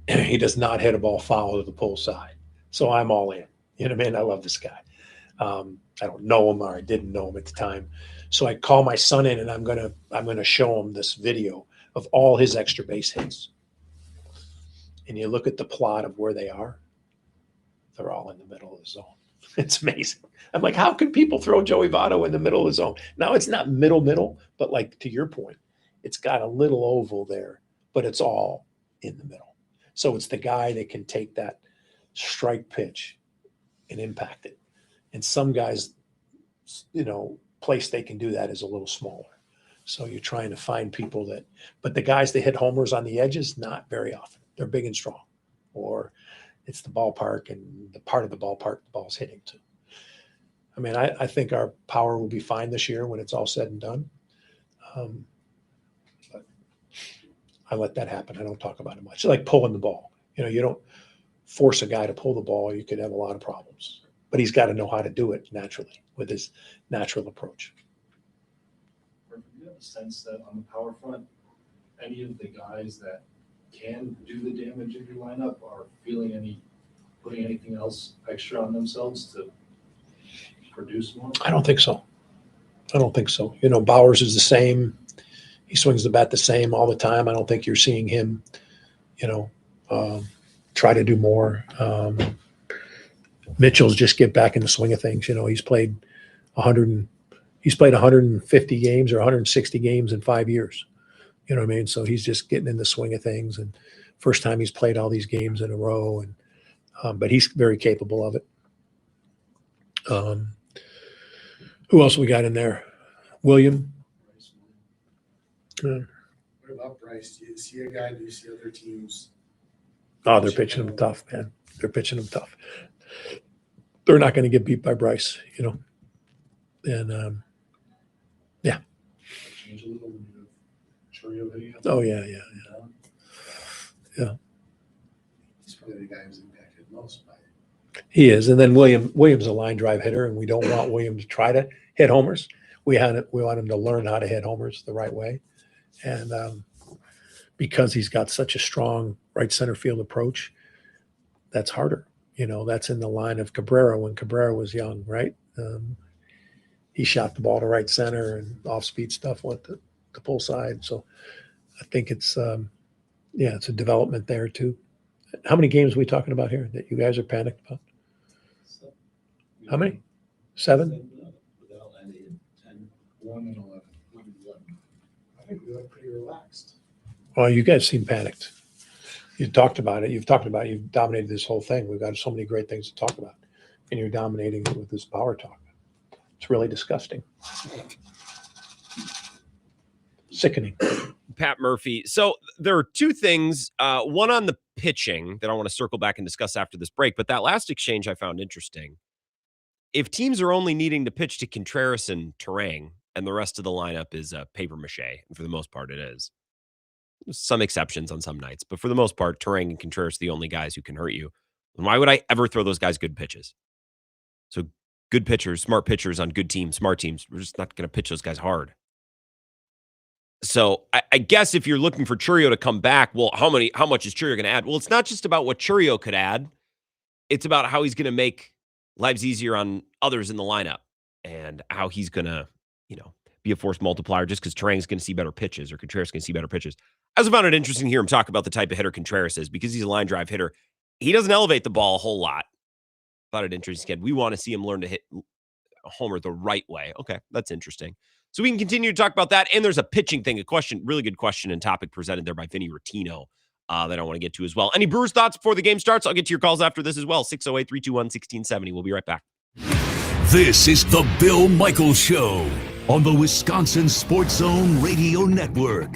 hit a ball foul to the pull side. So I'm all in. You know what I mean? I love this guy. I don't know him, or I didn't know him at the time. So I call my son in, and I'm gonna show him this video of all his extra base hits. And you look at the plot of where they are, they're all in the middle of the zone. It's amazing. I'm like, how can people throw Joey Votto in the middle of the zone? Now it's not middle, but like to your point, it's got a little oval there, but it's all in the middle. So it's the guy that can take that strike pitch and impact it. And some guys, place they can do that is a little smaller. So you're trying to find people but the guys that hit homers on the edges, not very often. They're big and strong, or it's the ballpark and the part of the ballpark the ball's hitting to. I mean, I think our power will be fine this year when it's all said and done. But I let that happen. I don't talk about it much. It's like pulling the ball. You don't force a guy to pull the ball. You could have a lot of problems. But he's got to know how to do it naturally with his natural approach. Do you have a sense that on the power front, any of the guys that can do the damage in your lineup are putting anything else extra on themselves to produce more? I don't think so. Bowers is the same. He swings the bat the same all the time. I don't think you're seeing him, try to do more. Mitchell's just get back in the swing of things. He's played he's played 150 games or 160 games in 5 years. You know what I mean? So he's just getting in the swing of things, and first time he's played all these games in a row, and but he's very capable of it. Who else we got in there? William. What about Bryce? Do you see a guy? Do you see other teams? Oh, they're pitching him tough, man. They're pitching him tough. They're not going to get beat by Bryce, you know. And yeah. Change a little when you have Churio hitting out. Oh yeah. He's probably the guy who's impacted most by it. He is. And then William's a line drive hitter, and we don't want William to try to hit homers. We want him to learn how to hit homers the right way. And because he's got such a strong right center field approach, that's harder. You know, that's in the line of Cabrera when Cabrera was young, right? He shot the ball to right center, and off-speed stuff went to pull side. So I think it's it's a development there too. How many games are we talking about here that you guys are panicked about? How many? 7? 1 and 11. I think we look pretty relaxed. Well, you guys seem panicked. You talked about it. You've talked about it. You've dominated this whole thing. We've got so many great things to talk about, and you're dominating it with this power talk. It's really disgusting. Sickening. Pat Murphy. So there are two things, one on the pitching that I want to circle back and discuss after this break, but that last exchange I found interesting. If teams are only needing to pitch to Contreras and Terang, and the rest of the lineup is paper mache, and for the most part it is. There's some exceptions on some nights, but for the most part, Terang and Contreras are the only guys who can hurt you. And why would I ever throw those guys good pitches? So good pitchers, smart pitchers on good teams, smart teams, we're just not going to pitch those guys hard. So I guess if you're looking for Churio to come back, well, how much is Churio going to add? Well, it's not just about what Churio could add. It's about how he's going to make lives easier on others in the lineup and how he's going to, be a force multiplier just because Terang's going to see better pitches or Contreras can see better pitches. I also found it interesting to hear him talk about the type of hitter Contreras is because he's a line drive hitter. He doesn't elevate the ball a whole lot. Thought it interesting. We want to see him learn to hit a homer the right way. Okay, that's interesting. So we can continue to talk about that. And there's a pitching thing, really good question and topic presented there by Vinny Rottino that I want to get to as well. Any Brewers thoughts before the game starts? I'll get to your calls after this as well. 608-321-1670. We'll be right back. This is the Bill Michaels Show on the Wisconsin Sports Zone Radio Network.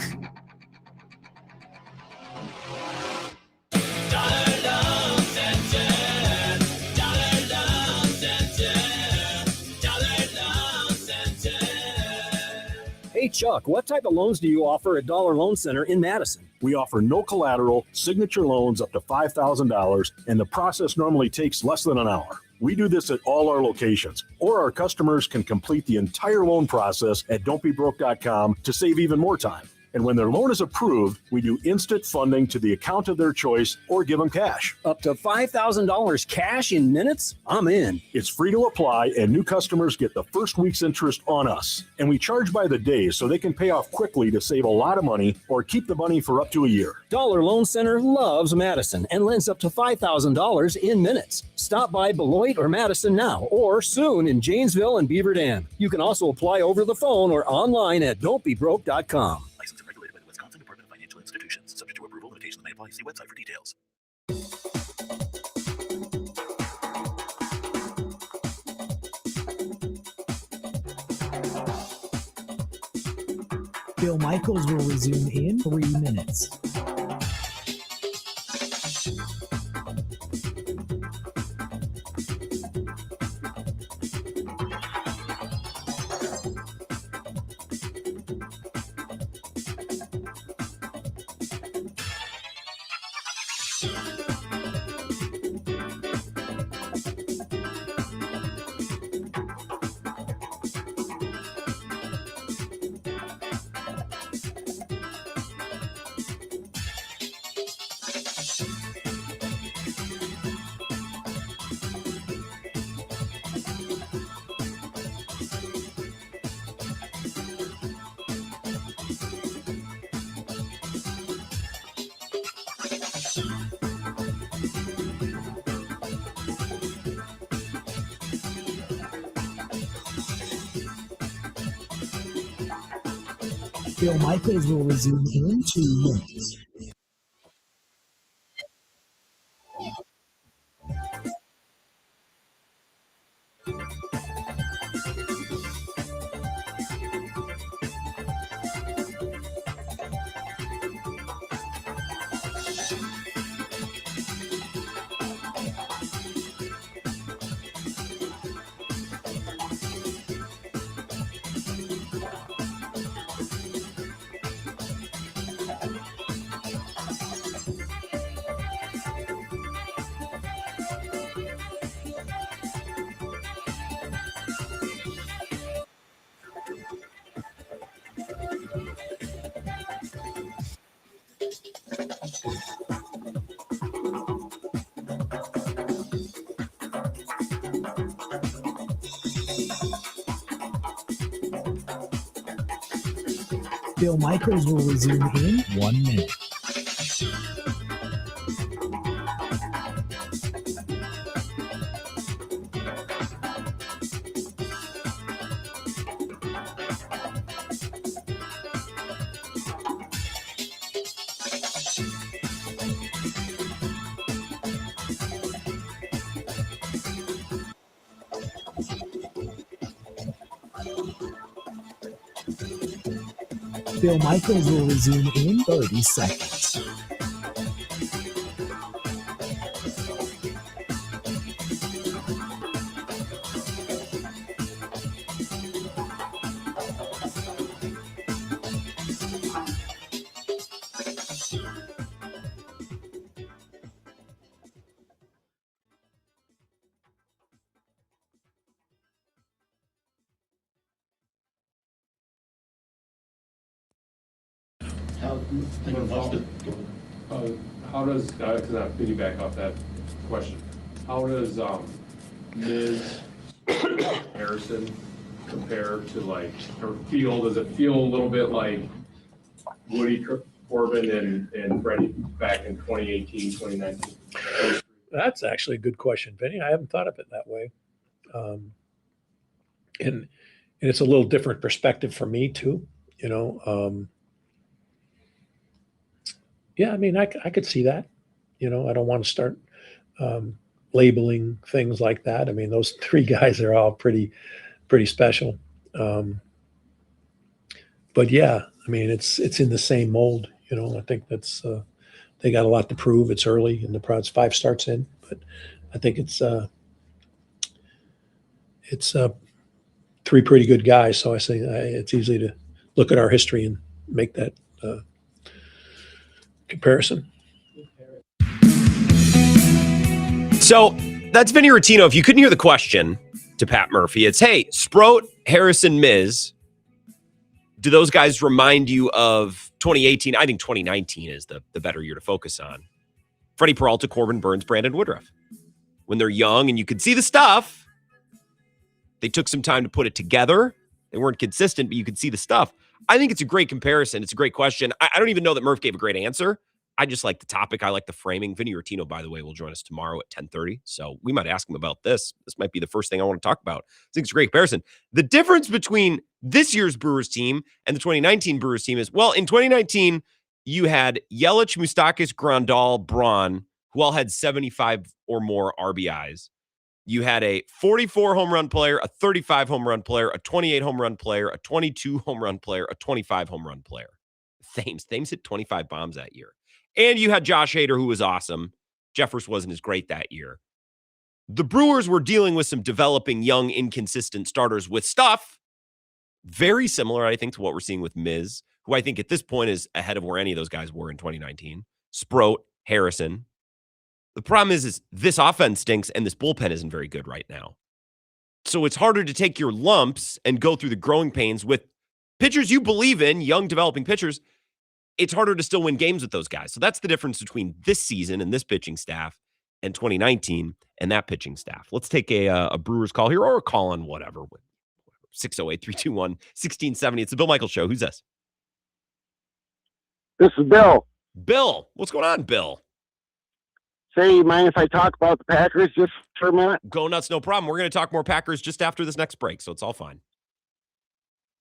Hey, Chuck, what type of loans do you offer at Dollar Loan Center in Madison? We offer no collateral, signature loans up to $5,000, and the process normally takes less than an hour. We do this at all our locations, or our customers can complete the entire loan process at don'tbebroke.com to save even more time. And when their loan is approved, we do instant funding to the account of their choice or give them cash. Up to $5,000 cash in minutes? I'm in. It's free to apply, and new customers get the first week's interest on us. And we charge by the day so they can pay off quickly to save a lot of money or keep the money for up to a year. Dollar Loan Center loves Madison and lends up to $5,000 in minutes. Stop by Beloit or Madison now, or soon in Janesville and Beaver Dam. You can also apply over the phone or online at don'tbebroke.com. Licensed and regulated by the Wisconsin Department of Financial Institutions. Subject to approval, limitations may apply. See website for details. Bill Michaels will resume in 3 minutes. Bill Michaels will resume in 2 minutes. Bill Michaels will resume in 1 minute. Bill Michaels will resume in 30 seconds. How does, because I piggyback off that question, how does Ms. Harrison compare to like her feel? Does it feel a little bit like Woody Corbin and Freddie back in 2018, 2019? That's actually a good question, Vinny. I haven't thought of it that way. And it's a little different perspective for me too, you know. Yeah, I mean, I could see that. You know, I don't want to start labeling things like that. I mean, those three guys are all pretty special. But yeah, I mean, it's in the same mold. You know, I think that's they got a lot to prove. It's early and the Prods 5 starts in, but I think it's three pretty good guys. So I say it's easy to look at our history and make that comparison. So that's Vinny Rottino. If you couldn't hear the question to Pat Murphy, it's, hey, Sproat, Harrison, Miz, do those guys remind you of 2018? I think 2019 is the better year to focus on. Freddie Peralta, Corbin Burns, Brandon Woodruff. When they're young and you could see the stuff, they took some time to put it together. They weren't consistent, but you could see the stuff. I think it's a great comparison. It's a great question. I don't even know that Murph gave a great answer. I just like the topic. I like the framing. Vinny Rottino, by the way, will join us tomorrow at 10:30. So we might ask him about this. This might be the first thing I want to talk about. I think it's a great comparison. The difference between this year's Brewers team and the 2019 Brewers team is, well, in 2019, you had Yelich, Moustakas, Grandal, Braun, who all had 75 or more RBIs. You had a 44 home run player, a 35 home run player, a 28 home run player, a 22 home run player, a 25 home run player. Thames hit 25 bombs that year. And you had Josh Hader, who was awesome. Jeffers wasn't as great that year. The Brewers were dealing with some developing young, inconsistent starters with stuff very similar, I think, to what we're seeing with Miz, who I think at this point is ahead of where any of those guys were in 2019. Sproat, Harrison. The problem is this offense stinks and this bullpen isn't very good right now. So it's harder to take your lumps and go through the growing pains with pitchers you believe in, young developing pitchers. It's harder to still win games with those guys. So that's the difference between this season and this pitching staff and 2019 and that pitching staff. Let's take a Brewers call here or a call on whatever. 608-321-1670. It's the Bill Michaels Show. Who's this? This is Bill. Bill. What's going on, Bill? Say, you mind if I talk about the Packers just for a minute? Go nuts, no problem. We're going to talk more Packers just after this next break, so it's all fine.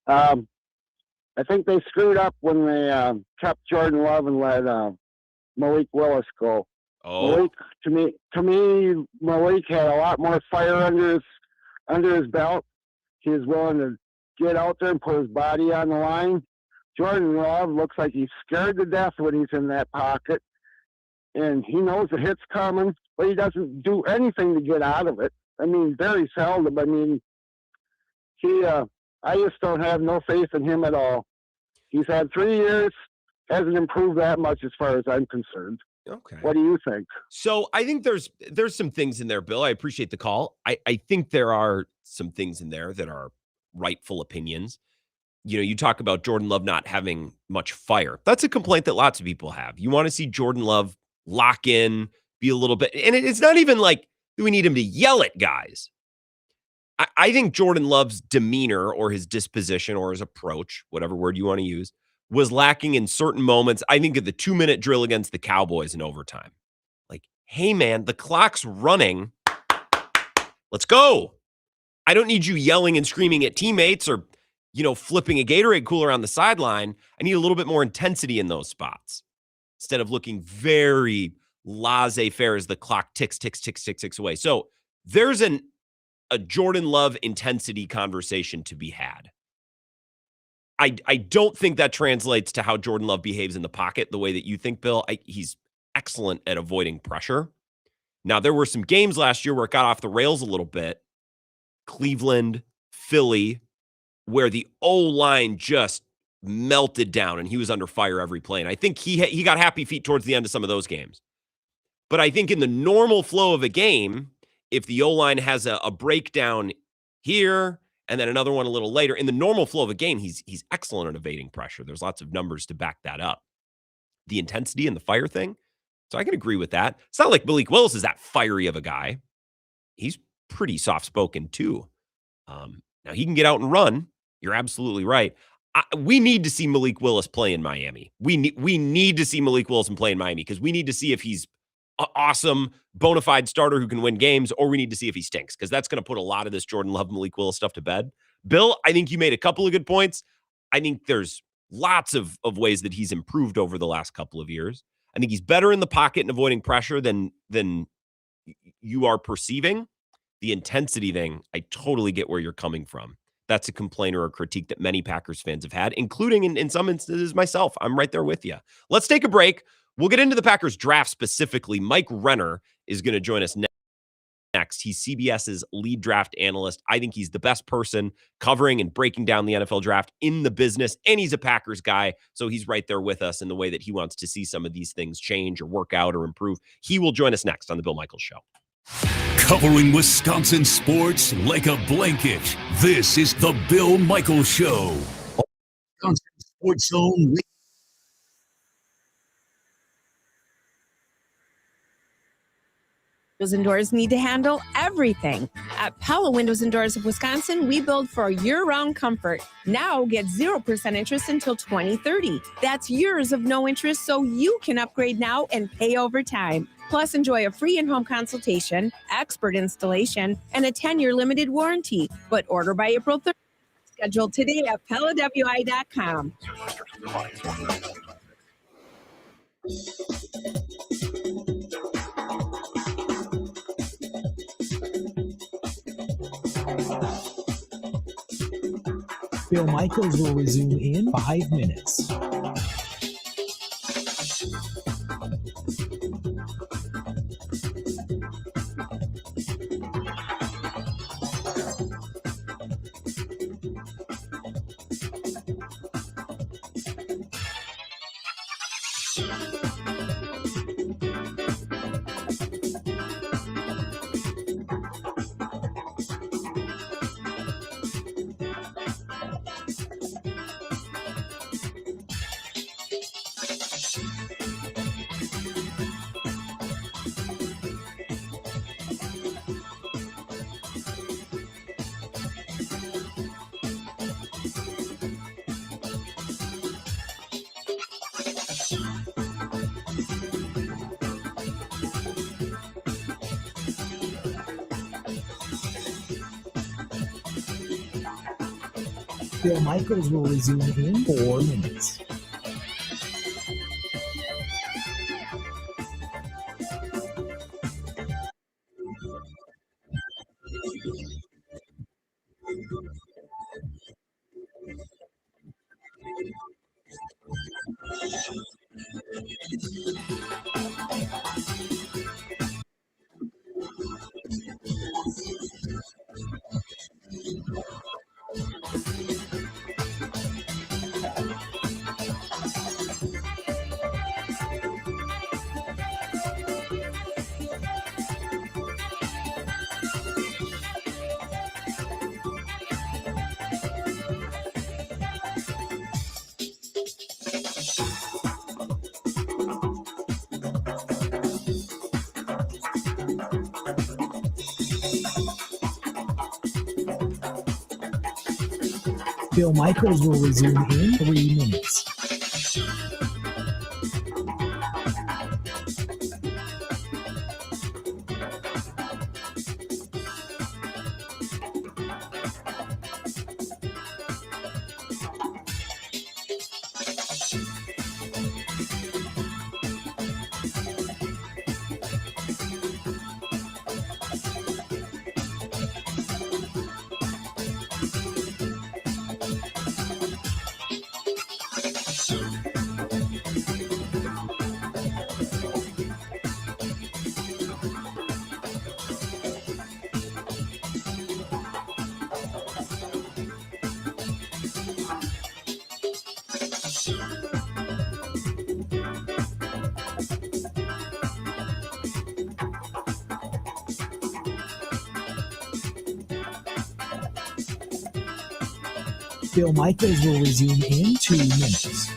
I I think they screwed up when they kept Jordan Love and let Malik Willis go. Oh, Malik, to me, Malik had a lot more fire under his belt. He was willing to get out there and put his body on the line. Jordan Love looks like he's scared to death when he's in that pocket, and he knows the hit's coming, but he doesn't do anything to get out of it. I mean, very seldom. I mean, I just don't have no faith in him at all. He's had 3 years, hasn't improved that much as far as I'm concerned. Okay. What do you think? So I think there's some things in there, Bill. I appreciate the call. I think there are some things in there that are rightful opinions. You know, you talk about Jordan Love not having much fire. That's a complaint that lots of people have. You want to see Jordan Love lock in, be a little bit, and it's not even like we need him to yell at guys. I think Jordan Love's demeanor or his disposition or his approach, whatever word you want to use, was lacking in certain moments. I think of the 2-minute drill against the Cowboys in overtime. Like, hey, man, the clock's running. Let's go. I don't need you yelling and screaming at teammates or, you know, flipping a Gatorade cooler on the sideline. I need a little bit more intensity in those spots instead of looking very laissez-faire as the clock ticks away. So there's a Jordan Love intensity conversation to be had. I don't think that translates to how Jordan Love behaves in the pocket the way that you think, Bill. He's excellent at avoiding pressure. Now, there were some games last year where it got off the rails a little bit. Cleveland, Philly, where the O-line just melted down and he was under fire every play. And I think he got happy feet towards the end of some of those games. But I think in the normal flow of a game, if the O-line has a breakdown here and then another one a little later, in the normal flow of a game, he's excellent at evading pressure. There's lots of numbers to back that up. The intensity and the fire thing, so I can agree with that. It's not like Malik Willis is that fiery of a guy. He's pretty soft-spoken too. Now, he can get out and run. You're absolutely right. We need to see Malik Willis play in Miami. We need to see Malik Willis play in Miami because we need to see if he's an awesome, bona fide starter who can win games, or we need to see if he stinks because that's going to put a lot of this Jordan Love, Malik Willis stuff to bed. Bill, I think you made a couple of good points. I think there's lots of ways that he's improved over the last couple of years. I think he's better in the pocket and avoiding pressure than you are perceiving. The intensity thing, I totally get where you're coming from. That's a complaint or a critique that many Packers fans have had, including in some instances myself. I'm right there with you. Let's take a break. We'll get into the Packers draft specifically. Mike Renner is going to join us next. He's CBS's lead draft analyst. I think he's the best person covering and breaking down the NFL draft in the business, and he's a Packers guy, so he's right there with us in the way that he wants to see some of these things change or work out or improve. He will join us next on The Bill Michaels Show. Covering Wisconsin sports like a blanket, this is The Bill Michaels Show. Wisconsin Sports Zone. Windows and doors need to handle everything. At Pella Windows and Doors of Wisconsin, we build for year-round comfort. Now get 0% interest until 2030. That's years of no interest, so you can upgrade now and pay over time. Plus, enjoy a free in-home consultation, expert installation, and a 10-year limited warranty. But order by April 3rd. Schedule today at PellaWI.com. Bill Michaels will resume in 5 minutes. Bill Michaels will resume in 4 minutes. Bill Michaels will resume in 3 minutes. Bill Michaels will resume in 2 minutes.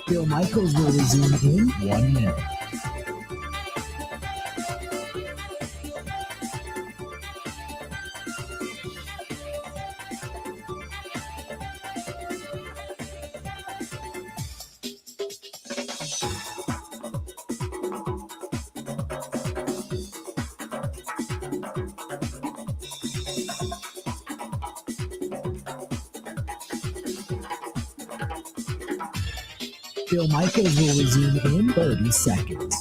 Bill Michaels will resume in 1 minute. Bill Michaels will resume in 30 seconds.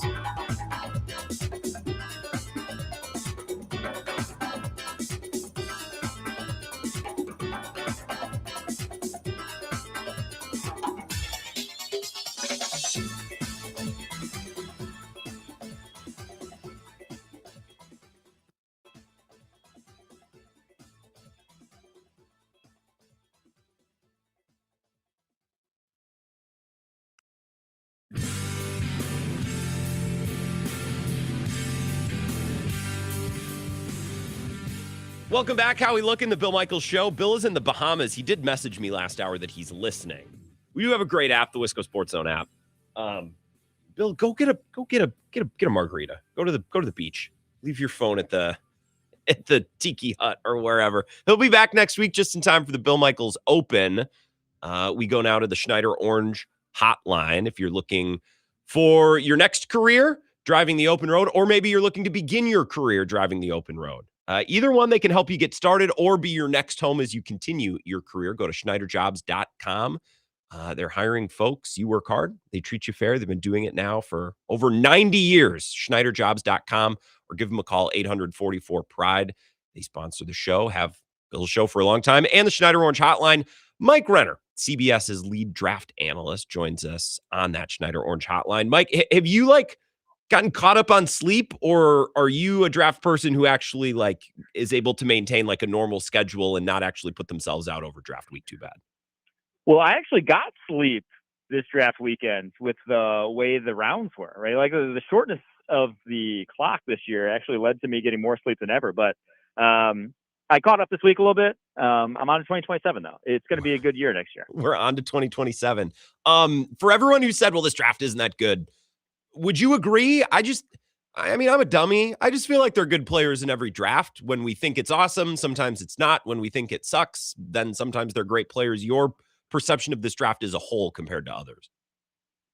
Welcome back. How we looking? The Bill Michaels Show. Bill is in the Bahamas. He did message me last hour that he's listening. We do have a great app, the Wisco Sports Zone app. Bill, go get a margarita. Go to the beach. Leave your phone at the Tiki Hut or wherever. He'll be back next week just in time for the Bill Michaels Open. We go now to the Schneider Orange Hotline. If you're looking for your next career driving the open road, or maybe you're looking to begin your career driving the open road. Either one, they can help you get started or be your next home as you continue your career. Go to schneiderjobs.com. They're hiring folks. You work hard. They treat you fair. They've been doing it now for over 90 years. schneiderjobs.com, or give them a call, 844-PRIDE. They sponsor the show, have Bill's show for a long time, and the Schneider Orange Hotline. Mike Renner, CBS's lead draft analyst, joins us on that Schneider Orange hotline. Mike, have you gotten caught up on sleep, or are you a draft person who actually is able to maintain a normal schedule and not actually put themselves out over draft week too bad? Well, I actually got sleep this draft weekend with the way the rounds were, right? The shortness of the clock this year actually led to me getting more sleep than ever. But I caught up this week a little bit. I'm on to 2027, though. It's going to be a good year next year. We're on to 2027. For everyone who said, well, this draft isn't that good, would you agree? I'm a dummy. I just feel like they're good players in every draft. When we think it's awesome, sometimes it's not. When we think it sucks, then sometimes they're great players. Your perception of this draft as a whole compared to others?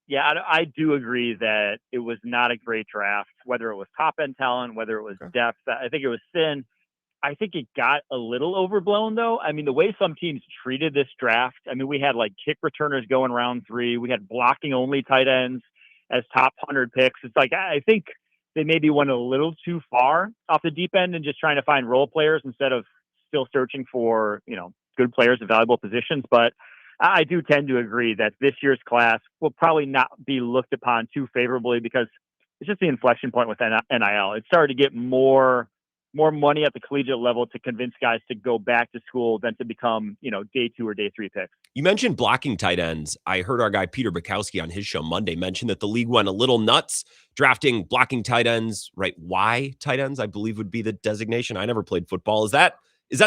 Yeah, I do agree that it was not a great draft, whether it was top-end talent, whether it was depth. I think it was thin. I think it got a little overblown, though. I mean, the way some teams treated this draft, we had kick returners going round 3. We had blocking-only tight ends as top 100 picks. It's I think they maybe went a little too far off the deep end and just trying to find role players instead of still searching for, good players at valuable positions. But I do tend to agree that this year's class will probably not be looked upon too favorably because it's just the inflection point with NIL. It started to get more money at the collegiate level to convince guys to go back to school than to become, day 2 or day 3 picks. You mentioned blocking tight ends. I heard our guy Peter Bukowski on his show Monday mention that the league went a little nuts drafting blocking tight ends, right? Y tight ends, I believe would be the designation. I never played football. Is that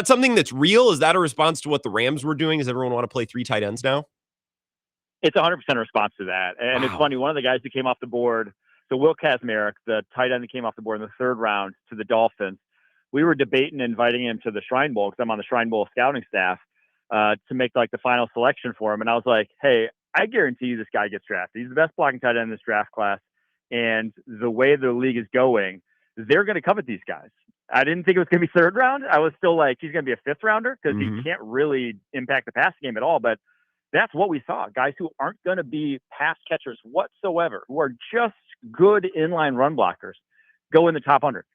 something that's real? Is that a response to what the Rams were doing? Does everyone want to play 3 tight ends now? It's 100% a response to that. And Wow. It's funny, one of the guys who came off the board, so Will Kazmarek, the tight end that came off the board in the 3rd round to the Dolphins, we were debating inviting him to the Shrine Bowl because I'm on the Shrine Bowl scouting staff to make the final selection for him. And I was like, hey, I guarantee you this guy gets drafted. He's the best blocking tight end in this draft class. And the way the league is going, they're going to covet these guys. I didn't think it was going to be 3rd round. I was still he's going to be a 5th rounder because he can't really impact the passing game at all. But that's what we saw. Guys who aren't going to be pass catchers whatsoever, who are just good inline run blockers, go in the top 100.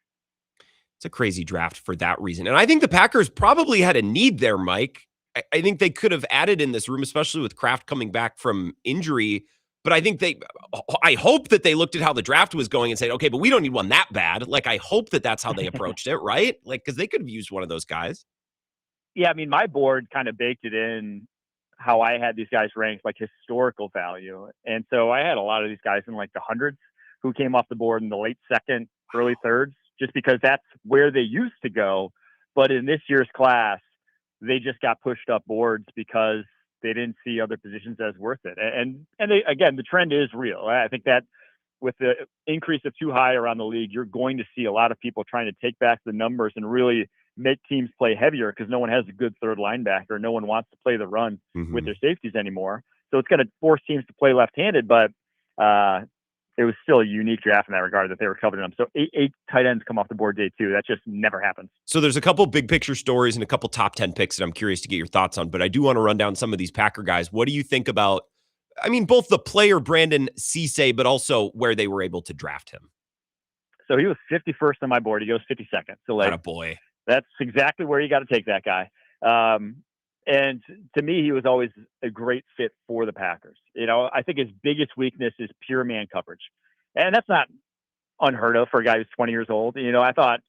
It's a crazy draft for that reason. And I think the Packers probably had a need there, Mike. I think they could have added in this room, especially with Kraft coming back from injury. But I hope that they looked at how the draft was going and said, okay, but we don't need one that bad. I hope that that's how they approached it, right? Because they could have used one of those guys. Yeah, my board kind of baked it in how I had these guys ranked, historical value. And so I had a lot of these guys in the hundreds who came off the board in the late 2nd, early 3rds, just because that's where they used to go. But in this year's class, they just got pushed up boards because they didn't see other positions as worth it. And again, the trend is real. I think that with the increase of too high around the league, you're going to see a lot of people trying to take back the numbers and really make teams play heavier because no one has a good 3rd linebacker. No one wants to play the run with their safeties anymore. So it's going to force teams to play left-handed, but it was still a unique draft in that regard that they were covering them. So eight tight ends come off the board day 2. That just never happens. So there's a couple big picture stories and a couple top 10 picks that I'm curious to get your thoughts on, but I do want to run down some of these Packer guys. What do you think about, both the player Brandon Cisse, but also where they were able to draft him? So he was 51st on my board. He goes 52nd. So Attaboy. That's exactly where you got to take that guy. And to me, he was always a great fit for the Packers. I think his biggest weakness is pure man coverage. And that's not unheard of for a guy who's 20 years old. I thought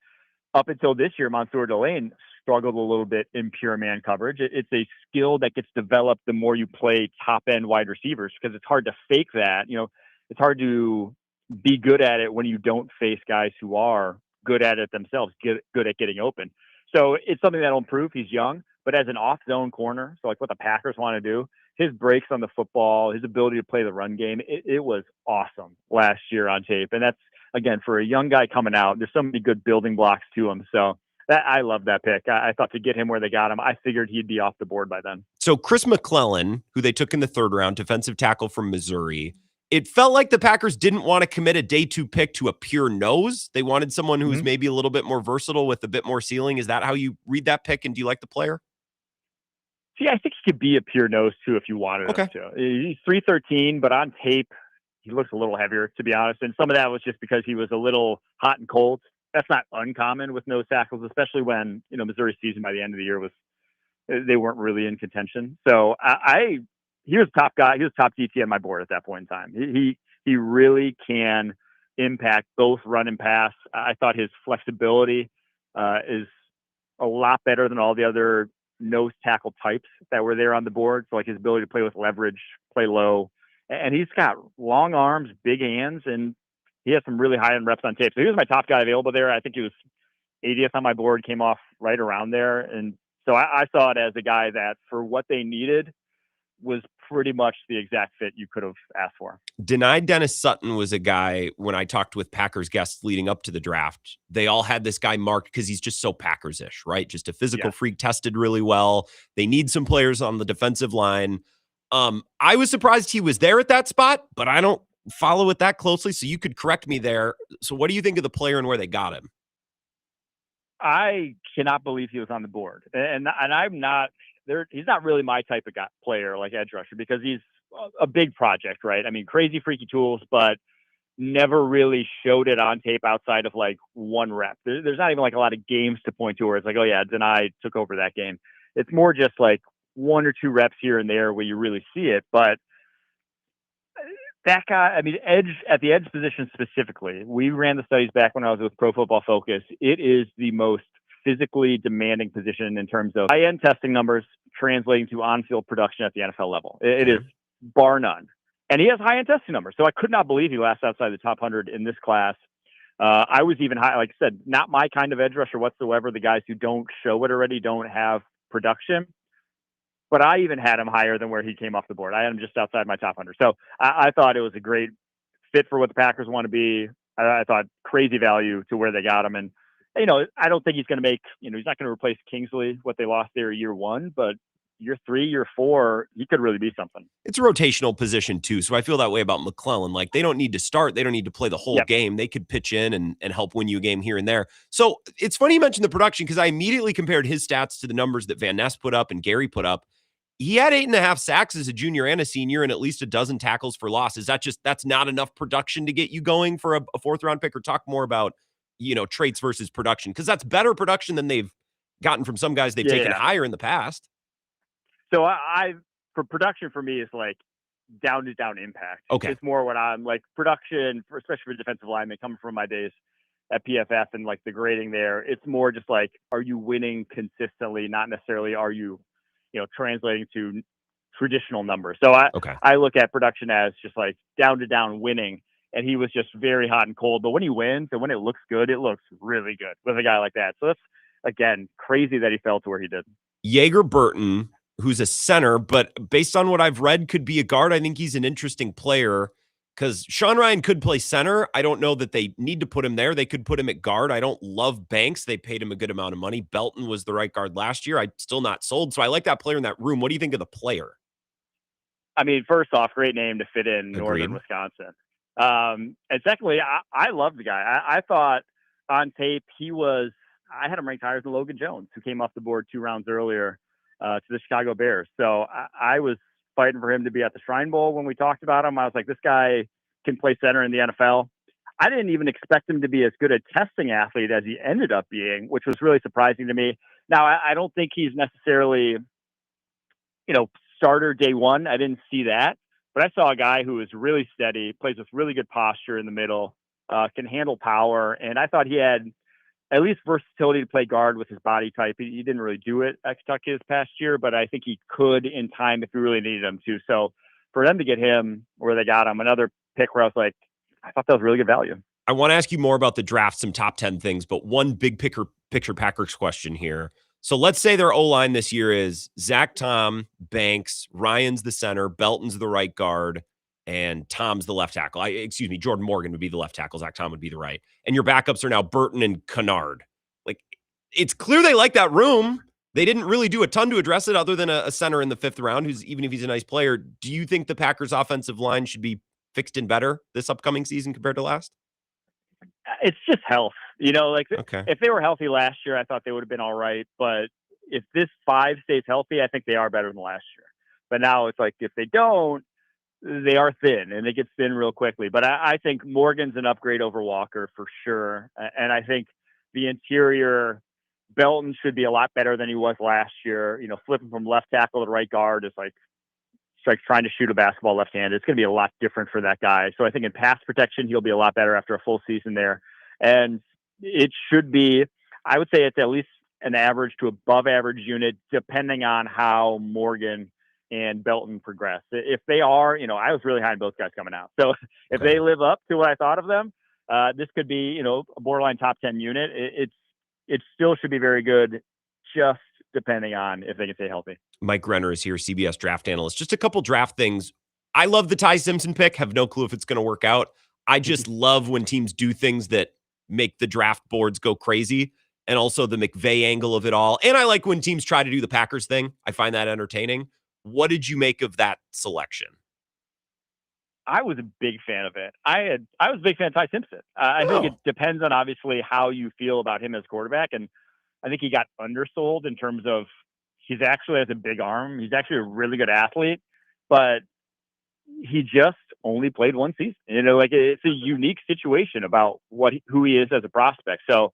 up until this year, Mansour Delane struggled a little bit in pure man coverage. It's a skill that gets developed the more you play top end wide receivers because it's hard to fake that. It's hard to be good at it when you don't face guys who are good at it themselves, good at getting open. So it's something that'll improve. He's young. But as an off-zone corner, so what the Packers want to do, his breaks on the football, his ability to play the run game, it was awesome last year on tape. And that's, again, for a young guy coming out, there's so many good building blocks to him. So I love that pick. I thought to get him where they got him, I figured he'd be off the board by then. So Chris McClellan, who they took in the 3rd round, defensive tackle from Missouri, it felt like the Packers didn't want to commit a day 2 pick to a pure nose. They wanted someone who's maybe a little bit more versatile with a bit more ceiling. Is that how you read that pick? And do you like the player? See, I think he could be a pure nose too if you wanted him to. He's 313, but on tape, he looks a little heavier, to be honest. And some of that was just because he was a little hot and cold. That's not uncommon with nose tackles, especially when, Missouri's season by the end of the year was they weren't really in contention. So he was top guy. He was top DT on my board at that point in time. He really can impact both run and pass. I thought his flexibility is a lot better than all the other nose tackle types that were there on the board. So like his ability to play with leverage, play low, and he's got long arms, big hands, and he has some really high end reps on tape. So he was my top guy available there. I think he was 80th on my board, came off right around there. And so I saw it as a guy that for what they needed was pretty much the exact fit you could have asked for. Denied Dennis Sutton was a guy, when I talked with Packers guests leading up to the draft, they all had this guy marked because he's just so Packers-ish, right? Just a physical freak, tested really well. They need some players on the defensive line. I was surprised he was there at that spot, but I don't follow it that closely, so you could correct me there. So what do you think of the player and where they got him? I cannot believe he was on the board. And I'm not there. He's not really my type of player like edge rusher because he's a big project, right? I mean, crazy, freaky tools, but never really showed it on tape outside of like one rep. There's not even like a lot of games to point to where it's like, oh yeah, Denai took over that game. It's more just like one or two reps here and there where you really see it. But that guy, I mean, at the edge position specifically, we ran the studies back when I was with Pro Football Focus. It is the most physically demanding position in terms of high-end testing numbers translating to on-field production at the NFL level. It is bar none. And he has high-end testing numbers. So I could not believe he lasts outside the top 100 in this class. I was even high, like I said, not my kind of edge rusher whatsoever. The guys who don't show it already don't have production. But I even had him higher than where he came off the board. I had him just outside my top 100. So I thought it was a great fit for what the Packers want to be. I thought crazy value to where they got him. And, you know, I don't think he's going to make, you know, he's not going to replace Kingsley, what they lost there year one, but year 3, year 4, he could really be something. It's a rotational position too. So I feel that way about McClellan. Like they don't need to start. They don't need to play the whole game. They could pitch in and help win you a game here and there. So it's funny you mentioned the production because I immediately compared his stats to the numbers that Van Ness put up and Gary put up. He had 8.5 sacks as a junior and a senior and at least a dozen tackles for loss. Is that just, that's not enough production to get you going for a 4th round pick? Or talk more about, you know, traits versus production, because that's better production than they've gotten from some guys they've taken higher in the past. So I for production for me is like down to down impact. Okay. It's more what I'm like production, especially for defensive linemen coming from my days at PFF and like the grading there. It's more just like, are you winning consistently? Not necessarily are you, you know, translating to traditional numbers. So I look at production as just like down to down winning. And he was just very hot and cold. But when he wins and when it looks good, it looks really good with a guy like that. So that's, again, crazy that he fell to where he did. Jaeger Burton, who's a center, but based on what I've read, could be a guard. I think he's an interesting player because Sean Ryan could play center. I don't know that they need to put him there. They could put him at guard. I don't love Banks. They paid him a good amount of money. Belton was the right guard last year. I'm still not sold. So I like that player in that room. What do you think of the player? I mean, first off, great name to fit in northern Wisconsin. And secondly, I love the guy. I thought on tape I had him ranked higher than Logan Jones, who came off the board 2 rounds earlier to the Chicago Bears. So I was fighting for him to be at the Shrine Bowl when we talked about him. I was like, this guy can play center in the NFL. I didn't even expect him to be as good a testing athlete as he ended up being, which was really surprising to me. Now, I don't think he's necessarily, you know, starter day one. I didn't see that. But I saw a guy who is really steady, plays with really good posture in the middle, can handle power. And I thought he had at least versatility to play guard with his body type. He didn't really do it at Kentucky this past year, but I think he could in time if we really needed him to. So for them to get him where they got him, another pick where I was like, I thought that was really good value. I want to ask you more about the draft, some top 10 things, but one big picture Packers question here. So let's say their O-line this year is Zach Tom, Banks, Ryan's the center, Belton's the right guard, and Tom's the left tackle. Jordan Morgan would be the left tackle. Zach Tom would be the right. And your backups are now Burton and Kennard. Like, it's clear they like that room. They didn't really do a ton to address it other than a center in the 5th round, who's, even if he's a nice player. Do you think the Packers offensive line should be fixed and better this upcoming season compared to last? It's just health. You know, like if they were healthy last year, I thought they would have been all right. But if this 5 stays healthy, I think they are better than last year. But now it's like, if they don't, they are thin and it gets thin real quickly. But I think Morgan's an upgrade over Walker for sure. And I think the interior Belton should be a lot better than he was last year. Flipping from left tackle to right guard is like trying to shoot a basketball left-handed. It's going to be a lot different for that guy. So I think in pass protection, he'll be a lot better after a full season there. And it should be, I would say it's at least an average to above average unit, depending on how Morgan and Belton progress. If they are, I was really high on both guys coming out. So if they live up to what I thought of them, this could be, a borderline top 10 unit. It still should be very good, just depending on if they can stay healthy. Mike Renner is here, CBS draft analyst. Just a couple draft things. I love the Ty Simpson pick. Have no clue if it's going to work out. I just love when teams do things that make the draft boards go crazy, and also the McVay angle of it all. And I like when teams try to do the Packers thing. I find that entertaining. What did you make of that selection? I was a big fan of it. I was a big fan of Ty Simpson. I think it depends on obviously how you feel about him as quarterback. And I think he got undersold in terms of he's actually has a big arm. He's actually a really good athlete, but he just only played one season. It's a unique situation about who he is as a prospect. So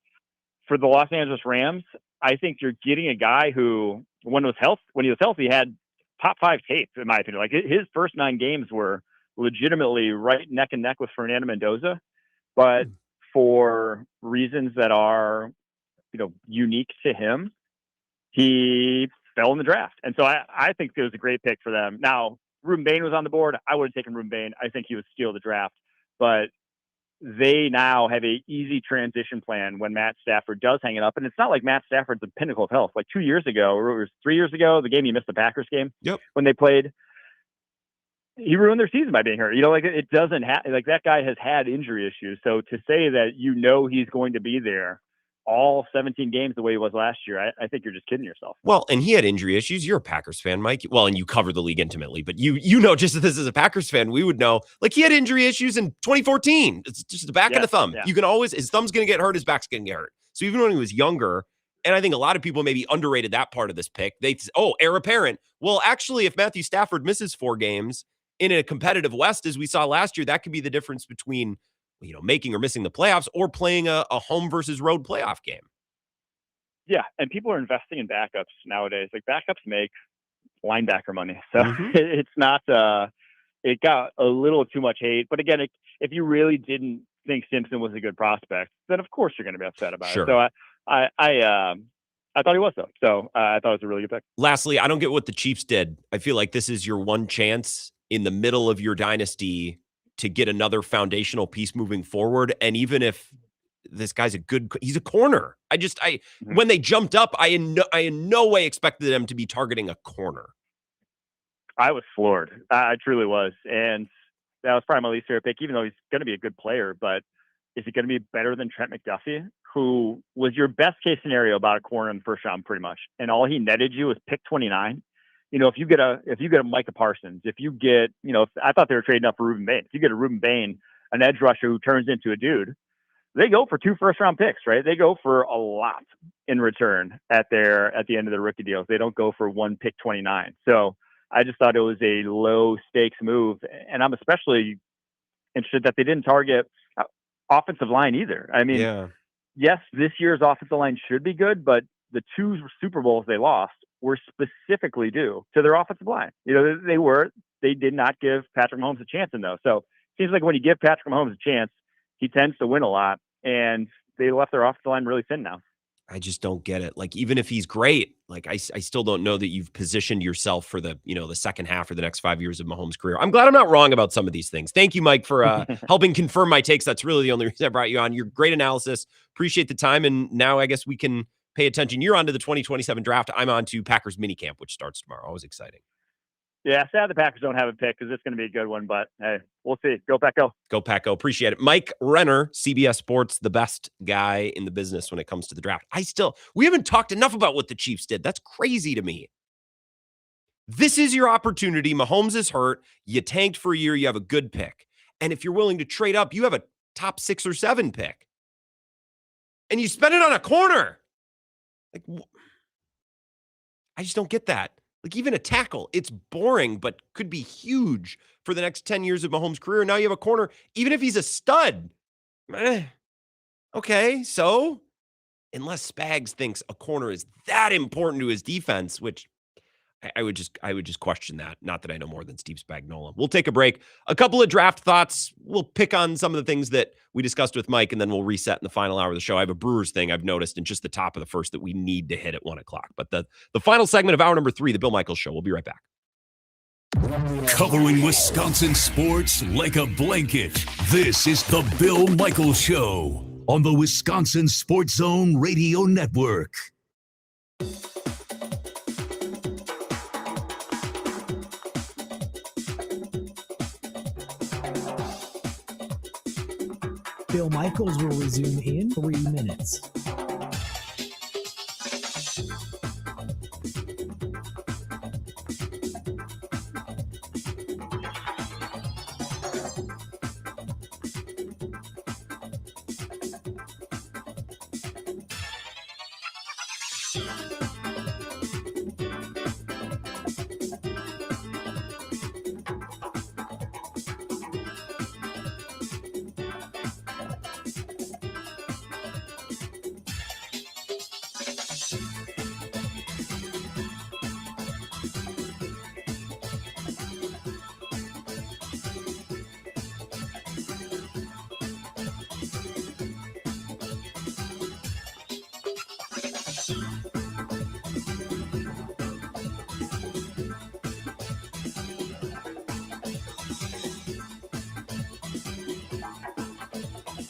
for the Los Angeles Rams, I think you're getting a guy who, when he was healthy, had top 5 tape, in my opinion. Like his first 9 games were legitimately right neck and neck with Fernando Mendoza, but for reasons that are, unique to him, he fell in the draft. And so I think it was a great pick for them. Now, Ruben Bain was on the board. I would have taken Ruben Bain. I think he would steal the draft, but they now have a easy transition plan when Matt Stafford does hang it up. And it's not like Matt Stafford's the pinnacle of health. Like 2 years ago, or it was 3 years ago, the game he missed, the Packers game, when they played, he ruined their season by being hurt. It doesn't have, that guy has had injury issues. So to say that, he's going to be there all 17 games the way he was last year, I think you're just kidding yourself. Well, and he had injury issues. You're a Packers fan, Mike. Well, and you cover the league intimately, but just as a Packers fan, we would know, he had injury issues in 2014. It's just the back of the thumb. Yeah. You can always, his thumb's going to get hurt, his back's going to get hurt. So even when he was younger, and I think a lot of people maybe underrated that part of this pick. Heir apparent. Well, actually, if Matthew Stafford misses 4 games in a competitive West, as we saw last year, that could be the difference between, making or missing the playoffs or playing a home versus road playoff game. Yeah, and people are investing in backups nowadays. Backups make linebacker money. So it's not, it got a little too much hate. But again, if you really didn't think Simpson was a good prospect, then of course you're going to be upset about it. So I thought he was, though. So I thought it was a really good pick. Lastly, I don't get what the Chiefs did. I feel like this is your one chance in the middle of your dynasty to get another foundational piece moving forward. And even if this guy's he's a corner. When they jumped up, I in no way expected them to be targeting a corner. I was floored. I truly was. And that was probably my least favorite pick, even though he's going to be a good player. But is he going to be better than Trent McDuffie, who was your best case scenario about a corner in the first round, pretty much? And all he netted you was pick 29. If you get a Micah Parsons, if you get, I thought they were trading up for Ruben Bain. If you get a Ruben Bain, an edge rusher who turns into a dude, they go for 2 first-round picks, right? They go for a lot in return at the end of the rookie deals. They don't go for 1 pick 29. So I just thought it was a low-stakes move, and I'm especially interested that they didn't target offensive line either. I mean, yes, this year's offensive line should be good, but the 2 Super Bowls they lost were specifically due to their offensive line. They did not give Patrick Mahomes a chance in those. So it seems like when you give Patrick Mahomes a chance, he tends to win a lot, and they left their offensive line really thin now. I just don't get it. Even if he's great, I still don't know that you've positioned yourself for the second half or the next 5 years of Mahomes' career. I'm glad I'm not wrong about some of these things. Thank you, Mike, for helping confirm my takes. That's really the only reason I brought you on. Your great analysis. Appreciate the time. And now I guess we can pay attention. You're on to the 2027 draft. I'm on to Packers minicamp, which starts tomorrow. Always exciting. Yeah, sad the Packers don't have a pick because it's going to be a good one, but hey, we'll see. Go Pack Go. Go Pack Go. Appreciate it. Mike Renner, CBS Sports, the best guy in the business when it comes to the draft. We haven't talked enough about what the Chiefs did. That's crazy to me. This is your opportunity. Mahomes is hurt. You tanked for a year. You have a good pick. And if you're willing to trade up, you have a top 6 or 7 pick. And you spend it on a corner. I just don't get that. Even a tackle, it's boring, but could be huge for the next 10 years of Mahomes' career. Now you have a corner, even if he's a stud. Okay, so unless Spags thinks a corner is that important to his defense, which I would just question that. Not that I know more than Steve Spagnuolo. We'll take a break. A couple of draft thoughts. We'll pick on some of the things that we discussed with Mike, and then we'll reset in the final hour of the show. I have a Brewers thing I've noticed in just the top of the first that we need to hit at 1 o'clock. But the final segment of hour number 3, the Bill Michaels Show. We'll be right back. Covering Wisconsin sports like a blanket. This is the Bill Michaels Show on the Wisconsin Sports Zone Radio Network. Bill Michaels will resume in 3 minutes.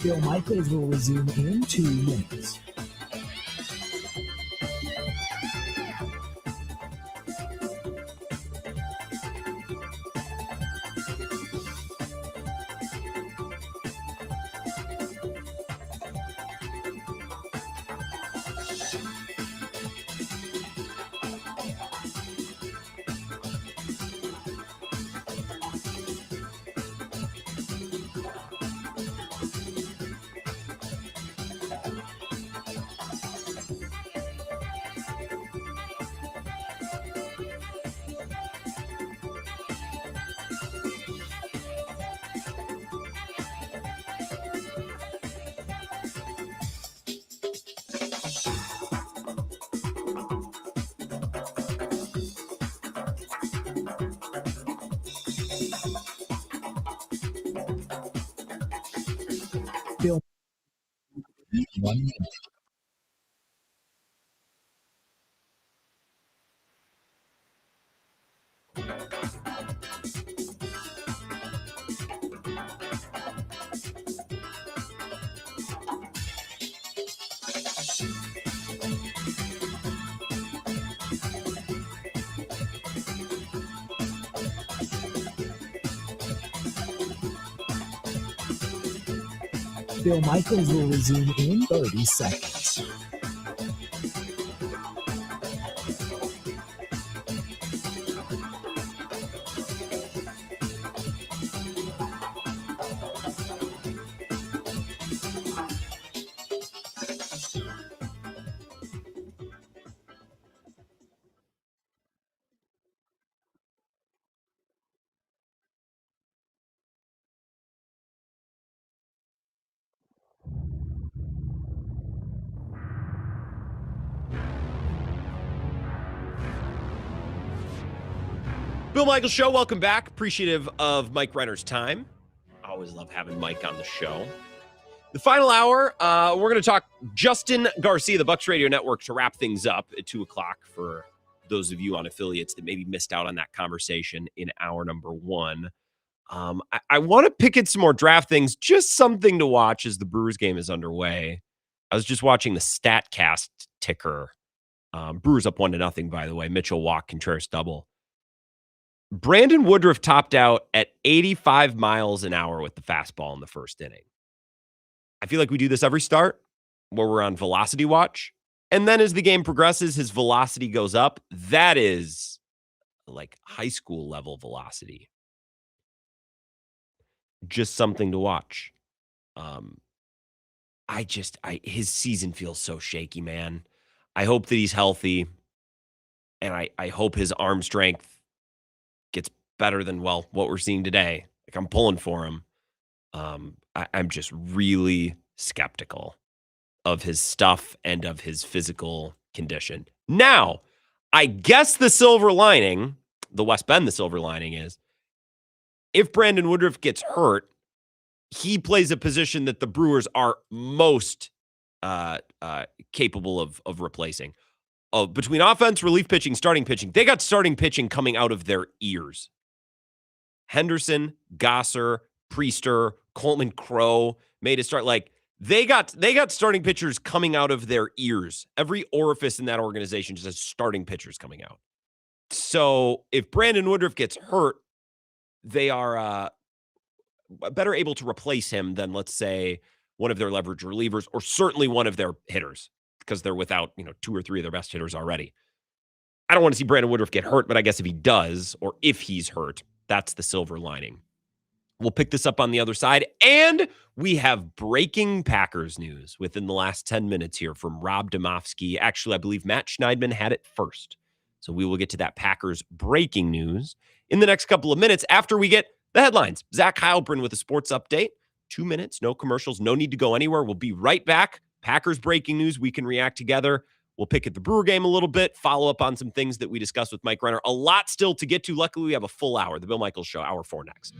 Bill Michaels will resume in 2 minutes. Bill. 1 minute. Bill Michaels will resume in 30 seconds. Bill Michaels Show, welcome back. Appreciative of Mike Renner's time. I always love having Mike on the show. The final hour, we're going to talk Justin Garcia, the Bucks Radio Network, to wrap things up at 2 o'clock for those of you on affiliates that maybe missed out on that conversation in hour number 1. I want to pick at some more draft things, just something to watch as the Brewers game is underway. I was just watching the StatCast ticker. Brewers up 1-0, by the way. Mitchell walk, Contreras double. Brandon Woodruff topped out at 85 miles an hour with the fastball in the first inning. I feel like we do this every start where we're on velocity watch. And then as the game progresses, his velocity goes up. That is like high school level velocity. Just something to watch. His season feels so shaky, man. I hope that he's healthy. And I hope his arm strength gets better than, well, what we're seeing today. Like, I'm pulling for him. I'm just really skeptical of his stuff and of his physical condition. Now, I guess the silver lining, the West Bend, the silver lining is if Brandon Woodruff gets hurt, he plays a position that the Brewers are most capable of replacing. Between offense, relief pitching, starting pitching, they got starting pitching coming out of their ears. Henderson, Gosser, Priester, Coleman Crow made it start. Like they got starting pitchers coming out of their ears. Every orifice in that organization just has starting pitchers coming out. So if Brandon Woodruff gets hurt, they are better able to replace him than, let's say, one of their leverage relievers or certainly one of their hitters because they're without, 2 or 3 of their best hitters already. I don't want to see Brandon Woodruff get hurt, but I guess if he does or if he's hurt, that's the silver lining. We'll pick this up on the other side. And we have breaking Packers news within the last 10 minutes here from Rob Domofsky. Actually, I believe Matt Schneidman had it first. So we will get to that Packers breaking news in the next couple of minutes after we get the headlines. Zach Heilbrunn with a sports update. 2 minutes, no commercials, no need to go anywhere. We'll be right back. Packers breaking news. We can react together. We'll pick at the Brewer game a little bit, follow up on some things that we discussed with Mike Renner. A lot still to get to. Luckily, we have a full hour. The Bill Michaels Show, hour 4 next.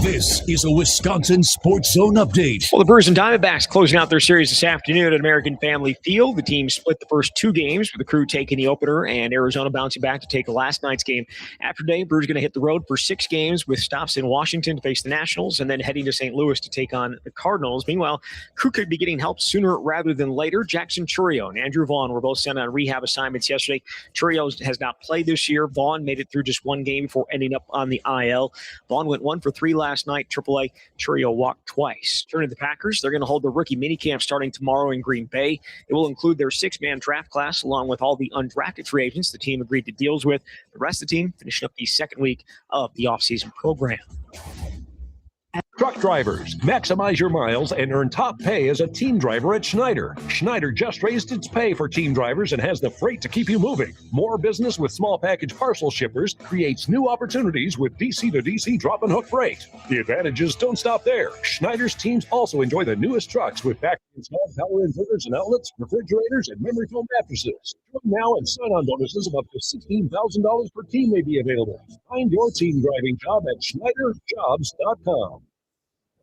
This is a Wisconsin Sports Zone update. Well, the Brewers and Diamondbacks closing out their series this afternoon at American Family Field. The team split the first 2 games with the Crew taking the opener and Arizona bouncing back to take the last night's game. After today, Brewers going to hit the road for 6 games with stops in Washington to face the Nationals and then heading to St. Louis to take on the Cardinals. Meanwhile, Crew could be getting help sooner rather than later. Jackson Chourio and Andrew Vaughn were both sent on rehab assignments yesterday. Chourio has not played this year. Vaughn made it through just 1 game before ending up on the IL. Vaughn went 1 for 3 last night. AAA, Chourio walked twice. Turning to the Packers, they're going to hold the rookie minicamp starting tomorrow in Green Bay. It will include their 6-man draft class, along with all the undrafted free agents the team agreed to deals with. The rest of the team finishing up the second week of the offseason program. Truck drivers, maximize your miles and earn top pay as a team driver at Schneider. Schneider just raised its pay for team drivers and has the freight to keep you moving. More business with small package parcel shippers creates new opportunities with DC to DC drop and hook freight. The advantages don't stop there. Schneider's teams also enjoy the newest trucks with factory installed power inverters and outlets, refrigerators, and memory foam mattresses. Join now and sign-on bonuses of up to $16,000 per team may be available. Find your team driving job at SchneiderJobs.com.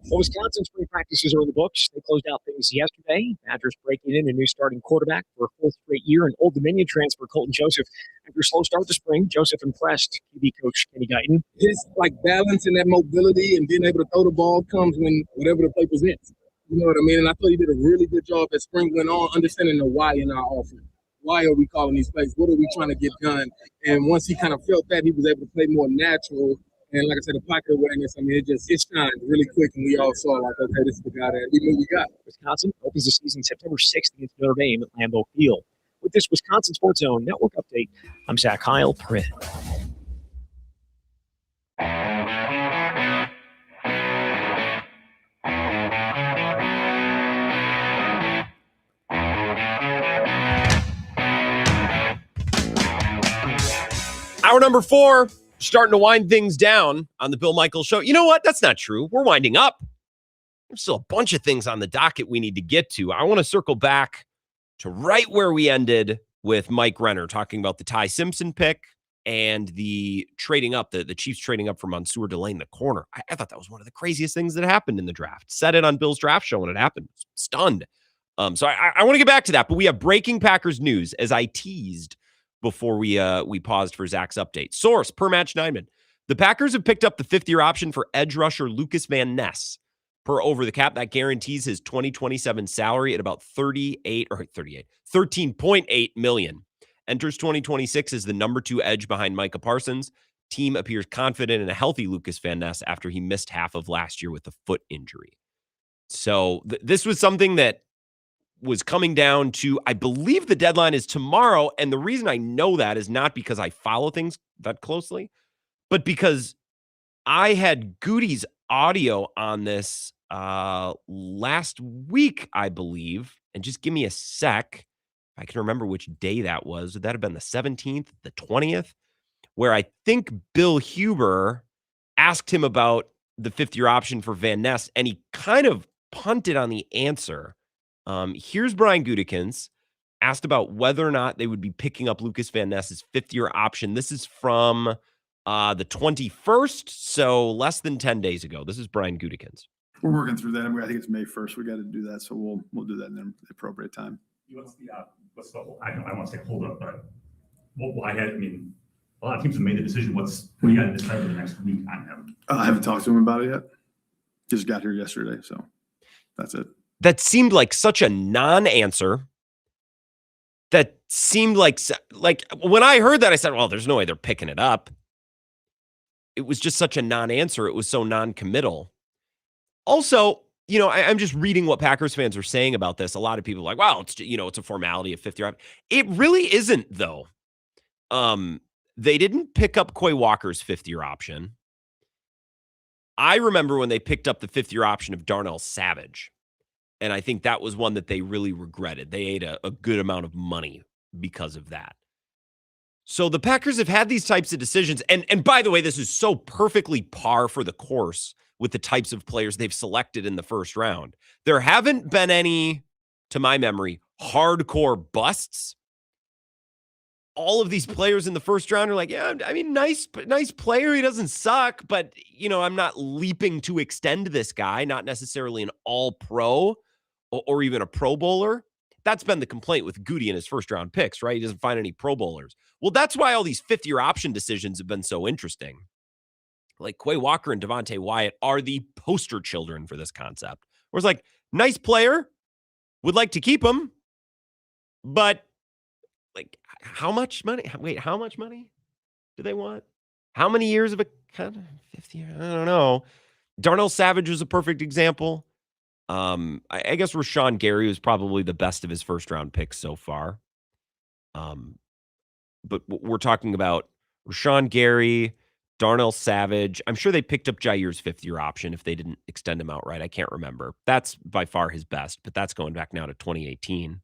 Well, Wisconsin spring practices are in the books. They closed out things yesterday. Badgers breaking in a new starting quarterback for a 4th straight year. And Old Dominion transfer Colton Joseph. After a slow start this spring, Joseph impressed QB coach Kenny Guyton. His balance and that mobility and being able to throw the ball comes when whatever the play presents. You know what I mean? And I thought he did a really good job as spring went on, understanding the why in our offense. Why are we calling these plays? What are we trying to get done? And once he kind of felt that, he was able to play more natural. And like I said, the pocket awareness, it shined really quick, and we all saw, okay, this is the guy that we knew we got. Wisconsin opens the season September 6th against Notre Dame at Lambeau Field. With this Wisconsin Sports Zone Network update, I'm Zach Heilbrunn. Hour number 4. Starting to wind things down on the Bill Michaels Show. You know what? That's not true. We're winding up. There's still a bunch of things on the docket we need to get to. I want to circle back to right where we ended with Mike Renner talking about the Ty Simpson pick and the trading up, the Chiefs trading up for Mansour Delane, the corner. I thought that was one of the craziest things that happened in the draft. Said it on Bill's draft show when it happened. Stunned. So I want to get back to that, but we have breaking Packers news as I teased before we paused for Zach's update. Source, per Matt Schneidman. The Packers have picked up the 5th-year option for edge rusher Lucas Van Ness. Per over the cap, that guarantees his 2027 salary at about $13.8 million. Enters 2026 as the number 2 edge behind Micah Parsons. Team appears confident in a healthy Lucas Van Ness after he missed half of last year with a foot injury. So this was something that was coming down to, I believe the deadline is tomorrow. And the reason I know that is not because I follow things that closely, but because I had Goody's audio on this last week, I believe. And just give me a sec. I can remember which day that was. Would that have been the 17th, the 20th? Where I think Bill Huber asked him about the 5th-year option for Van Ness, and he kind of punted on the answer. Here's Brian Gutekunst asked about whether or not they would be picking up Lucas Van Ness's 5th-year option. This is from the 21st, so less than 10 days ago. This is Brian Gutekunst. We're working through that. I think it's May 1st. We got to do that, so we'll do that in the appropriate time. What's the I don't want to say hold up, but a lot of teams have made the decision. What do you got to decide for the next week on him? I haven't talked to him about it yet. Just got here yesterday, so that's it. That seemed like such a non-answer. That seemed like when I heard that, I said, well, there's no way they're picking it up. It was just such a non-answer. It was so non-committal. Also, I'm just reading what Packers fans are saying about this. A lot of people are like, wow, it's a formality of 5th-year option. It really isn't, though. They didn't pick up Quay Walker's 5th-year option. I remember when they picked up the 5th-year option of Darnell Savage. And I think that was one that they really regretted. They ate a good amount of money because of that. So the Packers have had these types of decisions. And by the way, this is so perfectly par for the course with the types of players they've selected in the first round. There haven't been any, to my memory, hardcore busts. All of these players in the first round are like, yeah, I mean, nice player. He doesn't suck, but I'm not leaping to extend this guy, not necessarily an all-pro or even a Pro Bowler. That's been the complaint with Goody in his first round picks, right? He doesn't find any Pro Bowlers. Well, that's why all these 5th-year option decisions have been so interesting. Like Quay Walker and Devontae Wyatt are the poster children for this concept. Where it's like, nice player, would like to keep him, but like, how much money? Wait, how much money do they want? How many years of a kind of 5th year? I don't know. Darnell Savage was a perfect example. I guess Rashawn Gary was probably the best of his first round picks so far. But we're talking about Rashawn Gary, Darnell Savage. I'm sure they picked up Jair's 5th-year option if they didn't extend him outright. I can't remember. That's by far his best, but that's going back now to 2018.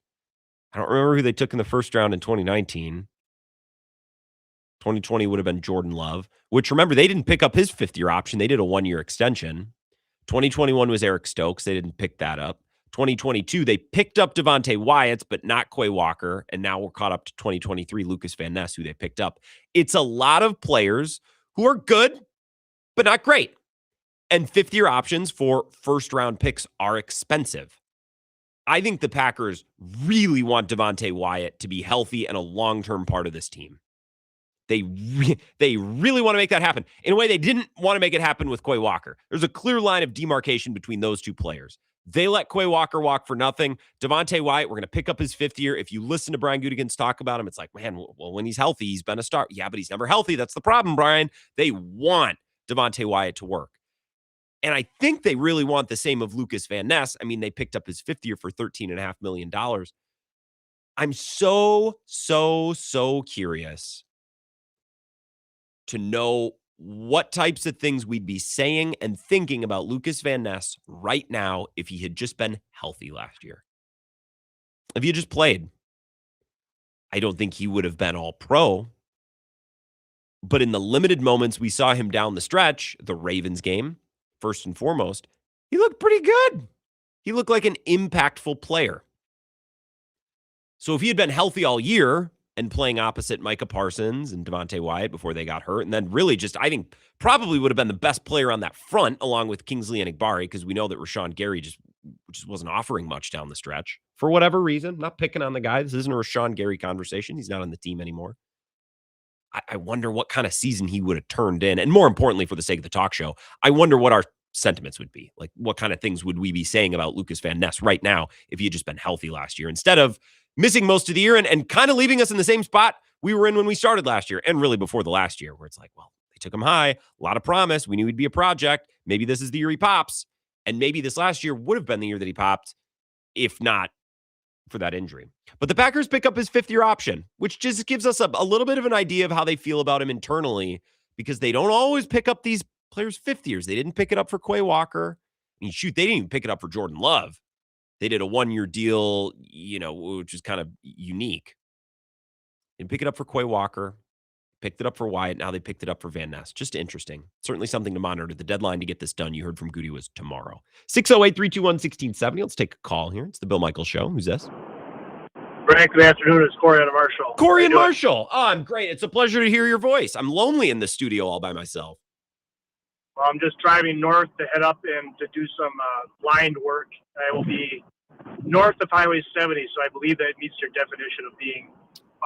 I don't remember who they took in the first round in 2019. 2020 would have been Jordan Love, which, remember, they didn't pick up his 5th-year option. They did a 1-year extension. 2021 was Eric Stokes. They didn't pick that up. 2022, they picked up Devontae Wyatt, but not Quay Walker. And now we're caught up to 2023, Lucas Van Ness, who they picked up. It's a lot of players who are good, but not great. And 5th-year options for first-round picks are expensive. I think the Packers really want Devontae Wyatt to be healthy and a long-term part of this team. They really want to make that happen in a way they didn't want to make it happen with Quay Walker. There's a clear line of demarcation between those two players. They let Quay Walker walk for nothing. Devontae Wyatt, we're going to pick up his 5th year. If you listen to Brian Gutekunst talk about him, it's like, man, well, when he's healthy, he's been a star. Yeah, but he's never healthy. That's the problem, Brian. They want Devontae Wyatt to work. And I think they really want the same of Lucas Van Ness. I mean, they picked up his 5th year for $13.5 million. I'm so curious to know what types of things we'd be saying and thinking about Lucas Van Ness right now if he had just been healthy last year. If he had just played, I don't think he would have been all pro. But in the limited moments we saw him down the stretch, the Ravens game, first and foremost, he looked pretty good. He looked like an impactful player. So if he had been healthy all year and playing opposite Micah Parsons and Devontae Wyatt before they got hurt, and then really just, I think, probably would have been the best player on that front along with Kingsley Enagbare, because we know that Rashawn Gary just wasn't offering much down the stretch for whatever reason. Not picking on the guy. This isn't a Rashawn Gary conversation. He's not on the team anymore. I wonder what kind of season he would have turned in. And more importantly, for the sake of the talk show, I wonder what our sentiments would be. Like, what kind of things would we be saying about Lucas Van Ness right now if he had just been healthy last year instead of missing most of the year and kind of leaving us in the same spot we were in when we started last year and really before the last year, where it's like, well, they took him high, a lot of promise. We knew he'd be a project. Maybe this is the year he pops. And maybe this last year would have been the year that he popped, if not for that injury. But the Packers pick up his 5th-year option, which just gives us a little bit of an idea of how they feel about him internally, because they don't always pick up these players' 5th years. They didn't pick it up for Quay Walker. I mean, shoot, they didn't even pick it up for Jordan Love. They did a 1-year deal, which is kind of unique. They didn't pick it up for Quay Walker. Picked it up for Wyatt. Now they picked it up for Van Ness. Just interesting. Certainly something to monitor. The deadline to get this done, you heard from Goody, was tomorrow. 608-321-1670. Let's take a call here. It's the Bill Michaels Show. Who's this? Frank, good afternoon. It's Corey and Marshall. Corey and Marshall. Oh, I'm great. It's a pleasure to hear your voice. I'm lonely in the studio all by myself. Well, I'm just driving north to head up and to do some blind work. I will be north of Highway 70, so I believe that meets your definition of being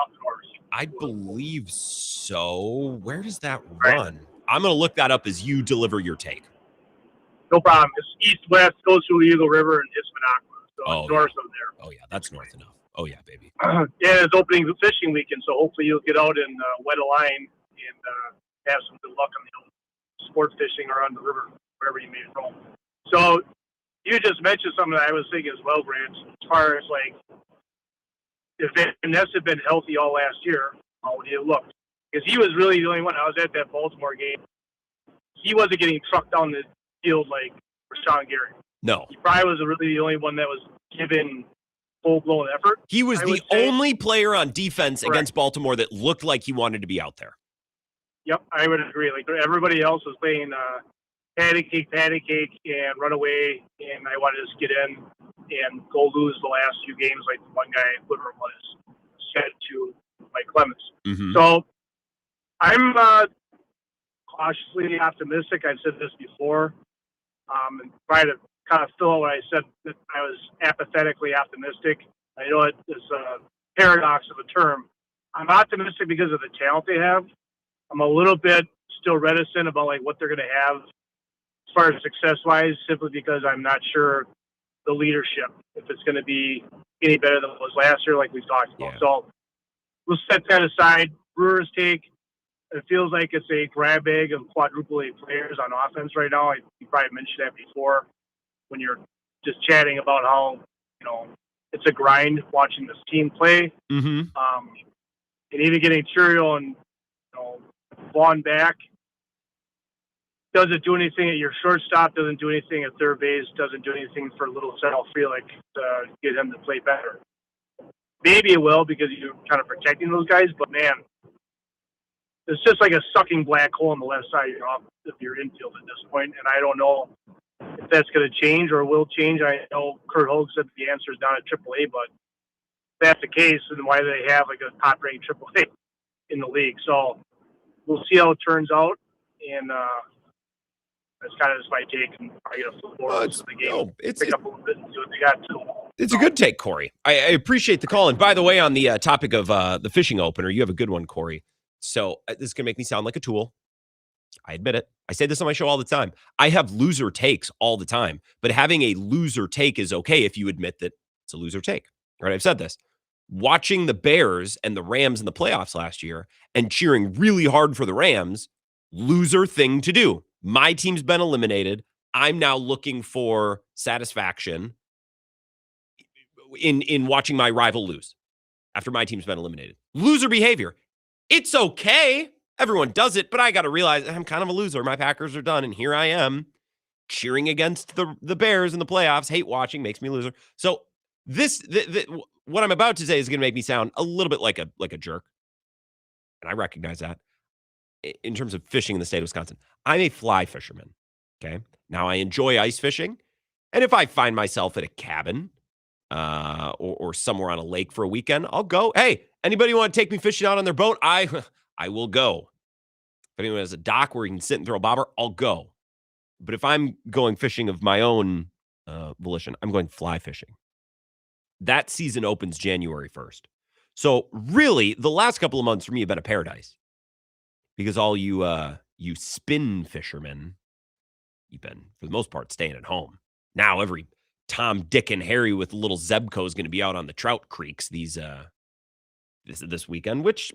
up north. I believe so. Where does that run? I'm going to look that up as you deliver your take. No problem. It's east-west, goes through the Eagle River and hits Minocqua. So it's north of there. Oh, yeah. That's north enough. Oh, yeah, baby. Yeah, it's opening the fishing weekend, so hopefully you'll get out and wet a line and have some good luck on the sport fishing or on the river, wherever you may roam. So you just mentioned something that I was thinking as well, Grant, as far as like, if Van Ness had been healthy all last year, how would he have looked? Because he was really the only one. I was at that Baltimore game. He wasn't getting trucked down the field like Rashawn Gary. No. He probably was really the only one that was given full-blown effort. He was the only player on defense Correct. against Baltimore that looked like he wanted to be out there. Yep, I would agree. Like everybody else was playing patty cake, and run away, and I wanted to just get in and go lose the last few games like the one guy literally was said to Mike Clemens. Mm-hmm. So I'm cautiously optimistic. I've said this before, and try to kind of fill out what I said, that I was apathetically optimistic. I know it's a paradox of a term. I'm optimistic because of the talent they have. I'm a little bit still reticent about like what they're going to have as far as success-wise, simply because I'm not sure the leadership, if it's going to be any better than it was last year, like we've talked about. Yeah. So we'll set that aside. Brewers take, it feels like it's a grab bag of quadruple A players on offense right now. You probably mentioned that before when you're just chatting about how, it's a grind watching this team play. Mm-hmm. And even getting Churio and, Vaughn back doesn't do anything at your shortstop, doesn't do anything at third base, doesn't do anything for little Sal Frelick to get him to play better. Maybe it will because you're kind of protecting those guys, but man, it's just like a sucking black hole on the left side of your infield at this point, and I don't know if that's going to change or will change. I know Kurt Hogue said the answer is down at AAA, but if that's the case, then why do they have like a top-ranked AAA in the league? So we'll see how it turns out, and that's kind of just my take. And I get a flip over to the game. Pick up a little bit and see what they got too. It's a good take, Corey. I appreciate the call. And by the way, on the topic of the fishing opener, you have a good one, Corey. So this is going to make me sound like a tool. I admit it. I say this on my show all the time. I have loser takes all the time, but having a loser take is okay if you admit that it's a loser take. Right? I've said this. Watching the Bears and the Rams in the playoffs last year and cheering really hard for the Rams, loser thing to do. My team's been eliminated. I'm now looking for satisfaction in watching my rival lose after my team's been eliminated. Loser behavior. It's okay. Everyone does it, but I got to realize I'm kind of a loser. My Packers are done, and here I am cheering against the Bears in the playoffs. Hate watching, makes me a loser. So what I'm about to say is going to make me sound a little bit like a jerk, and I recognize that. In terms of fishing in the state of Wisconsin, I'm a fly fisherman. Okay, now I enjoy ice fishing, and if I find myself at a cabin or somewhere on a lake for a weekend, I'll go. Hey, anybody want to take me fishing out on their boat? I will go. If anyone has a dock where you can sit and throw a bobber, I'll go. But if I'm going fishing of my own volition, I'm going fly fishing. That season opens January 1st. So really, the last couple of months for me have been a paradise. Because all you spin fishermen, you've been, for the most part, staying at home. Now every Tom, Dick, and Harry with little Zebco is going to be out on the trout creeks this weekend, which,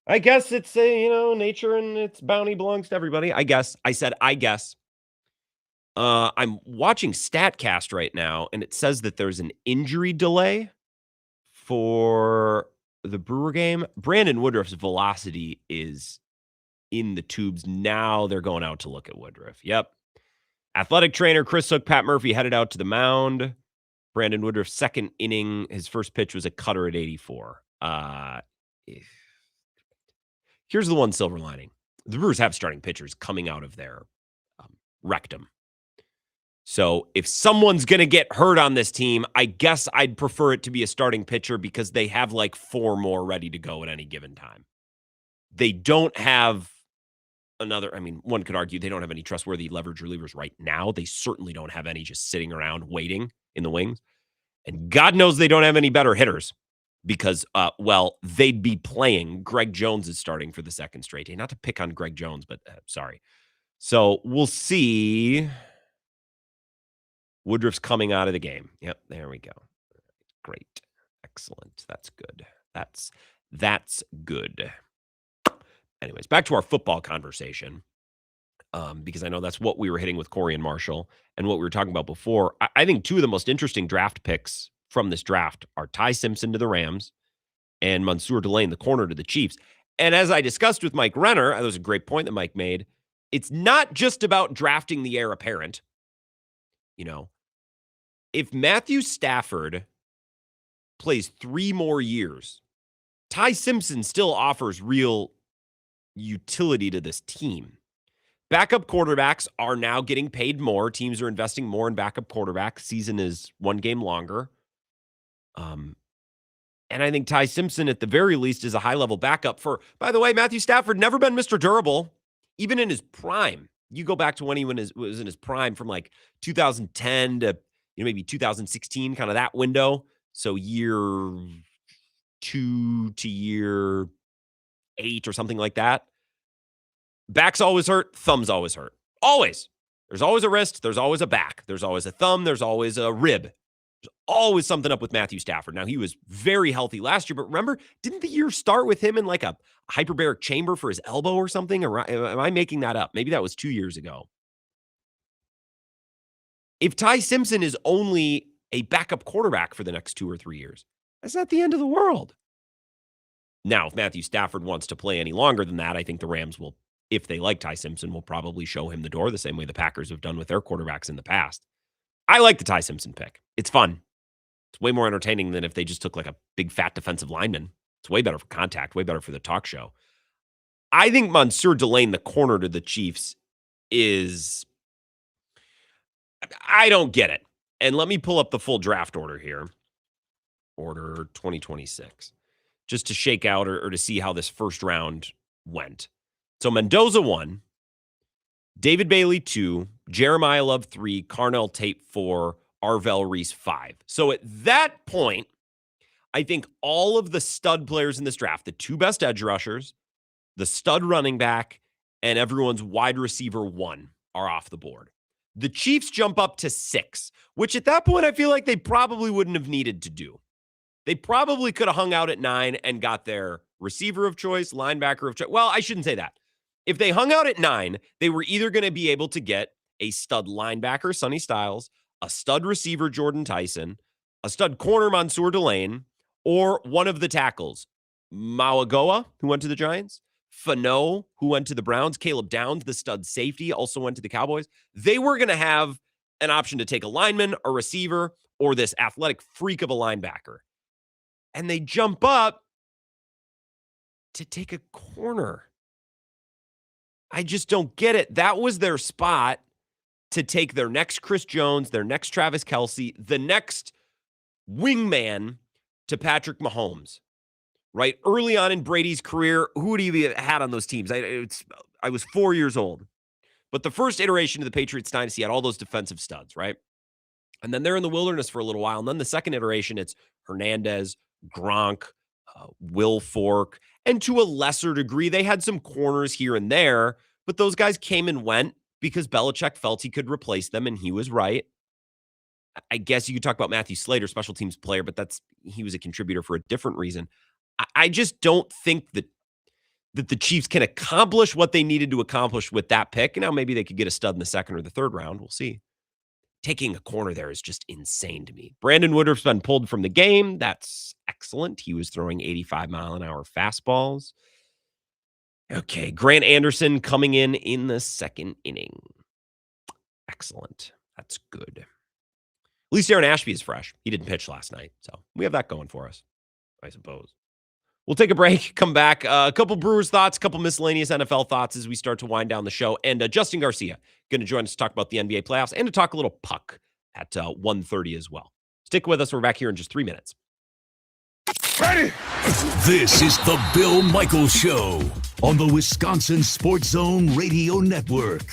I guess it's nature and its bounty belongs to everybody. I guess. I said, I guess. I'm watching StatCast right now, and it says that there's an injury delay for the Brewer game. Brandon Woodruff's velocity is in the tubes. Now they're going out to look at Woodruff. Yep. Athletic trainer Chris Hook, Pat Murphy headed out to the mound. Brandon Woodruff's second inning, his first pitch was a cutter at 84. Here's the one silver lining. The Brewers have starting pitchers coming out of their rectum. So if someone's going to get hurt on this team, I guess I'd prefer it to be a starting pitcher because they have like 4 more ready to go at any given time. They don't have one could argue they don't have any trustworthy leverage relievers right now. They certainly don't have any just sitting around waiting in the wings. And God knows they don't have any better hitters because, they'd be playing. Greg Jones is starting for the second straight day. Not to pick on Greg Jones, but sorry. So we'll see. Woodruff's coming out of the game. Yep, there we go. Great. Excellent. That's good. That's good. Anyways, back to our football conversation, because I know that's what we were hitting with Corey and Marshall and what we were talking about before. I think 2 of the most interesting draft picks from this draft are Ty Simpson to the Rams and Mansour Delane, the corner, to the Chiefs. And as I discussed with Mike Renner, that was a great point that Mike made. It's not just about drafting the heir apparent. If Matthew Stafford plays 3 more years, Ty Simpson still offers real utility to this team. Backup quarterbacks are now getting paid more. Teams are investing more in backup quarterbacks. Season is 1 game longer. And I think Ty Simpson, at the very least, is a high-level backup for, by the way, Matthew Stafford, never been Mr. Durable, even in his prime. You go back to when he was in his prime from like 2010 to maybe 2016, kind of that window. So year 2 to year 8 or something like that. Back's always hurt. Thumb's always hurt. Always. There's always a wrist. There's always a back. There's always a thumb. There's always a rib. There's always something up with Matthew Stafford. Now, he was very healthy last year, but remember, didn't the year start with him in like a hyperbaric chamber for his elbow or something? Or am I making that up? Maybe that was 2 years ago. If Ty Simpson is only a backup quarterback for the next 2 or 3 years, that's not the end of the world. Now, if Matthew Stafford wants to play any longer than that, I think the Rams will, if they like Ty Simpson, will probably show him the door the same way the Packers have done with their quarterbacks in the past. I like the Ty Simpson pick. It's fun. It's way more entertaining than if they just took like a big fat defensive lineman. It's way better for contact, way better for the talk show. I think Mansour Delane, the corner to the Chiefs, I don't get it. And let me pull up the full draft order here. Order 2026. Just to shake out or to see how this first round went. So Mendoza 1, David Bailey 2, Jeremiah Love 3, Carnell Tate 4, Arvell Reese 5. So at that point, I think all of the stud players in this draft, the 2 best edge rushers, the stud running back, and everyone's wide receiver 1 are off the board. The Chiefs jump up to 6, which at that point I feel like they probably wouldn't have needed to do. They probably could have hung out at 9 and got their receiver of choice, linebacker of choice. Well, I shouldn't say that. If they hung out at 9, they were either going to be able to get a stud linebacker, Sonny Styles, a stud receiver, Jordan Tyson, a stud corner, Mansour Delane, or one of the tackles, Mauagoa, who went to the Giants, Fano, who went to the Browns, Caleb Downs, the stud safety, also went to the Cowboys. They were going to have an option to take a lineman, a receiver, or this athletic freak of a linebacker. And they jump up to take a corner. I just don't get it. That was their spot to take their next Chris Jones, their next Travis Kelce, the next wingman to Patrick Mahomes, right? Early on in Brady's career, who would he have had on those teams? I was 4 years old. But the first iteration of the Patriots dynasty had all those defensive studs, right? And then they're in the wilderness for a little while. And then the second iteration, it's Hernandez, Gronk, Will Fork, and to a lesser degree, they had some corners here and there, but those guys came and went because Belichick felt he could replace them, and he was right. I guess you could talk about Matthew Slater, special teams player, but he was a contributor for a different reason. I just don't think that the Chiefs can accomplish what they needed to accomplish with that pick. Now, maybe they could get a stud in the second or the third round. We'll see. Taking a corner there is just insane to me. Brandon Woodruff's been pulled from the game. That's excellent. He was throwing 85-mile-an-hour fastballs. Okay, Grant Anderson coming in the second inning. Excellent. That's good. At least Aaron Ashby is fresh. He didn't pitch last night, so we have that going for us, I suppose. We'll take a break, come back. A couple Brewers thoughts, a couple miscellaneous NFL thoughts as we start to wind down the show. And Justin Garcia going to join us to talk about the NBA playoffs and to talk a little puck at 1:30 as well. Stick with us. We're back here in just 3 minutes. Ready? This is the Bill Michaels Show on the Wisconsin Sports Zone Radio Network.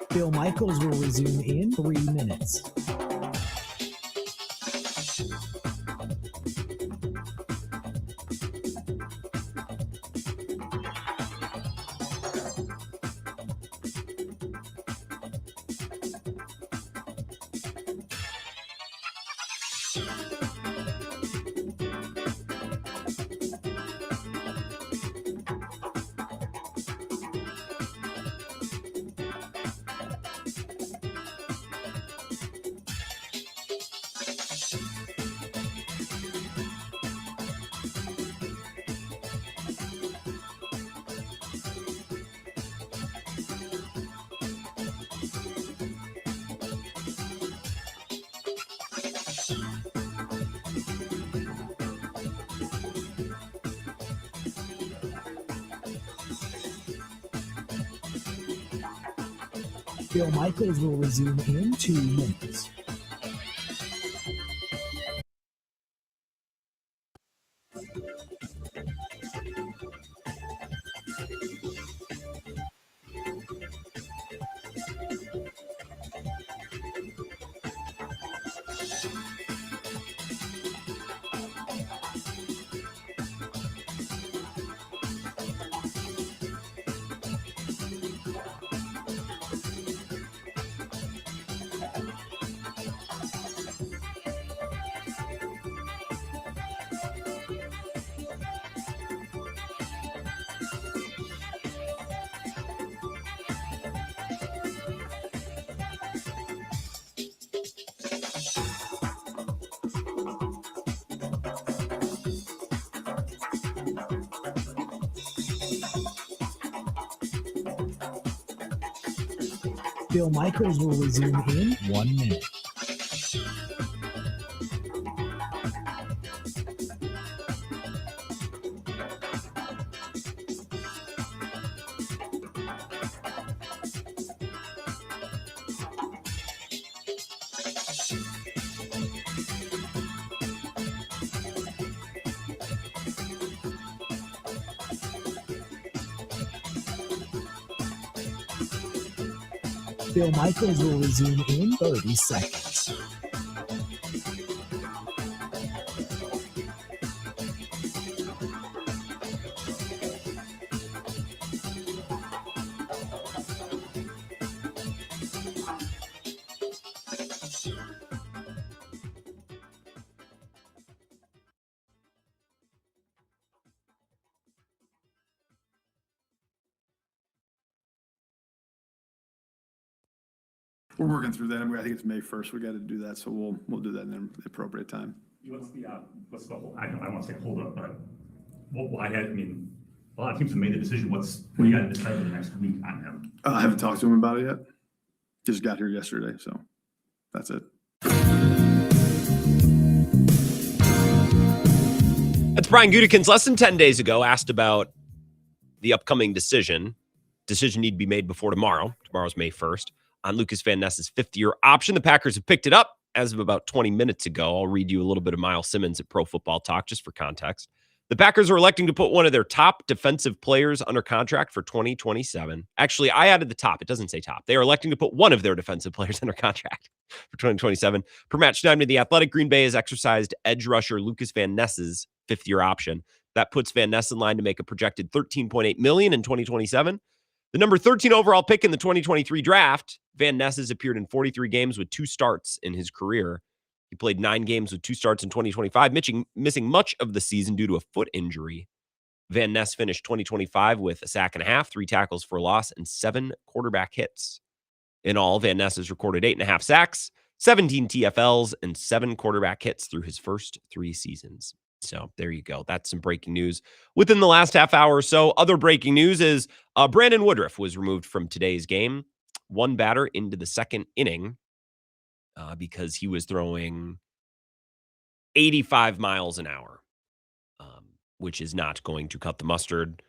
Bill Michaels will resume in 3 minutes. Bill Michaels will resume in 2 minutes. Bill Michaels will resume in 1 minute. Bill Michaels will resume in 30 seconds. We're working through that. I think it's May 1st. We got to do that, so we'll do that in the appropriate time. What's the whole, I don't want to say hold up, but a lot of teams have made the decision. What do you got to decide for the next week on him? I haven't talked to him about it yet. Just got here yesterday, so that's it. That's Brian Gutekunst less than 10 days ago asked about the upcoming decision. Decision need to be made before tomorrow. Tomorrow's May 1st. On Lucas Van Ness's fifth-year option. The Packers have picked it up as of about 20 minutes ago. I'll read you a little bit of Miles Simmons at Pro Football Talk just for context. The Packers are electing to put one of their top defensive players under contract for 2027. Actually, I added the top. It doesn't say top. They are electing to put one of their defensive players under contract for 2027. Per Matt Schneidman, the Athletic, Green Bay has exercised edge rusher Lucas Van Ness's fifth-year option. That puts Van Ness in line to make a projected $13.8 million in 2027. The number 13 overall pick in the 2023 draft, Van Ness has appeared in 43 games with 2 starts in his career. He played 9 games with 2 starts in 2025, missing much of the season due to a foot injury. Van Ness finished 2025 with a sack and a half, 3 tackles for a loss, and 7 quarterback hits. In all, Van Ness has recorded 8.5 sacks, 17 TFLs, and 7 quarterback hits through his first 3 seasons. So there you go. That's some breaking news within the last half hour or so. Other breaking news is Brandon Woodruff was removed from today's game. 1 batter into the second inning because he was throwing 85 miles an hour, which is not going to cut the mustard.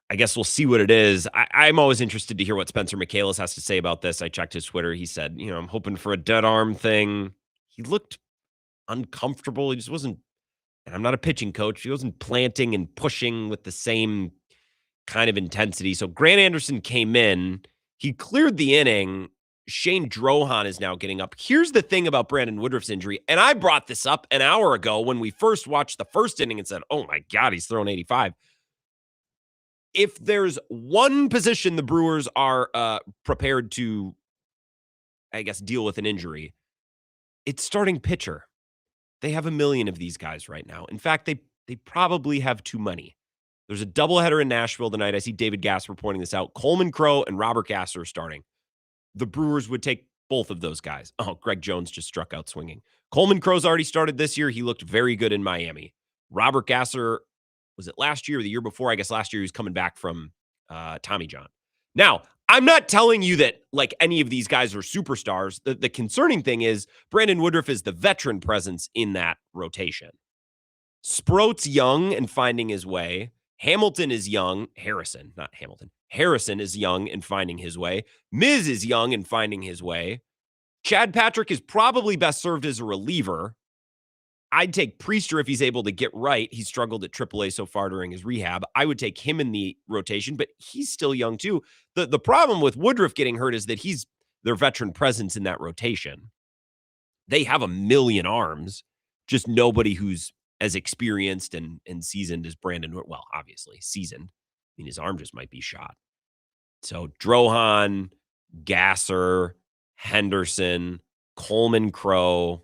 I guess we'll see what it is. I'm always interested to hear what Spencer Michaelis has to say about this. I checked his Twitter. He said, I'm hoping for a dead arm thing. He looked uncomfortable. He just wasn't, and I'm not a pitching coach, he wasn't planting and pushing with the same kind of intensity. So Grant Anderson came in. He cleared the inning. Shane Drohan is now getting up. Here's the thing about Brandon Woodruff's injury, and I brought this up an hour ago when we first watched the first inning and said, oh my God, he's throwing 85. If there's one position the Brewers are prepared to, I guess, deal with an injury, it's starting pitcher. They have a million of these guys right now. In fact, they probably have too many. There's a doubleheader in Nashville tonight. I see David Gasper pointing this out. Coleman Crow and Robert Gasser are starting. The Brewers would take both of those guys. Oh, Greg Jones just struck out swinging. Coleman Crow's already started this year. He looked very good in Miami. Robert Gasser, was it last year or the year before? I guess last year he was coming back from Tommy John. Now, I'm not telling you that like any of these guys are superstars. The concerning thing is Brandon Woodruff is the veteran presence in that rotation. Sproat's young and finding his way. Hamilton is young. Harrison, not Hamilton. Harrison is young and finding his way. Miz is young and finding his way. Chad Patrick is probably best served as a reliever. I'd take Priester if he's able to get right. He struggled at AAA so far during his rehab. I would take him in the rotation, but he's still young too. The problem with Woodruff getting hurt is that he's their veteran presence in that rotation. They have a million arms, just nobody who's as experienced and seasoned as Brandon. Well, obviously seasoned. I mean, his arm just might be shot. So Drohan, Gasser, Henderson, Coleman Crow.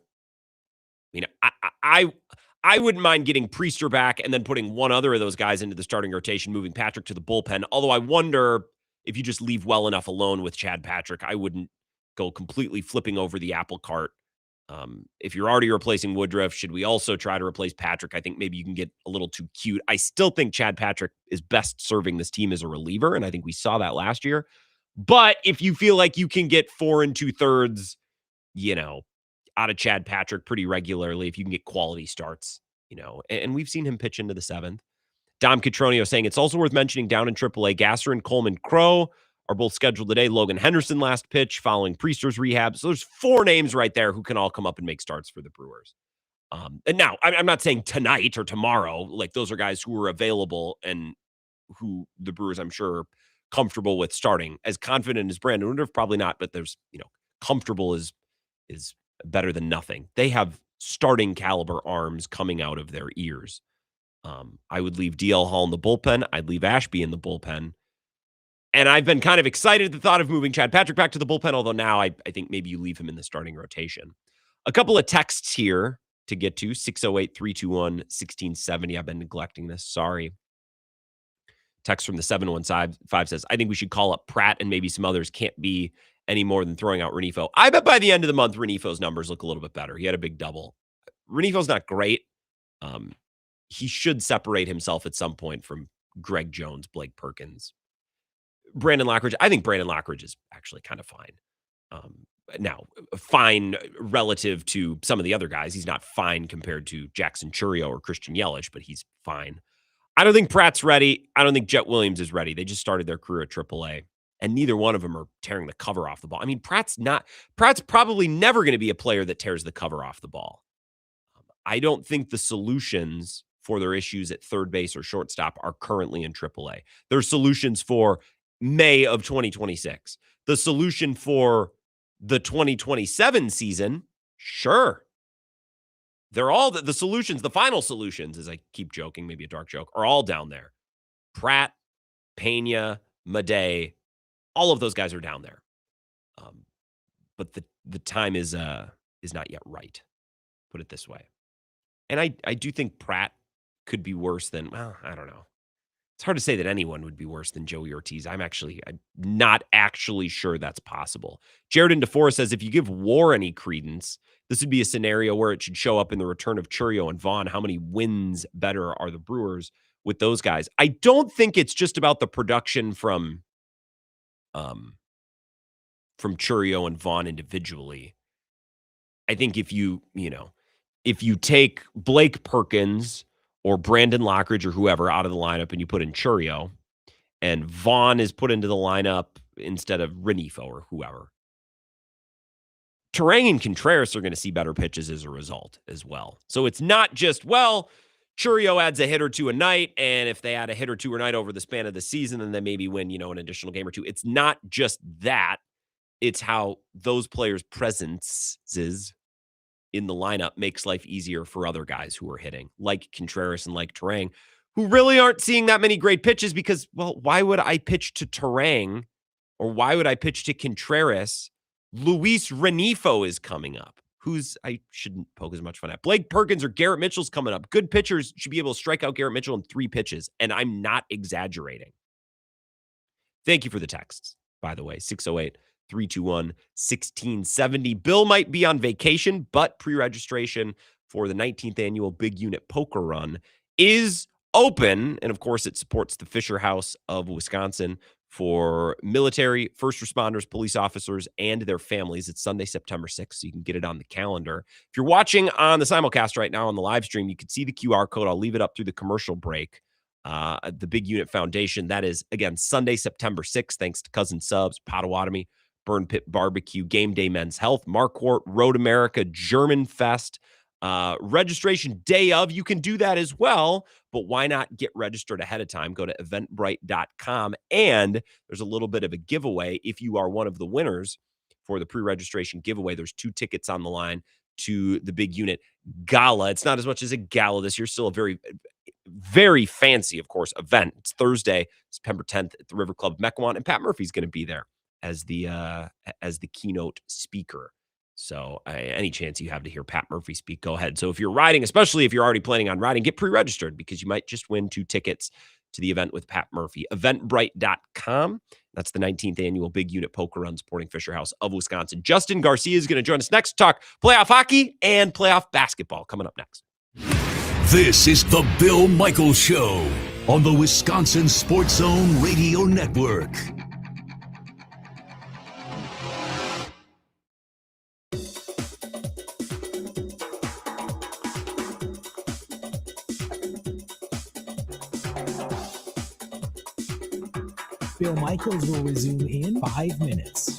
I mean, I wouldn't mind getting Priester back and then putting one other of those guys into the starting rotation, moving Patrick to the bullpen. Although I wonder if you just leave well enough alone with Chad Patrick, I wouldn't go completely flipping over the apple cart. If you're already replacing Woodruff, should we also try to replace Patrick? I think maybe you can get a little too cute. I still think Chad Patrick is best serving this team as a reliever, and I think we saw that last year. But if you feel like you can get 4 2/3, out of Chad Patrick pretty regularly, if you can get quality starts, and we've seen him pitch into the 7th. Dom Catronio saying it's also worth mentioning down in AAA, Gasser and Coleman Crow are both scheduled today. Logan Henderson last pitch following Priester's rehab. So there's 4 names right there who can all come up and make starts for the Brewers. And now I'm not saying tonight or tomorrow, like those are guys who are available and who the Brewers, I'm sure, are comfortable with starting. As confident as Brandon Woodruff, probably not, but there's, comfortable is better than nothing. They have starting caliber arms coming out of their ears. I would leave DL Hall in the bullpen. I'd leave Ashby in the bullpen. And I've been kind of excited at the thought of moving Chad Patrick back to the bullpen, although now I think maybe you leave him in the starting rotation. A couple of texts here to get to. 608-321-1670. I've been neglecting this. Sorry. Text from the 715 says, I think we should call up Pratt and maybe some others. Can't be any more than throwing out Renifo. I bet by the end of the month, Renifo's numbers look a little bit better. He had a big double. Renifo's not great. He should separate himself at some point from Greg Jones, Blake Perkins, Brandon Lockridge. I think Brandon Lockridge is actually kind of fine. Now, fine relative to some of the other guys. He's not fine compared to Jackson Churio or Christian Yelich, but he's fine. I don't think Pratt's ready. I don't think Jet Williams is ready. They just started their career at AAA, and neither one of them are tearing the cover off the ball. I mean, Pratt's probably never going to be a player that tears the cover off the ball. I don't think the solutions for their issues at third base or shortstop are currently in AAA. There's solutions for May of 2026. The solution for the 2027 season, sure. They're all the solutions, the final solutions, as I keep joking, maybe a dark joke, are all down there. Pratt, Pena, Madej, all of those guys are down there. But the time is not yet right, put it this way. And I do think Pratt could be worse than, well, I don't know. It's hard to say that anyone would be worse than Joey Ortiz. I'm not actually sure that's possible. Jared in DeForest says, if you give WAR any credence, this would be a scenario where it should show up in the return of Chourio and Vaughn. How many wins better are the Brewers with those guys? I don't think it's just about the production from Chourio and Vaughn individually. I think if you take Blake Perkins or Brandon Lockridge or whoever out of the lineup and you put in Chourio and Vaughn is put into the lineup instead of Renifo or whoever, Turang and Contreras are going to see better pitches as a result as well. So it's not just, well, Chourio adds a hit or two a night, and if they add a hit or two a night over the span of the season, then they maybe win, an additional game or two. It's not just that. It's how those players' presences in the lineup makes life easier for other guys who are hitting, like Contreras and like Turang, who really aren't seeing that many great pitches because, well, why would I pitch to Turang or why would I pitch to Contreras? Luis Renifo is coming up, I shouldn't poke as much fun at. Blake Perkins or Garrett Mitchell's coming up. Good pitchers should be able to strike out Garrett Mitchell in 3 pitches, and I'm not exaggerating. Thank you for the texts, by the way, 608-321-1670. Bill might be on vacation, but pre-registration for the 19th annual Big Unit Poker Run is open. And of course, it supports the Fisher House of Wisconsin for military, first responders, police officers, and their families. It's Sunday, September 6th, so you can get it on the calendar. If you're watching on the simulcast right now on the live stream, you can see the QR code. I'll leave it up through the commercial break. The Big Unit Foundation. That is, again, Sunday, September 6th, thanks to Cousin Subs, Potawatomi, Burn Pit Barbecue, Game Day Men's Health, Marquardt, Road America, German Fest. Registration day of, you can do that as well, but why not get registered ahead of time? Go to eventbrite.com, and there's a little bit of a giveaway. If you are one of the winners for the pre-registration giveaway, there's 2 tickets on the line to the Big Unit Gala. It's not as much as a gala this year, still a very, very fancy, of course, event. It's Thursday, September 10th at the River Club of Mequon, and Pat Murphy's going to be there as the keynote speaker. So any chance you have to hear Pat Murphy speak, go ahead. So if you're riding, especially if you're already planning on riding, get pre-registered because you might just win 2 tickets to the event with Pat Murphy. Eventbrite.com. That's the 19th annual Big Unit Poker Run supporting Fisher House of Wisconsin. Justin Garcia is going to join us next to talk playoff hockey and playoff basketball coming up next. This is the Bill Michaels Show on the Wisconsin Sports Zone Radio Network. Bill Michaels will resume in 5 minutes.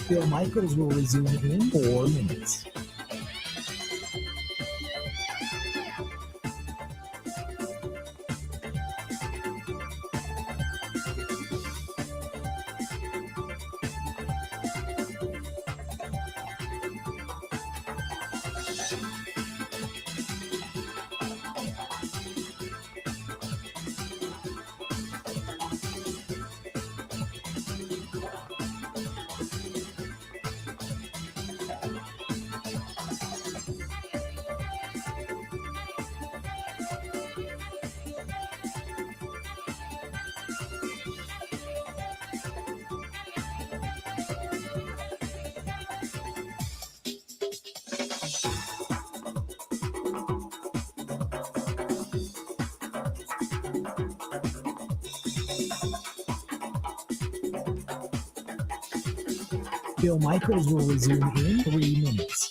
Bill Michaels will resume in 4 minutes. Bill Michaels will resume in 3 minutes.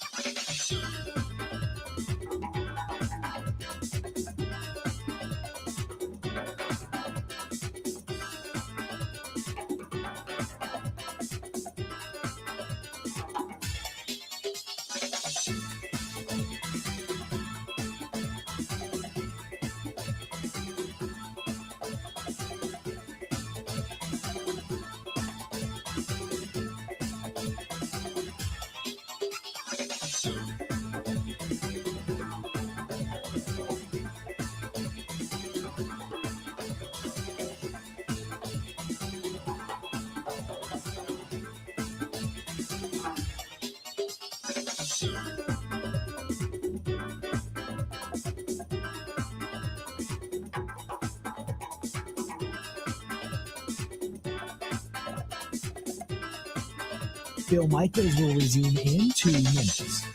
Bill Michaels will resume in 2 minutes.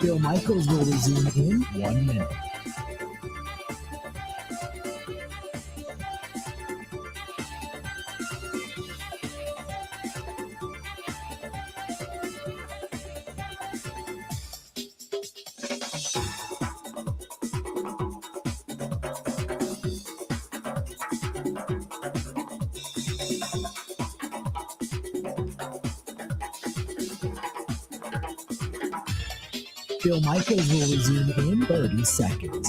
Bill Michaels will resume in 1 minute. Bill Michaels will resume in 30 seconds.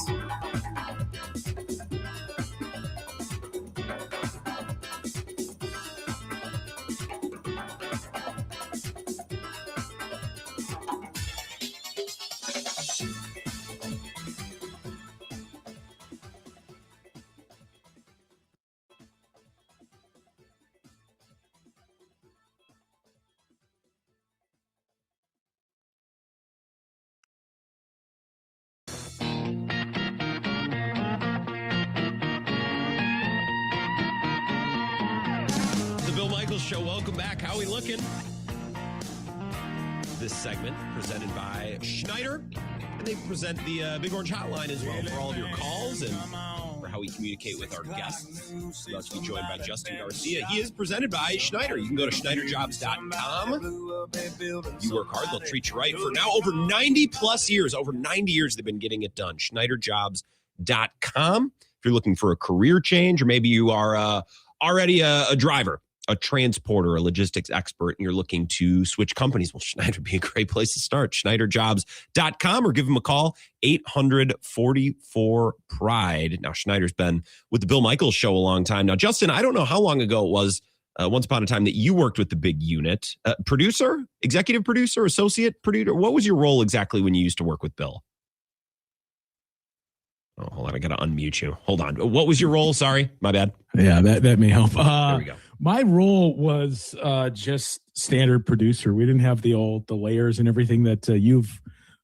Show. Welcome back. How we looking? This segment presented by Schneider, and they present the Big Orange Hotline as well for all of your calls and for how we communicate with our guests. We're about to be joined by Justin Garcia. He is presented by Schneider. You can go to schneiderjobs.com. You work hard, they'll treat you right. For now, over 90 years they've been getting it done. schneiderjobs.com. If you're looking for a career change, or maybe you are already a driver, a transporter, a logistics expert, and you're looking to switch companies, well, Schneider would be a great place to start. schneiderjobs.com, or give them a call, 844-PRIDE. Now, Schneider's been with the Bill Michaels Show a long time. Now, Justin, I don't know how long ago it was, once upon a time, that you worked with the big unit. Producer, executive producer, associate producer? What was your role exactly when you used to work with Bill? Oh, hold on. I got to unmute you. Hold on. What was your role? Sorry. My bad. Yeah, that may help. There we go. My role was just standard producer. We didn't have the layers and everything that you've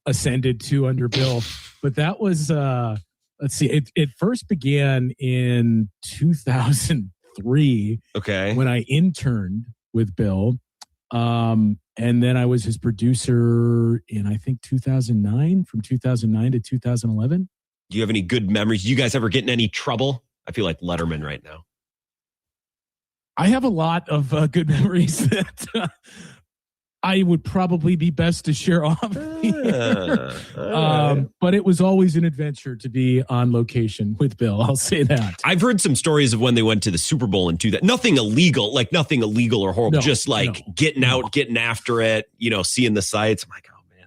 ascended to under Bill. But that was, let's see, it first began in 2003. Okay. When I interned with Bill. And then I was his producer in, I think, 2009, from 2009 to 2011. Do you have any good memories? You guys ever get in any trouble? I feel like Letterman right now. I have a lot of good memories that I would probably be best to share off here. But it was always an adventure to be on location with Bill. I'll say that. I've heard some stories of when they went to the Super Bowl and do that. Nothing illegal or horrible. No, just like getting out, getting after it, seeing the sights. I'm like, oh man.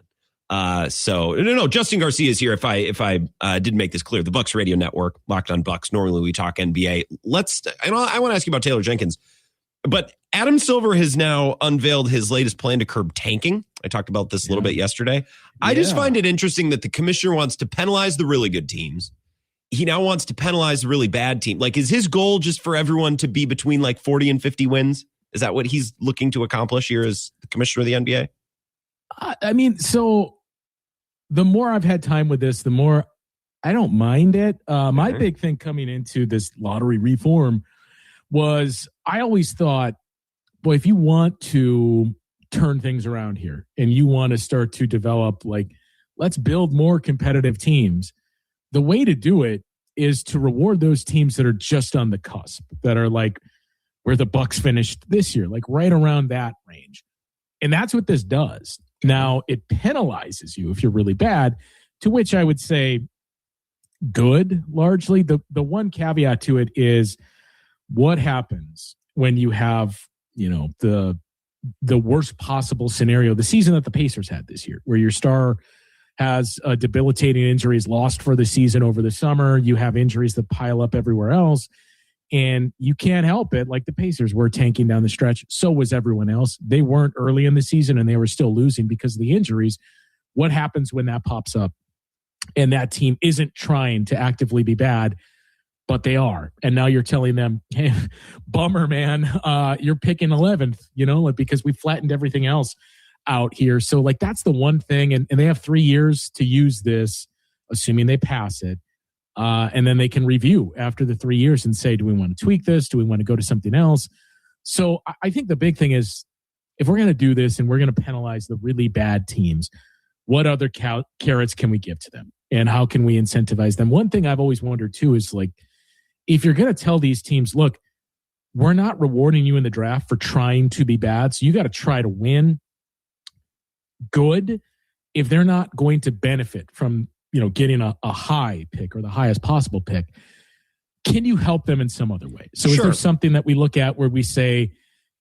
So no, Justin Garcia is here. If I didn't make this clear, the Bucks Radio Network, Locked on Bucks. Normally we talk NBA. I want to ask you about Taylor Jenkins, but Adam Silver has now unveiled his latest plan to curb tanking. I talked about this a little bit yesterday. I just find it interesting that the commissioner wants to penalize the really good teams. He now wants to penalize the really bad team. Like, is his goal just for everyone to be between like 40 and 50 wins? Is that what he's looking to accomplish here as the commissioner of the NBA? I mean, so the more I've had time with this, the more I don't mind it. My big thing coming into this lottery reform was I always thought, boy, if you want to turn things around here and you want to start to develop, like, let's build more competitive teams, the way to do it is to reward those teams that are just on the cusp, that are like where the Bucks finished this year, like right around that range. And that's what this does. Now, it penalizes you if you're really bad, to which I would say good, largely. The one caveat to it is what happens when you have, the worst possible scenario, the season that the Pacers had this year, where your star has debilitating injuries, lost for the season over the summer. You have injuries that pile up everywhere else, and you can't help it. Like the Pacers were tanking down the stretch. So was everyone else. They weren't early in the season, and they were still losing because of the injuries. What happens when that pops up and that team isn't trying to actively be bad, but they are? And now you're telling them, hey, bummer, man, you're picking 11th, because we flattened everything else out here. So like, that's the one thing. And they have 3 years to use this, assuming they pass it. And then they can review after the 3 years and say, do we want to tweak this? Do we want to go to something else? So I think the big thing is, if we're going to do this and we're going to penalize the really bad teams, what other carrots can we give to them? And how can we incentivize them? One thing I've always wondered too is, like, if you're going to tell these teams, look, we're not rewarding you in the draft for trying to be bad, so you got to try to win. Good. If they're not going to benefit from, getting a high pick or the highest possible pick, can you help them in some other way? So is there something that we look at where we say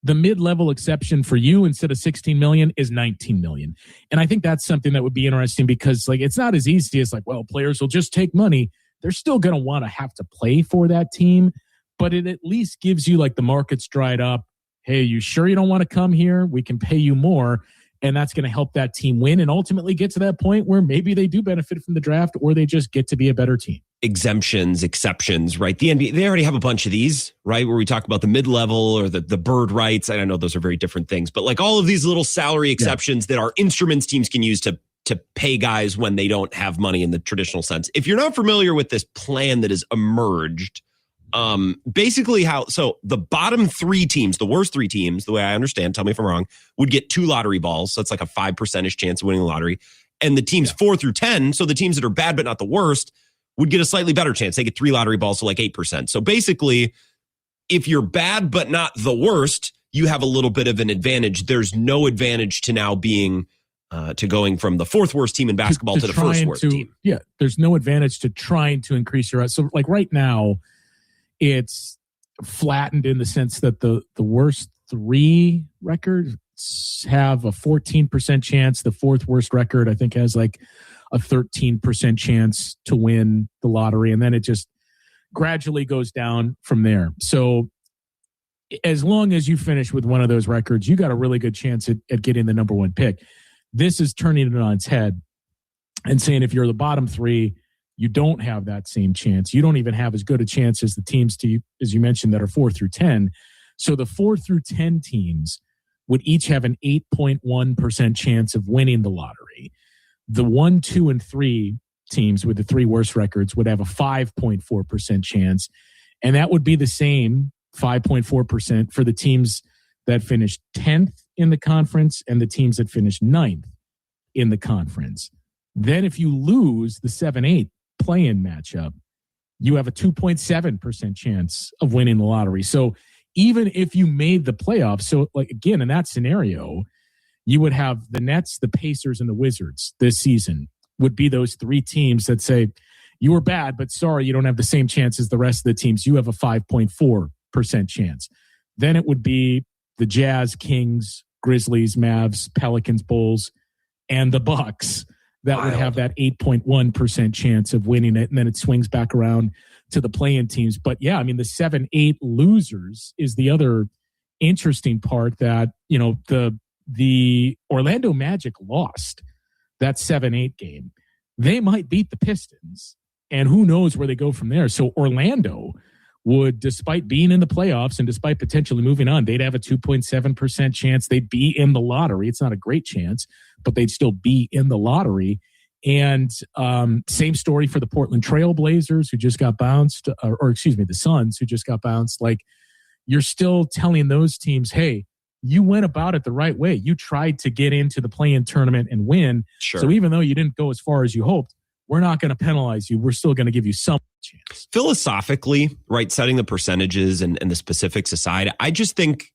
the mid-level exception for you instead of 16 million is 19 million? And I think that's something that would be interesting, because like, it's not as easy as like, well, players will just take money. They're still going to want to have to play for that team, but it at least gives you, like, the market's dried up. Hey, you sure you don't want to come here? We can pay you more. And that's going to help that team win and ultimately get to that point where maybe they do benefit from the draft, or they just get to be a better team. Exemptions, exceptions, right? The NBA, they already have a bunch of these, right? Where we talk about the mid-level or the bird rights. I don't know, those are very different things, but like all of these little salary exceptions that are instruments teams can use to pay guys when they don't have money in the traditional sense. If you're not familiar with this plan that has emerged, basically so the bottom 3 teams, the worst 3 teams, the way I understand, tell me if I'm wrong, would get 2 lottery balls. So it's like a 5% chance of winning the lottery. And the teams 4 through 10, so the teams that are bad but not the worst, would get a slightly better chance. They get 3 lottery balls, so like 8%. So basically, if you're bad but not the worst, you have a little bit of an advantage. There's no advantage to now being to going from the 4th worst team in basketball to the 1st worst team. Yeah, there's no advantage to trying to increase your odds. So like right now, it's flattened in the sense that the worst 3 records have a 14% chance. The 4th worst record, I think, has like a 13% chance to win the lottery. And then it just gradually goes down from there. So as long as you finish with one of those records, you got a really good chance at getting the number 1 pick. This is turning it on its head and saying, if you're the bottom 3, you don't have that same chance. You don't even have as good a chance as the teams, as you mentioned, that are 4 through 10. So the 4 through 10 teams would each have an 8.1% chance of winning the lottery. The 1, 2, and 3 teams with the 3 worst records would have a 5.4% chance. And that would be the same 5.4% for the teams that finished 10th in the conference and the teams that finished 9th in the conference. Then if you lose the 7-8 play-in matchup, you have a 2.7% chance of winning the lottery. So even if you made the playoffs, so like again, in that scenario, you would have the Nets, the Pacers, and the Wizards this season would be those 3 teams that say, you were bad, but sorry, you don't have the same chance as the rest of the teams. You have a 5.4% chance. Then it would be the Jazz, Kings, Grizzlies, Mavs, Pelicans, Bulls, and the Bucks that would have that 8.1% chance of winning it, and then it swings back around to the play-in teams. But yeah, I mean, the 7-8 losers is the other interesting part, that, you know, the Orlando Magic lost that 7-8 game. They might beat the Pistons, and who knows where they go from there. So Orlando would, despite being in the playoffs and despite potentially moving on, they'd have a 2.7% chance. They'd be in the lottery. It's not a great chance, but they'd still be in the lottery. And same story for the Portland Trail Blazers, who just got bounced, or excuse me, the Suns, who just got bounced. Like, you're still telling those teams, hey, you went about it the right way. You tried to get into the play-in tournament and win. Sure. So even though you didn't go as far as you hoped, we're not going to penalize you. We're still going to give you some chance. Philosophically, right, setting the percentages and the specifics aside, I just think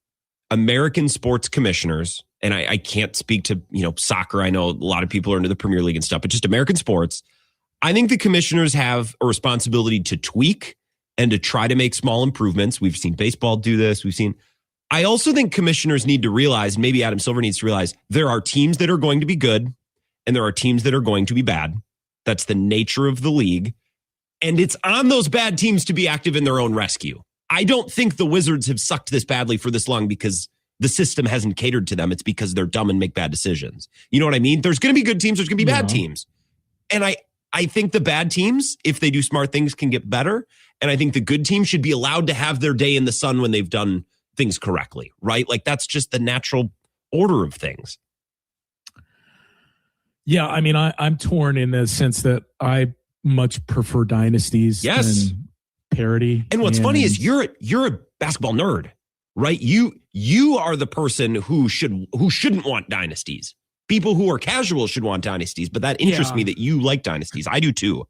American sports commissioners, and I can't speak to, you know, soccer. I know a lot of people are into the Premier League and stuff, but just American sports, I think the commissioners have a responsibility to tweak and to try to make small improvements. We've seen baseball do this. I also think commissioners need to realize, maybe Adam Silver needs to realize, there are teams that are going to be good and there are teams that are going to be bad. That's the nature of the league. And it's on those bad teams to be active in their own rescue. I don't think the Wizards have sucked this badly for this long because the system hasn't catered to them. It's because they're dumb and make bad decisions. You know what I mean? There's going to be good teams. There's going to be bad teams. And I think the bad teams, if they do smart things, can get better. And I think the good teams should be allowed to have their day in the sun when they've done things correctly, right? Like, that's just the natural order of things. Yeah, I mean, I'm torn in the sense that I much prefer dynasties than parity. And what's funny is you're a basketball nerd, right? You are the person who shouldn't want dynasties. People who are casual should want dynasties, but that interests me that you like dynasties. I do too.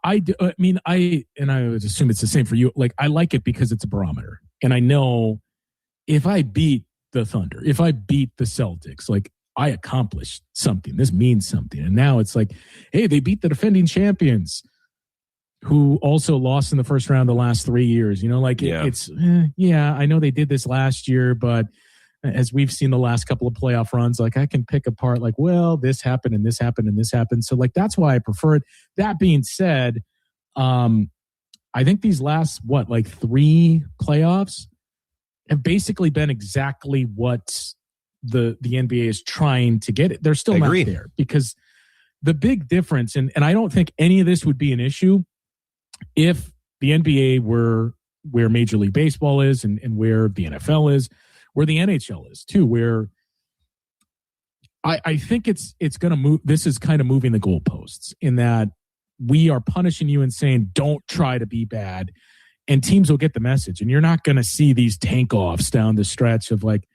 I would assume it's the same for you. Like, I like it because it's a barometer. And I know if I beat the Thunder, if I beat the Celtics, like, I accomplished something. This means something. And now it's like, hey, they beat the defending champions who also lost in the first round the last 3 years. You know, like, I know they did this last year, but as we've seen the last couple of playoff runs, like, I can pick apart, like, well, this happened and this happened and this happened. So, like, that's why I prefer it. That being said, I think these last, 3 playoffs have basically been exactly what the NBA is trying to get it. They're still not there, because the big difference, and I don't think any of this would be an issue if the NBA were where Major League Baseball is and where the NFL is, where the NHL is too, where I think it's going to move. This is kind of moving the goalposts in that we are punishing you and saying, don't try to be bad, and teams will get the message. And you're not going to see these tank offs down the stretch of, like,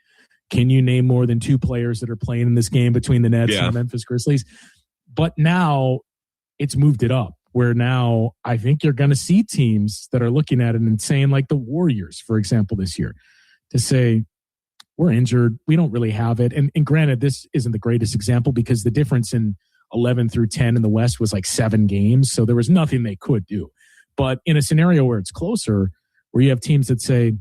can you name more than 2 players that are playing in this game between the Nets and the Memphis Grizzlies? But now it's moved it up, where now I think you're going to see teams that are looking at it and saying, like the Warriors, for example, this year, to say, we're injured. We don't really have it. And granted, this isn't the greatest example because the difference in 11 through 10 in the West was like 7 games. So there was nothing they could do. But in a scenario where it's closer, where you have teams that say,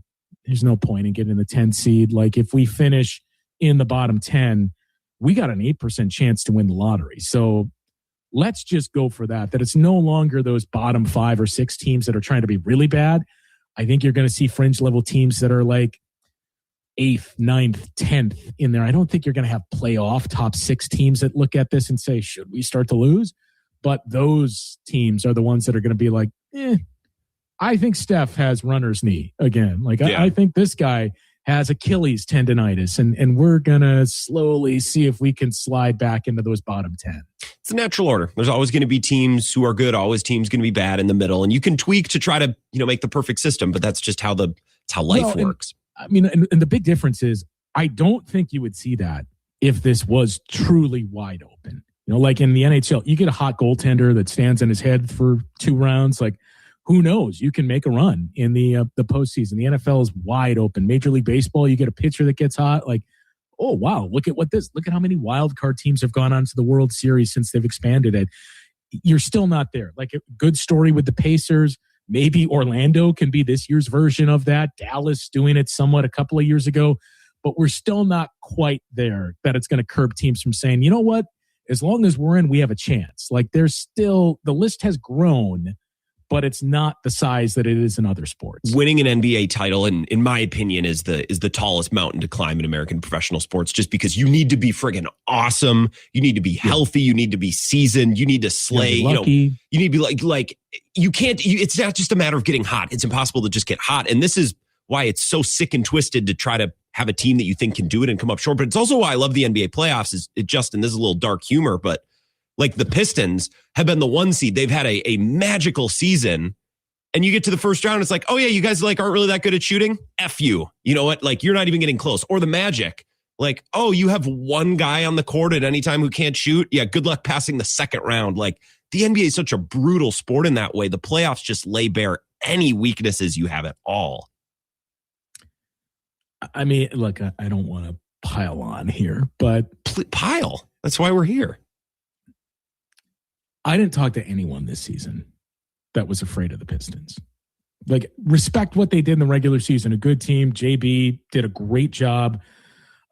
there's no point in getting the 10 seed. Like, if we finish in the bottom 10, we got an 8% chance to win the lottery. So let's just go for that it's no longer those bottom 5 or 6 teams that are trying to be really bad. I think you're going to see fringe level teams that are like 8th, 9th, 10th in there. I don't think you're going to have playoff top 6 teams that look at this and say, should we start to lose? But those teams are the ones that are going to be like, I think Steph has runner's knee again. Like, I think this guy has Achilles tendonitis, and we're going to slowly see if we can slide back into those bottom 10. It's a natural order. There's always going to be teams who are good, always teams going to be bad in the middle, and you can tweak to try to, make the perfect system, but that's just how life works. And the big difference is, I don't think you would see that if this was truly wide open. Like in the NHL, you get a hot goaltender that stands on his head for 2 rounds, like, who knows? You can make a run in the postseason. The NFL is wide open. Major League Baseball, you get a pitcher that gets hot. Like, oh, wow, look at how many wild card teams have gone on to the World Series since they've expanded it. You're still not there. Like, a good story with the Pacers. Maybe Orlando can be this year's version of that. Dallas doing it somewhat a couple of years ago. But we're still not quite there that it's going to curb teams from saying, you know what? as long as we're in, we have a chance. Like there's still, the list has grown, but it's not the size that it is in other sports. Winning an NBA title, in my opinion, is the tallest mountain to climb in American professional sports, just because you need to be friggin' awesome. You need to be healthy. You need to be seasoned. You need to slay. You need to be like you can't, it's not just a matter of getting hot. It's impossible to just get hot. And this is why it's so sick and twisted to try to have a team that you think can do it and come up short. But it's also why I love the NBA playoffs Justin, this is a little dark humor, but like the Pistons have been the 1 seed. They've had a magical season. And you get to the first round, it's like, oh yeah, you guys like aren't really that good at shooting? F you. You know what? Like you're not even getting close. Or the Magic. Like, oh, you have one guy on the court at any time who can't shoot? Yeah, good luck passing the second round. Like the NBA is such a brutal sport in that way. The playoffs just lay bare any weaknesses you have at all. I mean, look, I don't want to pile on here, but pile. That's why we're here. I didn't talk to anyone this season that was afraid of the Pistons. Like, respect what they did in the regular season. A good team. JB did a great job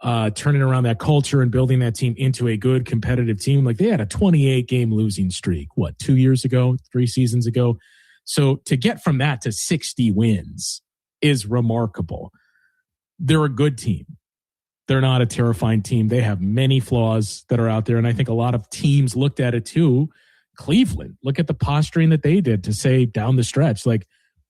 turning around that culture and building that team into a good competitive team. Like, they had a 28-game losing streak, 2 years ago, 3 seasons ago. So to get from that to 60 wins is remarkable. They're a good team. They're not a terrifying team. They have many flaws that are out there. And I think a lot of teams looked at it too. Cleveland, look at the posturing that they did to say down the stretch, like,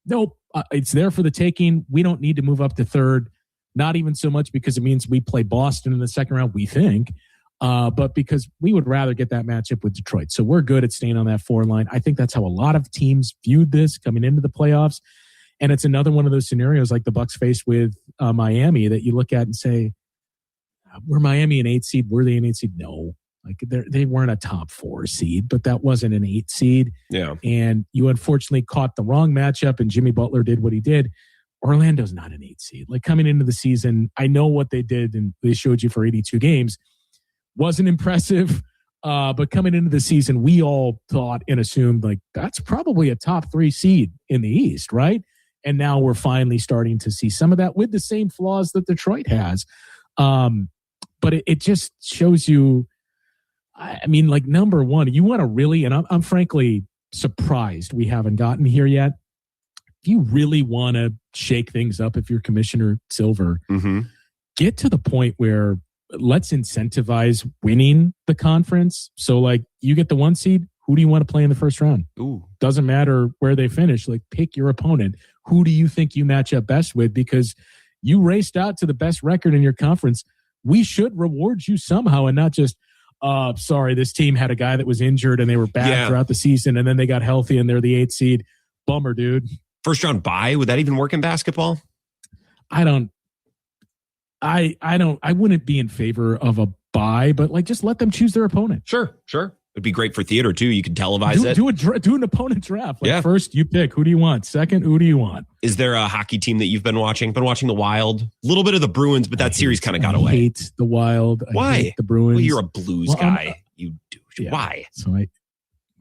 nope, it's there for the taking. We don't need to move up to third, not even so much because it means we play Boston in the second round, we think, but because we would rather get that matchup with Detroit. So we're good at staying on that 4 line. I think that's how a lot of teams viewed this coming into the playoffs. And it's another one of those scenarios like the Bucks faced with Miami that you look at and say, were Miami an 8 seed? Were they an 8 seed? No. Like they weren't a top 4 seed, but that wasn't an 8 seed. Yeah. And you unfortunately caught the wrong matchup and Jimmy Butler did what he did. Orlando's not an 8 seed. Like coming into the season, I know what they did and they showed you for 82 games. Wasn't impressive. But coming into the season, we all thought and assumed like that's probably a top 3 seed in the East, right? And now we're finally starting to see some of that with the same flaws that Detroit has. But it just shows you, I mean, like number one, you want to really, and I'm frankly surprised we haven't gotten here yet. If you really want to shake things up, if you're Commissioner Silver, get to the point where let's incentivize winning the conference. So like you get the 1 seed, who do you want to play in the first round? Ooh. Doesn't matter where they finish. Like pick your opponent. Who do you think you match up best with? Because you raced out to the best record in your conference. We should reward you somehow and not just, sorry, this team had a guy that was injured and they were bad throughout the season and then they got healthy and they're the 8th seed. Bummer, dude. First round bye, would that even work in basketball? I wouldn't be in favor of a bye, but like just let them choose their opponent. Sure. It'd be great for theater too. You can televise it. Do an opponent draft. Like first you pick, who do you want? Second, who do you want? Is there a hockey team that you've been watching? Been watching the Wild? A little bit of the Bruins, but that series kind of got away. I hate the Wild. Why? I hate the Bruins. Well, you're a Blues guy. You douche. Yeah. Why? So what do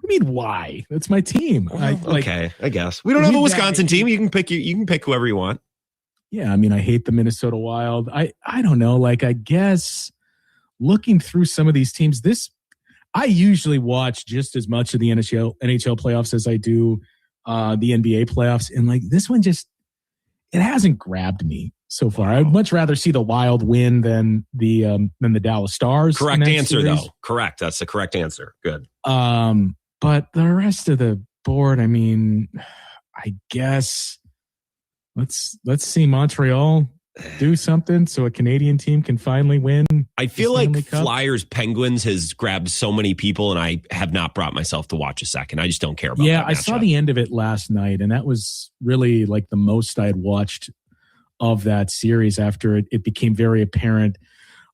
you mean why? That's my team. Well, okay, I guess. We don't have a Wisconsin team. You can pick whoever you want. Yeah, I mean, I hate the Minnesota Wild. I don't know. Like, I guess looking through some of these teams, I usually watch just as much of the NHL playoffs as I do the NBA playoffs. And like this one it hasn't grabbed me so far. I'd much rather see the Wild win than the Dallas Stars. Correct answer, though. Correct. That's the correct answer. Good. But the rest of the board, I mean, I guess let's see Montreal do something so a Canadian team can finally win. I feel like Flyers Penguins has grabbed so many people, and I have not brought myself to watch a second. I just don't care about that I saw the end of it last night, and that was really like the most I had watched of that series after it became very apparent,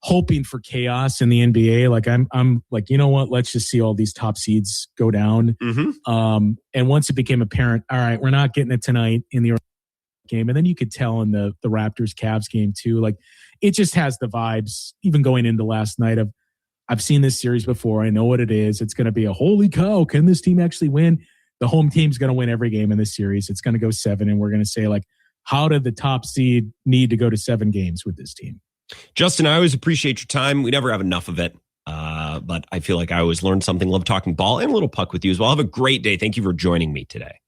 hoping for chaos in the NBA. Like I'm like, you know what? Let's just see all these top seeds go down. And once it became apparent, all right, we're not getting it tonight in the game. And then you could tell in the Raptors Cavs game too, like it just has the vibes even going into last night of I've seen this series before. I know what it is. It's going to be a holy cow. Can this team actually win? The home team's going to win every game in this series. It's going to go 7. And we're going to say like, how did the top seed need to go to 7 games with this team? Justin, I always appreciate your time. We never have enough of it. But I feel like I always learn something. Love talking ball and a little puck with you as well. Have a great day. Thank you for joining me today.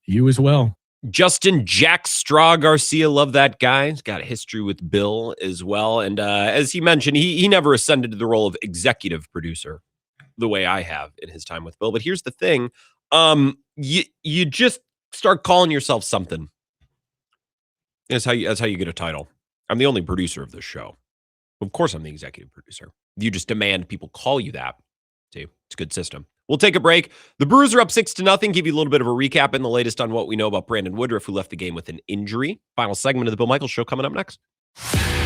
You as well. Justin Jack Straw Garcia, love that guy. He's got a history with Bill as well. And as he mentioned, he never ascended to the role of executive producer the way I have in his time with Bill. But here's the thing. You just start calling yourself something. That's how you get a title. I'm the only producer of this show. Of course, I'm the executive producer. You just demand people call you that. See, it's a good system. We'll take a break. The Brewers are up 6-0. Give you a little bit of a recap and the latest on what we know about Brandon Woodruff, who left the game with an injury. Final segment of the Bill Michaels Show coming up next.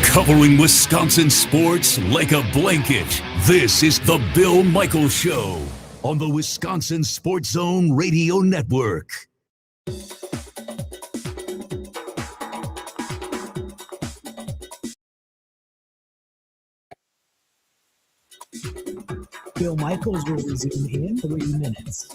Covering Wisconsin sports like a blanket. This is the Bill Michaels Show on the Wisconsin Sports Zone Radio Network. Bill Michaels will resume in 3 minutes.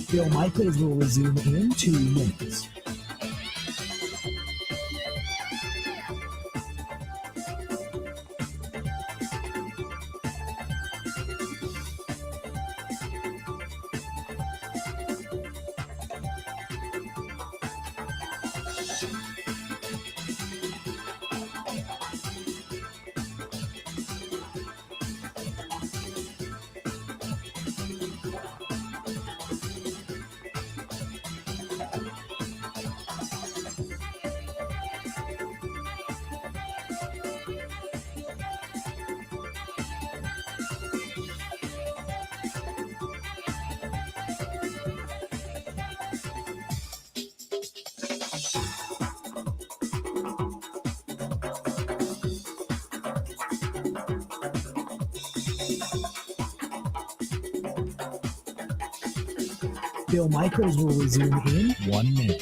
Bill Michaels will resume in 2 minutes. Bill Michaels will resume in 1 minute.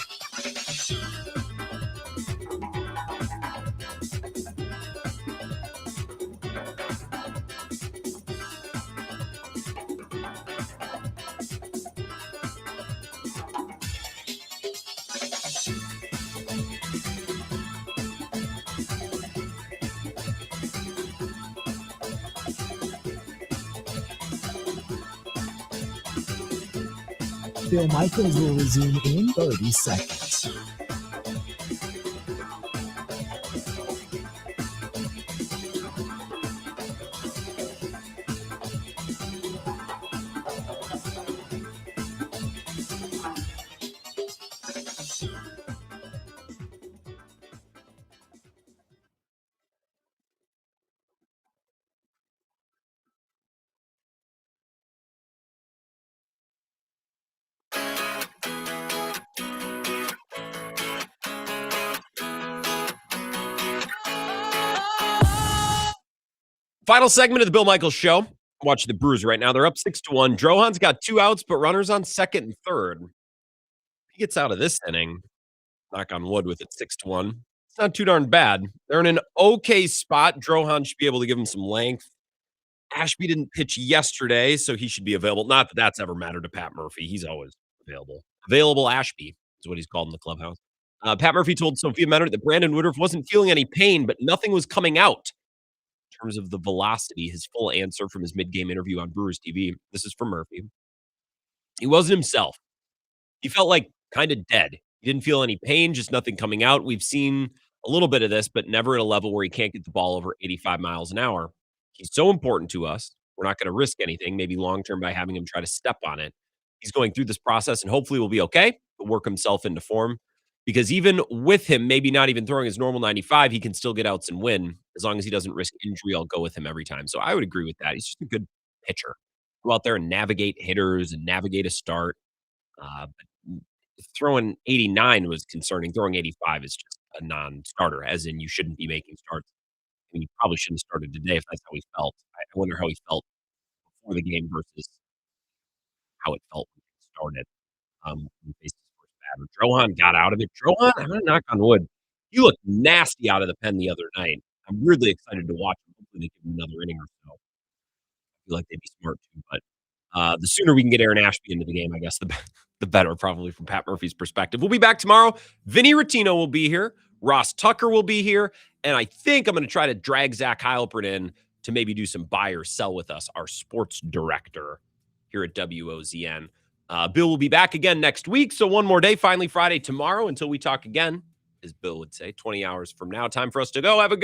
Bill Michaels will resume in 30 seconds. Final segment of the Bill Michaels Show. Watch the Brewers right now. They're up 6-1. Drohan's got 2 outs, but runners on second and third. He gets out of this inning. Knock on wood with it 6-1. It's not too darn bad. They're in an okay spot. Drohan should be able to give him some length. Ashby didn't pitch yesterday, so he should be available. Not that that's ever mattered to Pat Murphy. He's always available. Available Ashby is what he's called in the clubhouse. Pat Murphy told Sophia Menard that Brandon Woodruff wasn't feeling any pain, but nothing was coming out in terms of the velocity. His full answer from his mid-game interview on Brewers TV. This is from Murphy. He wasn't himself. He felt like kind of dead. He didn't feel any pain, just nothing coming out. We've seen a little bit of this, but never at a level where he can't get the ball over 85 miles an hour. He's so important to us. We're not going to risk anything, maybe long-term by having him try to step on it. he's going through this process and hopefully will be okay, but work himself into form. Because even with him, maybe not even throwing his normal 95, he can still get outs and win. As long as he doesn't risk injury, I'll go with him every time. So I would agree with that. He's just a good pitcher. Go out there and navigate hitters and navigate a start. But throwing 89 was concerning. Throwing 85 is just a non-starter, as in you shouldn't be making starts. I mean, you probably shouldn't have started today if that's how he felt. I wonder how he felt before the game versus how it felt when he started. When he faced his first batter. Drohan got out of it. Drohan, I'm gonna knock on wood. He looked nasty out of the pen the other night. I'm weirdly excited to watch him. Hopefully they give him another inning or so. I feel like they'd be smart too, but the sooner we can get Aaron Ashby into the game, I guess the better, probably from Pat Murphy's perspective. We'll be back tomorrow. Vinny Rottino will be here. Ross Tucker will be here. And I think I'm going to try to drag Zach Heilpert in to maybe do some buy or sell with us, our sports director here at WOZN. Bill will be back again next week. So one more day, finally Friday tomorrow until we talk again, as Bill would say, 20 hours from now. Time for us to go. Have a good